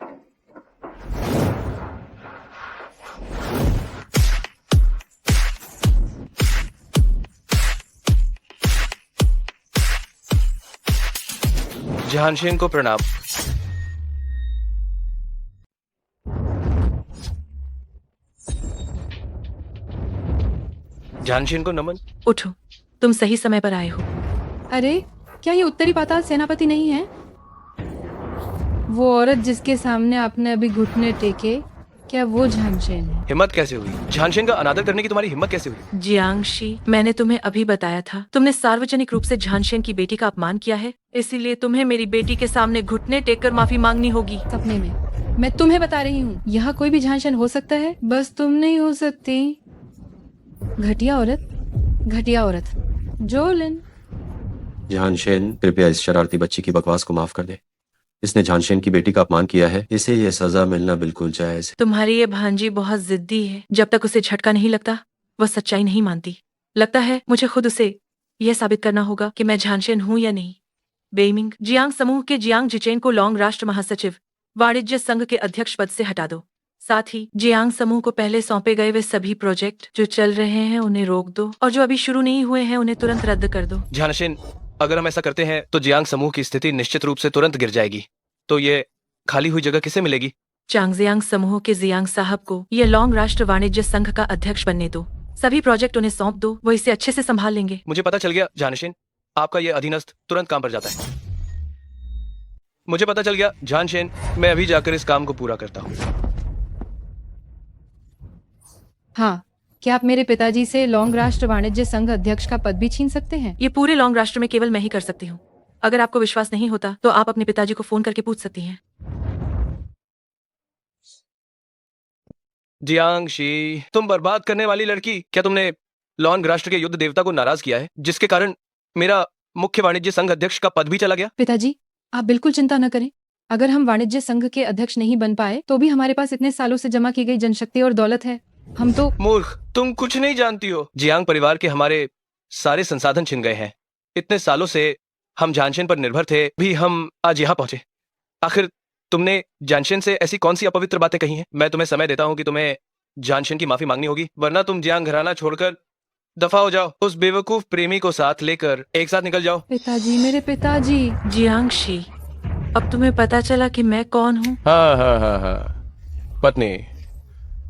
झानशेन को प्रणाम। झानशेन को नमन। उठो, तुम सही समय पर आए हो। अरे, क्या ये उत्तरी पाताल सेनापति नहीं है? वो औरत जिसके सामने आपने अभी घुटने टेके, क्या वो झानशेन है? हिम्मत कैसे हुई? झानशेन का अनादर करने की तुम्हारी हिम्मत कैसे हुई? जियांगशी, मैंने तुम्हें अभी बताया था, तुमने सार्वजनिक रूप से झानशेन की बेटी का अपमान किया है, इसीलिए तुम्हें मेरी बेटी के सामने घुटने टेक कर माफी मांगनी होगी। सपने में। मैं तुम्हें बता रही हूँ, यहाँ कोई भी झानशेन हो सकता है, बस तुम नहीं हो सकती। घटिया औरत, घटिया औरत। जोलिन। झानशेन, कृपया इस शरारती बच्ची की बकवास को माफ कर दे। इसने झानशेन की बेटी का अपमान किया है, इसे ये सजा मिलना बिल्कुल जायज है। तुम्हारी ये भांजी बहुत जिद्दी है, जब तक उसे झटका नहीं लगता वह सच्चाई नहीं मानती। लगता है मुझे खुद उसे यह साबित करना होगा कि मैं झानशेन हूँ या नहीं। बेइमिंग, जियांग समूह के जियांग जिचेन को लॉन्ग राष्ट्र महासचिव वाणिज्य संघ के अध्यक्ष पद से हटा दो। साथ ही जियांग समूह को पहले सौंपे गए वे सभी प्रोजेक्ट जो चल रहे हैं उन्हें रोक दो, और जो अभी शुरू नहीं हुए हैं उन्हें तुरंत रद्द कर दो। झानशेन, अगर हम ऐसा करते हैं तो जियांग समूह की स्थिति निश्चित रूप से तुरंत गिर जाएगी। तो ये खाली हुई जगह किसे मिलेगी? चांगजियांग समूह के जियांग साहब को ये लॉन्ग राष्ट्र वाणिज्य संघ का अध्यक्ष बनने दो। सभी प्रोजेक्ट उन्हें सौंप दो, वो इसे अच्छे से संभाल लेंगे। मुझे पता चल गया झानशेन, आपका ये अधीनस्थ तुरंत काम पर जाता है। मुझे पता चल गया झानशेन, मैं अभी जाकर इस काम को पूरा करता हूँ। हाँ, क्या आप मेरे पिताजी से लॉन्ग राष्ट्र वाणिज्य संघ अध्यक्ष का पद भी छीन सकते हैं? ये पूरे लॉन्ग राष्ट्र में केवल मैं ही कर सकती हूँ। अगर आपको विश्वास नहीं होता तो आप अपने पिताजी को फोन करके पूछ सकती हैं। जियांगशी, तुम बर्बाद करने वाली लड़की, क्या तुमने लॉन्ग राष्ट्र के युद्ध देवता को नाराज किया है, जिसके कारण मेरा मुख्य वाणिज्य संघ अध्यक्ष का पद भी चला गया? पिताजी, आप बिल्कुल चिंता न करें। अगर हम वाणिज्य संघ के अध्यक्ष नहीं बन पाए तो भी हमारे पास इतने सालों से जमा की गई जनशक्ति और दौलत है। हम तो मूर्ख, तुम कुछ नहीं जानती हो। जियांग परिवार के हमारे सारे संसाधन छिन गए हैं। इतने सालों से हम झानशेन पर निर्भर थे, भी हम आज यहाँ पहुंचे। आखिर तुमने झानशेन से ऐसी कौन सी अपवित्र बातें कही हैं? मैं तुम्हें समय देता हूँ कि तुम्हें झानशेन की माफी मांगनी होगी, वरना तुम जियांग घराना छोड़कर दफा हो जाओ। उस बेवकूफ प्रेमी को साथ लेकर एक साथ निकल जाओ। पिताजी, मेरे पिताजी। जियांगशी, अब तुम्हें पता चला कि मैं कौन हूँ? हाँ हाँ हाँ हाँ पत्नी,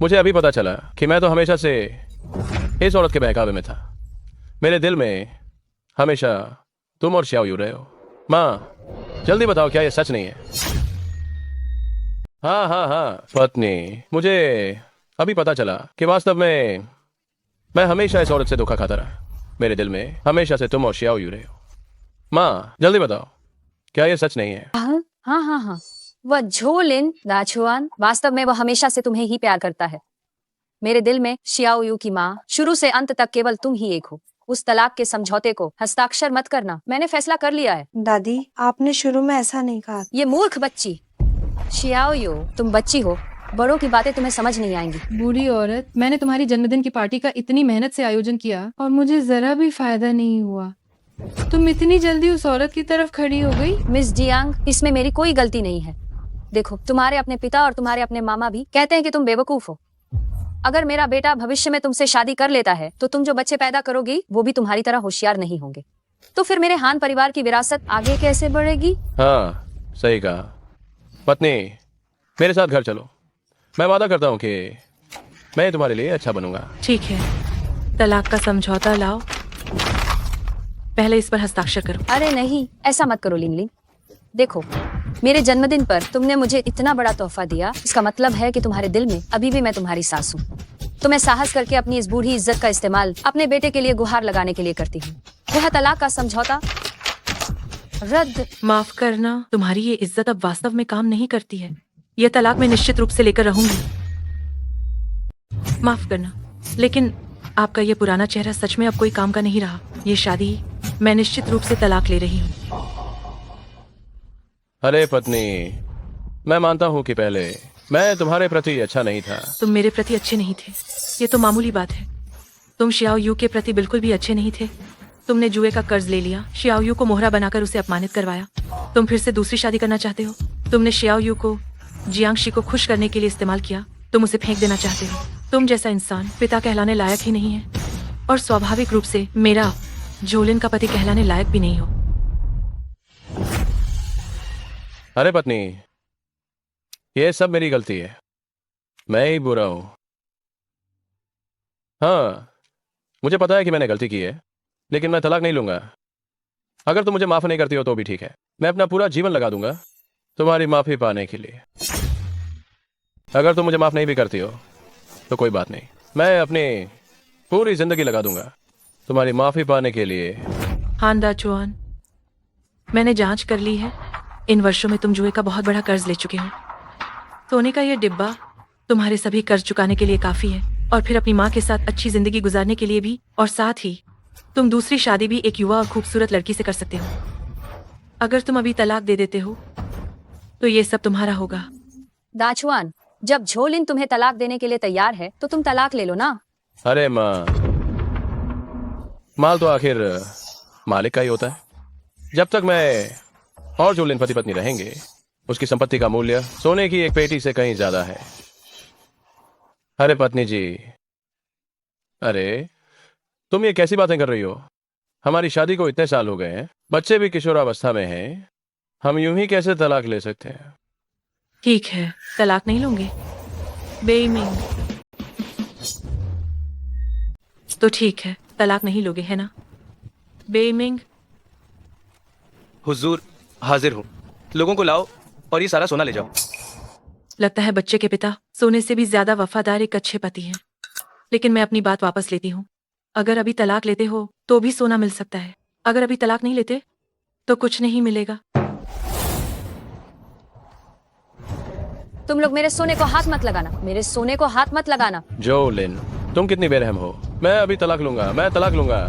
मुझे अभी पता चला कि मैं तो हमेशा से इस औरत के बहकावे में था। मेरे दिल में हमेशा तुम और श्याओ यू रहे हो। माँ, जल्दी बताओ, क्या ये सच नहीं है? हाँ हाँ हाँ पत्नी, मुझे अभी पता चला कि वास्तव में मैं हमेशा इस औरत से धोखा खाता रहा। मेरे दिल में हमेशा से तुम और श्याओ यू रहे हो। माँ, जल्दी बताओ, क्या ये सच नहीं है? हाँ हाँ हाँ, वह झोलिन दाचुआन, वास्तव में वह हमेशा से तुम्हें ही प्यार करता है। मेरे दिल में शियाओ यू की माँ, शुरू से अंत तक केवल तुम ही एक हो। उस तलाक के समझौते को हस्ताक्षर मत करना, मैंने फैसला कर लिया है। दादी, आपने शुरू में ऐसा नहीं कहा। ये मूर्ख बच्ची, शियाओ यू, तुम बच्ची हो, बड़ों की बातें तुम्हें समझ नहीं आएंगी। बूढ़ी औरत, मैंने तुम्हारी जन्मदिन की पार्टी का इतनी मेहनत से आयोजन किया और मुझे जरा भी फायदा नहीं हुआ। तुम इतनी जल्दी उस औरत की तरफ खड़ी हो गई। मिस जियांग, इसमें मेरी कोई गलती नहीं है। देखो, तुम्हारे अपने पिता और तुम्हारे अपने मामा भी कहते हैं कि तुम बेवकूफ हो। अगर मेरा बेटा भविष्य में तुमसे शादी कर लेता है तो तुम जो बच्चे पैदा करोगी वो भी तुम्हारी तरह होशियार नहीं होंगे। तो फिर मेरे हान परिवार की विरासत आगे कैसे बढ़ेगी? हाँ, सही कहा। पत्नी, मेरे साथ घर चलो। मैं वादा करता हूँ कि मैं तुम्हारे लिए अच्छा बनूंगा। ठीक है, तलाक का समझौता लाओ, पहले इस पर हस्ताक्षर करो। अरे नहीं, ऐसा मत करो लिंगलिंग। देखो, मेरे जन्मदिन पर तुमने मुझे इतना बड़ा तोहफा दिया, इसका मतलब है कि तुम्हारे दिल में अभी भी मैं तुम्हारी सास हूँ। तो मैं साहस करके अपनी इस बूढ़ी इज्जत का इस्तेमाल अपने बेटे के लिए गुहार लगाने के लिए करती हूँ। वह तलाक का समझौता रद्द। माफ करना, तुम्हारी ये इज्जत अब वास्तव में काम नहीं करती है। यह तलाक मैं निश्चित रूप से लेकर रहूंगी। माफ करना, लेकिन आपका ये पुराना चेहरा सच में अब कोई काम का नहीं रहा। ये शादी मैं निश्चित रूप से तलाक ले रही हूँ। अरे पत्नी, मैं मानता हूँ कि पहले मैं तुम्हारे प्रति अच्छा नहीं था। तुम मेरे प्रति अच्छे नहीं थे, ये तो मामूली बात है। तुम शियाओ यू के प्रति बिल्कुल भी अच्छे नहीं थे। तुमने जुए का कर्ज ले लिया, शियाओ यू को मोहरा बनाकर उसे अपमानित करवाया। तुम फिर से दूसरी शादी करना चाहते हो। तुमने शियाओ यू को जियांगशी को खुश करने के लिए इस्तेमाल किया। तुम उसे फेंक देना चाहते हो। तुम जैसा इंसान पिता कहलाने लायक ही नहीं है, और स्वाभाविक रूप से मेरा झोलिन का पति कहलाने लायक भी नहीं हो। अरे पत्नी, ये सब मेरी गलती है, मैं ही बुरा हूं। हाँ, मुझे पता है कि मैंने गलती की है, लेकिन मैं तलाक नहीं लूंगा। अगर तुम मुझे माफ नहीं करती हो तो भी ठीक है। मैं अपना पूरा जीवन लगा दूंगा तुम्हारी माफी पाने के लिए। अगर तुम मुझे माफ नहीं भी करती हो तो कोई बात नहीं, मैं अपनी पूरी जिंदगी लगा दूंगा तुम्हारी माफी पाने के लिए। हान दाचुआन, मैंने जांच कर ली है। इन वर्षों में तुम जुए का बहुत बड़ा कर्ज ले चुके हो। सोने का ये डिब्बा तुम्हारे सभी कर्ज चुकाने के लिए काफी है, और फिर अपनी माँ के साथ अच्छी जिंदगी गुजारने के लिए भी। और साथ ही तुम दूसरी शादी भी एक युवा और खूबसूरत लड़की से कर सकते हो। अगर तुम अभी तलाक दे देते हो तो ये सब तुम्हारा होगा। दाचुआन, जब झोलिन तुम्हें तलाक देने के लिए तैयार है तो तुम तलाक ले लो ना। अरे माँ, माल तो आखिर मालिक का ही होता है। जब तक मैं और जो पति पत्नी रहेंगे, उसकी संपत्ति का मूल्य सोने की एक पेटी से कहीं ज्यादा है। अरे पत्नी जी, अरे तुम ये कैसी बातें कर रही हो? हमारी शादी को इतने साल हो गए हैं, बच्चे भी किशोरावस्था में हैं, हम यूं ही कैसे तलाक ले सकते हैं? ठीक है, तलाक नहीं लोगे? बेईमिंग, तो ठीक है, तलाक नहीं लोगे, है ना? बेईमिंग, हुजूर हाजिर हूँ। लोगों को लाओ और ये सारा सोना ले जाओ। लगता है बच्चे के पिता सोने से भी ज्यादा वफादार एक अच्छे पति हैं। लेकिन मैं अपनी बात वापस लेती हूँ। अगर अभी तलाक लेते हो तो भी सोना मिल सकता है। अगर अभी तलाक नहीं लेते तो कुछ नहीं मिलेगा। तुम लोग मेरे सोने को हाथ मत लगाना, मेरे सोने को हाथ मत लगाना। जोलिन, तुम कितनी बेरहम हो। मैं अभी तलाक लूंगा, मैं तलाक लूंगा।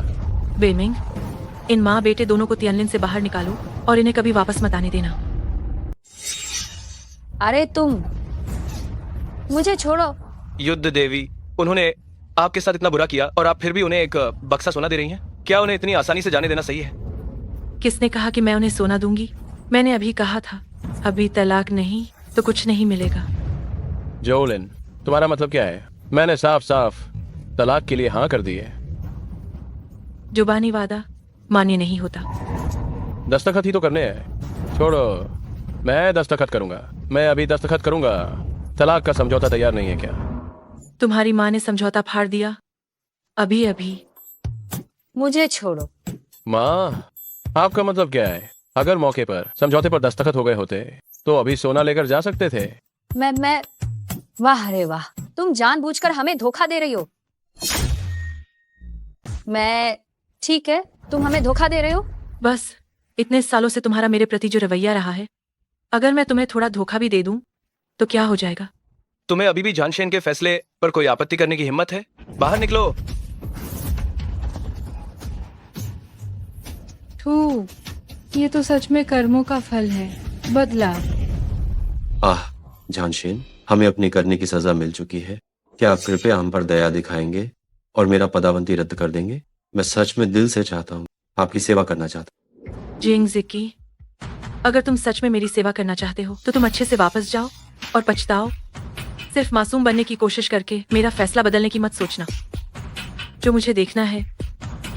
बेमिंग, इन माँ बेटे दोनों को तियानलिन से बाहर निकालो और इन्हें कभी वापस मत आने देना। अरे तुम मुझे छोड़ो। युद्ध देवी, उन्होंने आपके साथ इतना बुरा किया और आप फिर भी उन्हें एक बक्सा सोना दे रही हैं? क्या उन्हें इतनी आसानी से जाने देना सही है? किसने कहा कि मैं उन्हें सोना दूंगी? मैंने अभी कहा था, अभी तलाक नहीं तो कुछ नहीं मिलेगा। जोलिन, तुम्हारा मतलब क्या है? मैंने साफ साफ तलाक के लिए हाँ कर दी है। जुबानी वादा मान्य नहीं होता। दस्तखत ही तो करने हैं। छोड़ो, मैं दस्तखत करूंगा, मैं अभी दस्तखत करूंगा। तलाक का समझौता तैयार नहीं है क्या? तुम्हारी माँ ने समझौता फाड़ दिया अभी अभी। मुझे छोड़ो। माँ, आपका मतलब क्या है? अगर मौके पर समझौते पर दस्तखत हो गए होते तो अभी सोना लेकर जा सकते थे। मैं वाह रे वाह, तुम जानबूझकर हमें धोखा दे रही हो। मैं ठीक है, तुम हमें धोखा दे रहे हो। बस इतने सालों से तुम्हारा मेरे प्रति जो रवैया रहा है, अगर मैं तुम्हें थोड़ा धोखा भी दे दूं तो क्या हो जाएगा? तुम्हें अभी भी जानशेन के फैसले पर कोई आपत्ति करने की हिम्मत है? बाहर निकलो। थू, ये तो सच में कर्मों का फल है, बदला। आह जानशेन, हमें अपनी करने की सजा मिल चुकी है। क्या आप कृपया हम पर दया दिखाएंगे और मेरा पदावंती रद्द कर देंगे? मैं सच में दिल से चाहता हूँ, आपकी सेवा करना चाहता हूँ। जिंग जिकी, अगर तुम सच में मेरी सेवा करना चाहते हो तो तुम अच्छे से वापस जाओ और पछताओ। सिर्फ मासूम बनने की कोशिश करके मेरा फैसला बदलने की मत सोचना। जो मुझे देखना है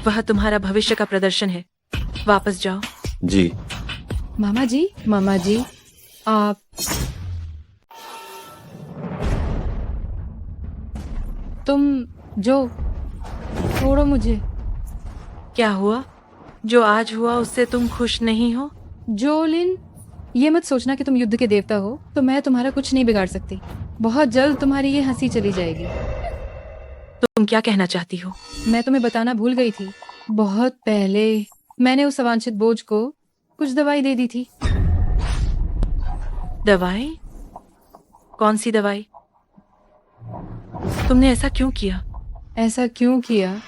वह तुम्हारा भविष्य का प्रदर्शन है। वापस जाओ। जी मामा जी, आप तुम जो छोड़ो मुझे। क्या हुआ? जो आज हुआ उससे तुम खुश नहीं हो? जोलिन, ये मत सोचना कि तुम युद्ध के देवता हो तो मैं तुम्हारा कुछ नहीं बिगाड़ सकती। बहुत जल्द तुम्हारी ये हंसी चली जाएगी। तो तुम क्या कहना चाहती हो? मैं तुम्हें बताना भूल गई थी। बहुत पहले मैंने उस अवांछित बोझ को कुछ दवाई दे दी थी। दवाई? कौन सी दवाई? तुमने ऐसा क्यों किया? ऐसा क्यों किया?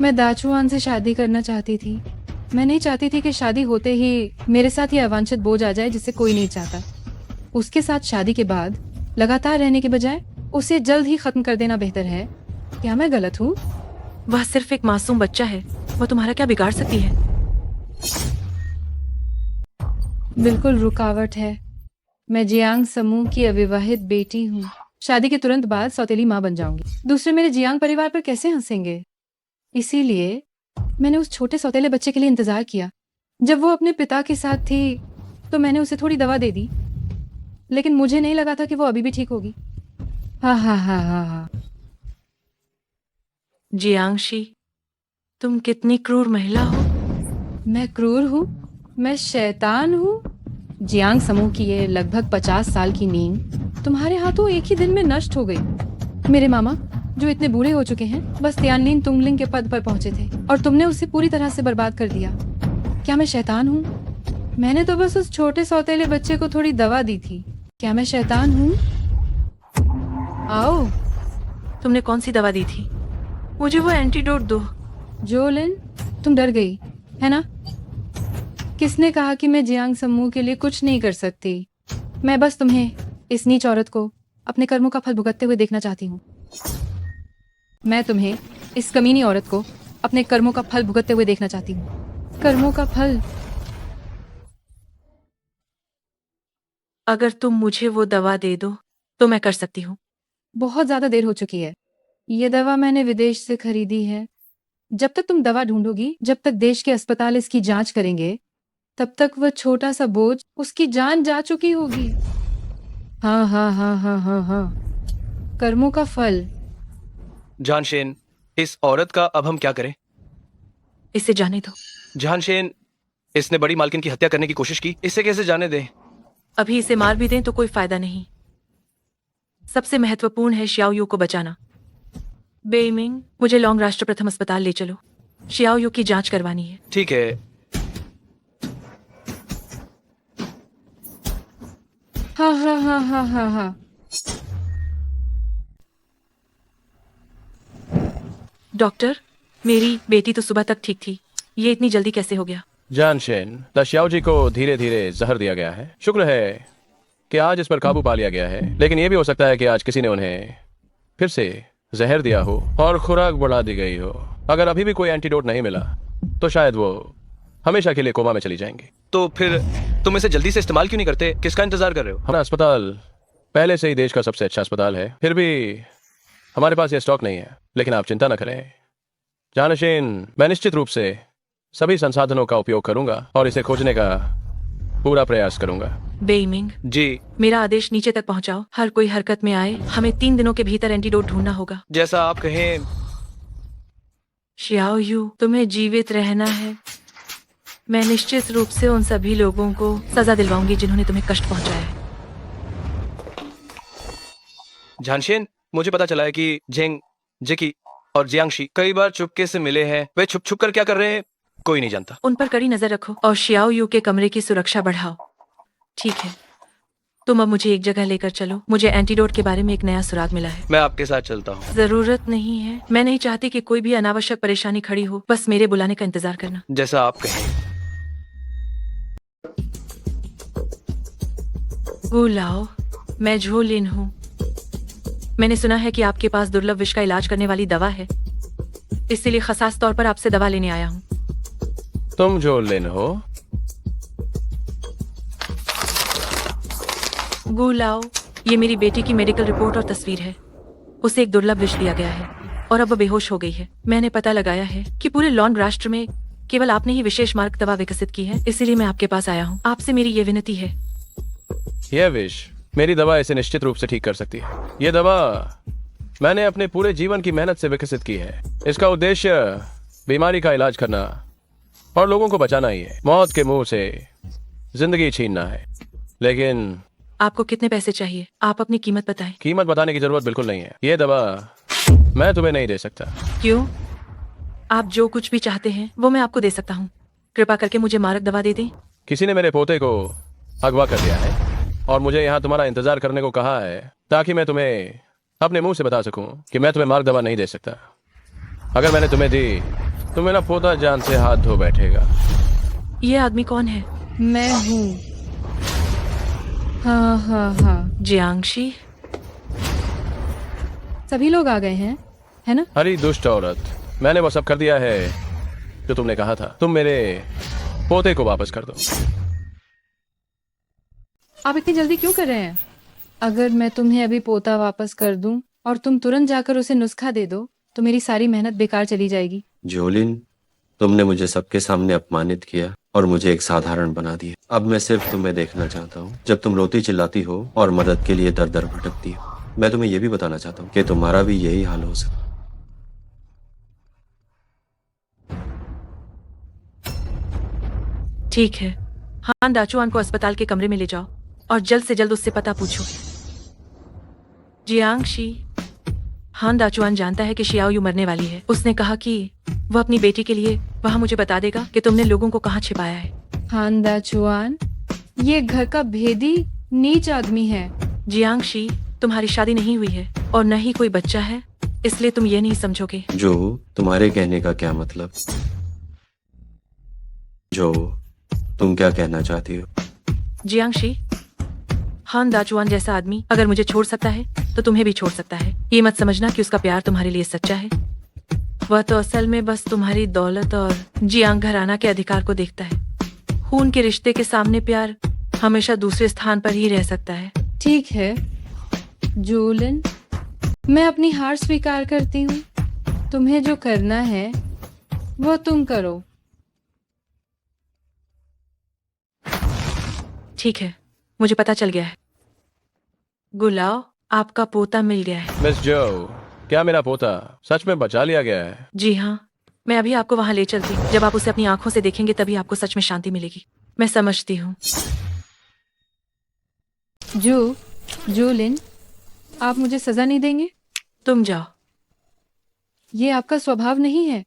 मैं दाचुआन से शादी करना चाहती थी। मैं नहीं चाहती थी कि शादी होते ही मेरे साथ ये अवांछित बोझ आ जाए जिसे कोई नहीं चाहता। उसके साथ शादी के बाद लगातार रहने के बजाय उसे जल्द ही खत्म कर देना बेहतर है। क्या मैं गलत हूँ? वह सिर्फ एक मासूम बच्चा है, वह तुम्हारा क्या बिगाड़ सकती है? बिल्कुल रुकावट है। मैं जियांग समूह की अविवाहित बेटी हूँ। शादी के तुरंत बाद सौतेली माँ बन जाऊंगी। दूसरे मेरे जियांग परिवार पर कैसे हंसेंगे? इसीलिए मैंने उस छोटे सौतेले बच्चे के लिए इंतजार किया। जब वो अपने पिता के साथ थी तो मैंने उसे थोड़ी दवा दे दी, लेकिन मुझे नहीं लगा था कि वो अभी भी ठीक होगी। हा। जियांगशी, तुम कितनी क्रूर महिला हो। मैं क्रूर हूँ? मैं शैतान हूँ? जियांग समूह की ये लगभग 50 साल की नींद तुम्हारे हाथों एक ही दिन में नष्ट हो गई। मेरे मामा जो इतने बूढ़े हो चुके हैं बस तियानलिन तुंगलिंग के पद पर पहुंचे थे और तुमने उसे पूरी तरह से बर्बाद कर दिया। क्या मैं शैतान हूँ? मैंने तो बस उस छोटे सौतेले बच्चे को थोड़ी दवा दी थी। क्या मैं शैतान हूँ? आओ। तुमने कौन सी दवा दी थी? मुझे वो एंटीडोट दो। जोलिन, तुम डर गई है ना? किसने कहा कि मैं जियांग समूह के लिए कुछ नहीं कर सकती? मैं बस तुम्हें, इस नीच औरत को, अपने कर्मों का फल भुगतते हुए देखना चाहती हूँ। मैं तुम्हें, इस कमीनी औरत को, अपने कर्मों का फल भुगतते हुए देखना चाहती हूँ। कर्मों का फल। अगर तुम मुझे वो दवा दे दो तो मैं कर सकती हूँ। बहुत ज्यादा देर हो चुकी है। ये दवा मैंने विदेश से खरीदी है। जब तक तुम दवा ढूंढोगी, जब तक देश के अस्पताल इसकी जांच करेंगे, तब तक वह छोटा सा बोझ, उसकी जान जा चुकी होगी। हाँ हाँ हाँ हाँ हाँ हाँ, कर्मों का फल। जानशेन, इस औरत का अब हम क्या करें? इसे जाने दो। जानशेन, इसने बड़ी मालकिन की हत्या करने की कोशिश की, इसे कैसे जाने दें? अभी इसे मार भी दें तो कोई फायदा नहीं। सबसे महत्वपूर्ण है शियाओ को बचाना। बेइमिंग, मुझे लॉन्ग राष्ट्र प्रथम अस्पताल ले चलो। शियाओ की जांच करवानी है। ठीक है। हाँ हाँ हाँ हाँ हाँ हाँ। डॉक्टर, मेरी बेटी तो सुबह तक ठीक थी, ये इतनी जल्दी कैसे हो गया? जानशेन, दशियाओ जी को धीरे धीरे जहर दिया गया है। शुक्र है कि आज इस पर काबू पा लिया गया है, लेकिन यह भी हो सकता है कि आज किसी ने उन्हें फिर से जहर दिया हो और खुराक बढ़ा दी गई हो। अगर अभी भी कोई एंटीडोट नहीं मिला तो शायद वो हमेशा के लिए कोमा में चली जाएंगी। तो फिर तुम इसे जल्दी से इस्तेमाल क्यों नहीं करते? किसका इंतजार कर रहे हो? हमारा अस्पताल पहले से ही देश का सबसे अच्छा अस्पताल है, फिर भी हमारे पास यह स्टॉक नहीं है। लेकिन आप चिंता न करें जानशेन, मैं निश्चित रूप से सभी संसाधनों का उपयोग करूंगा और इसे खोजने का पूरा प्रयास करूंगा। बेइमिंग जी। मेरा आदेश नीचे तक पहुंचाओ। हर कोई हरकत में आए। हमें 3 दिनों के भीतर एंटीडोट ढूंढना होगा। जैसा आप कहें। शियाओ यू, तुम्हें जीवित रहना है। मैं निश्चित रूप से उन सभी लोगों को सजा दिलवाऊंगी जिन्होंने तुम्हें कष्ट पहुंचाया है। जानशेन, मुझे पता चला है कि जेंग, जेकी और जियांगशी कई बार चुपके से मिले हैं। वे छुप छुप कर क्या कर रहे हैं कोई नहीं जानता। उन पर कड़ी नजर रखो और शियाओ यू के कमरे की सुरक्षा बढ़ाओ। ठीक है, तुम अब मुझे एक जगह लेकर चलो। मुझे एंटीडोट के बारे में एक नया सुराग मिला है। मैं आपके साथ चलता हूँ। जरूरत नहीं है। मैं नहीं चाहती कि कोई भी अनावश्यक परेशानी खड़ी हो। बस मेरे बुलाने का इंतजार करना। जैसा आप कहें। बुलाओ, मैं झोलिन हूँ। मैंने सुना है कि आपके पास दुर्लभ विष का इलाज करने वाली दवा है, इसीलिए खास तौर पर आपसे दवा लेने आया हूँ। तुम झोलिन हो? बुलाओ, ये मेरी बेटी की मेडिकल रिपोर्ट और तस्वीर है। उसे एक दुर्लभ विष दिया गया है और अब वो बेहोश हो गई है। मैंने पता लगाया है कि पूरे लॉन्ग राष्ट्र में केवल आपने ही विशेष मार्ग दवा विकसित की है, इसीलिए मैं आपके पास आया हूँ। आपसे मेरी ये विनती है। यह विष, मेरी दवा इसे निश्चित रूप से ठीक कर सकती है। यह दवा मैंने अपने पूरे जीवन की मेहनत से विकसित की है। इसका उद्देश्य बीमारी का इलाज करना और लोगों को बचाना ही है। मौत के मुंह से जिंदगी छीनना है। लेकिन आपको कितने पैसे चाहिए? आप अपनी कीमत बताएं। कीमत बताने की जरूरत बिल्कुल नहीं है। यह दवा मैं तुम्हें नहीं दे सकता। क्यों? आप जो कुछ भी चाहते हैं वो मैं आपको दे सकता हूँ। कृपा करके मुझे मारक दवा दे दें। किसी ने मेरे पोते को अगवा कर दिया है और मुझे यहाँ तुम्हारा इंतजार करने को कहा है ताकि मैं तुम्हें अपने मुंह से बता सकूं कि मैं तुम्हें मार्ग दवा नहीं दे सकता। अगर मैंने तुम्हें दी तो मेरा पोता जान से हाथ धो बैठेगा। ये आदमी कौन है? मैं हूँ। हाँ हाँ हाँ। जियांगशी, सभी लोग आ गए हैं, है ना? अरे दुष्ट औरत, मैंने वो सब कर दिया है जो तुमने कहा था। तुम मेरे पोते को वापस कर दो। आप इतनी जल्दी क्यों कर रहे हैं? अगर मैं तुम्हें अभी पोता वापस कर दूं और तुम तुरंत जाकर उसे नुस्खा दे दो तो मेरी सारी मेहनत बेकार चली जाएगी। जोलिन, तुमने मुझे सबके सामने अपमानित किया और मुझे एक साधारण बना दिया। अब मैं सिर्फ तुम्हें देखना चाहता हूँ जब तुम रोती चिल्लाती हो और मदद के लिए दर दर भटकती हो। मैं तुम्हें यह भी बताना चाहता हूँ कि तुम्हारा भी यही हाल हो सकता। ठीक है। हान दाचुआन को अस्पताल के कमरे में ले जाओ और जल्द से जल्द उससे पता पूछो। जियांगशी, हान दाचुआन जानता है कि शियाओ यू मरने वाली है। उसने कहा कि वह अपनी बेटी के लिए वहां मुझे बता देगा कि तुमने लोगों को कहाँ छिपाया है। हान दाचुआन ये घर का भेदी नीच आदमी है। जियांगशी, तुम्हारी शादी नहीं हुई है और न ही कोई बच्चा है, इसलिए तुम ये नहीं समझोगे। जो तुम्हारे कहने का क्या मतलब? जो तुम क्या कहना चाहती हो? जियांगशी, हान दाचुआन जैसा आदमी अगर मुझे छोड़ सकता है तो तुम्हें भी छोड़ सकता है। ये मत समझना कि उसका प्यार तुम्हारे लिए सच्चा है। वह तो असल में बस तुम्हारी दौलत और जियांग घराना के अधिकार को देखता है। खून के रिश्ते के सामने प्यार हमेशा दूसरे स्थान पर ही रह सकता है। ठीक है जूलिन, मैं अपनी हार स्वीकार करती हूँ। तुम्हें जो करना है वो तुम करो। ठीक है, मुझे पता चल गया है। गुलाव, आपका पोता मिल गया है। मिस जो, क्या मेरा पोता सच में बचा लिया गया है? जी हाँ, मैं अभी आपको वहां ले चलती हूँ। जब आप उसे अपनी आंखों से देखेंगे तभी आपको सच में शांति मिलेगी। मैं समझती हूँ। जूलिन, आप मुझे सजा नहीं देंगे? तुम जाओ। ये आपका स्वभाव नहीं है।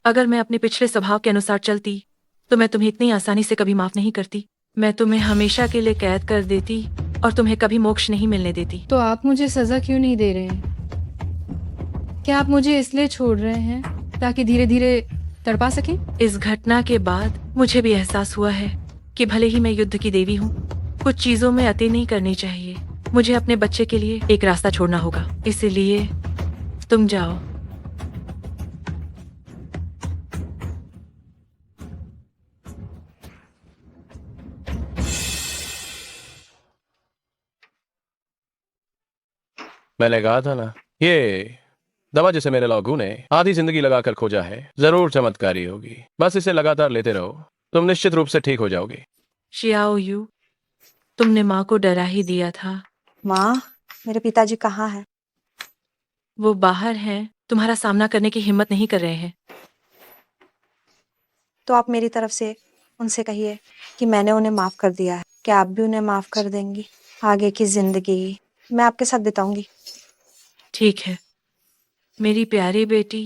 अगर मैं अपने पिछले स्वभाव के अनुसार चलती तो मैं तुम्हें इतनी आसानी से कभी माफ नहीं करती। मैं तुम्हें हमेशा के लिए कैद कर देती और तुम्हें कभी मोक्ष नहीं मिलने देती। तो आप मुझे सजा क्यों नहीं दे रहे हैं? क्या आप मुझे इसलिए छोड़ रहे हैं ताकि धीरे धीरे तड़पा सकें? इस घटना के बाद मुझे भी एहसास हुआ है कि भले ही मैं युद्ध की देवी हूँ, कुछ चीजों में अति नहीं करनी चाहिए। मुझे अपने बच्चे के लिए एक रास्ता छोड़ना होगा, इसलिए तुम जाओ। मैंने कहा था ना, ये दवा जिसे मेरे लौगू ने आधी जिंदगी लगाकर खोजा है जरूर चमत्कारी होगी। बस इसे लगातार लेते रहो, तुम निश्चित रूप से ठीक हो जाओगे। शियाओ यू, तुमने माँ को डरा ही दिया था। माँ, मेरे पिताजी कहाँ हैं? वो बाहर हैं, तुम्हारा सामना करने की हिम्मत नहीं कर रहे हैं। तो आप मेरी तरफ से उनसे कहिए कि मैंने उन्हें माफ कर दिया है। क्या आप भी उन्हें माफ कर देंगी? आगे की जिंदगी मैं आपके साथ बिताऊंगी। ठीक है मेरी प्यारी बेटी,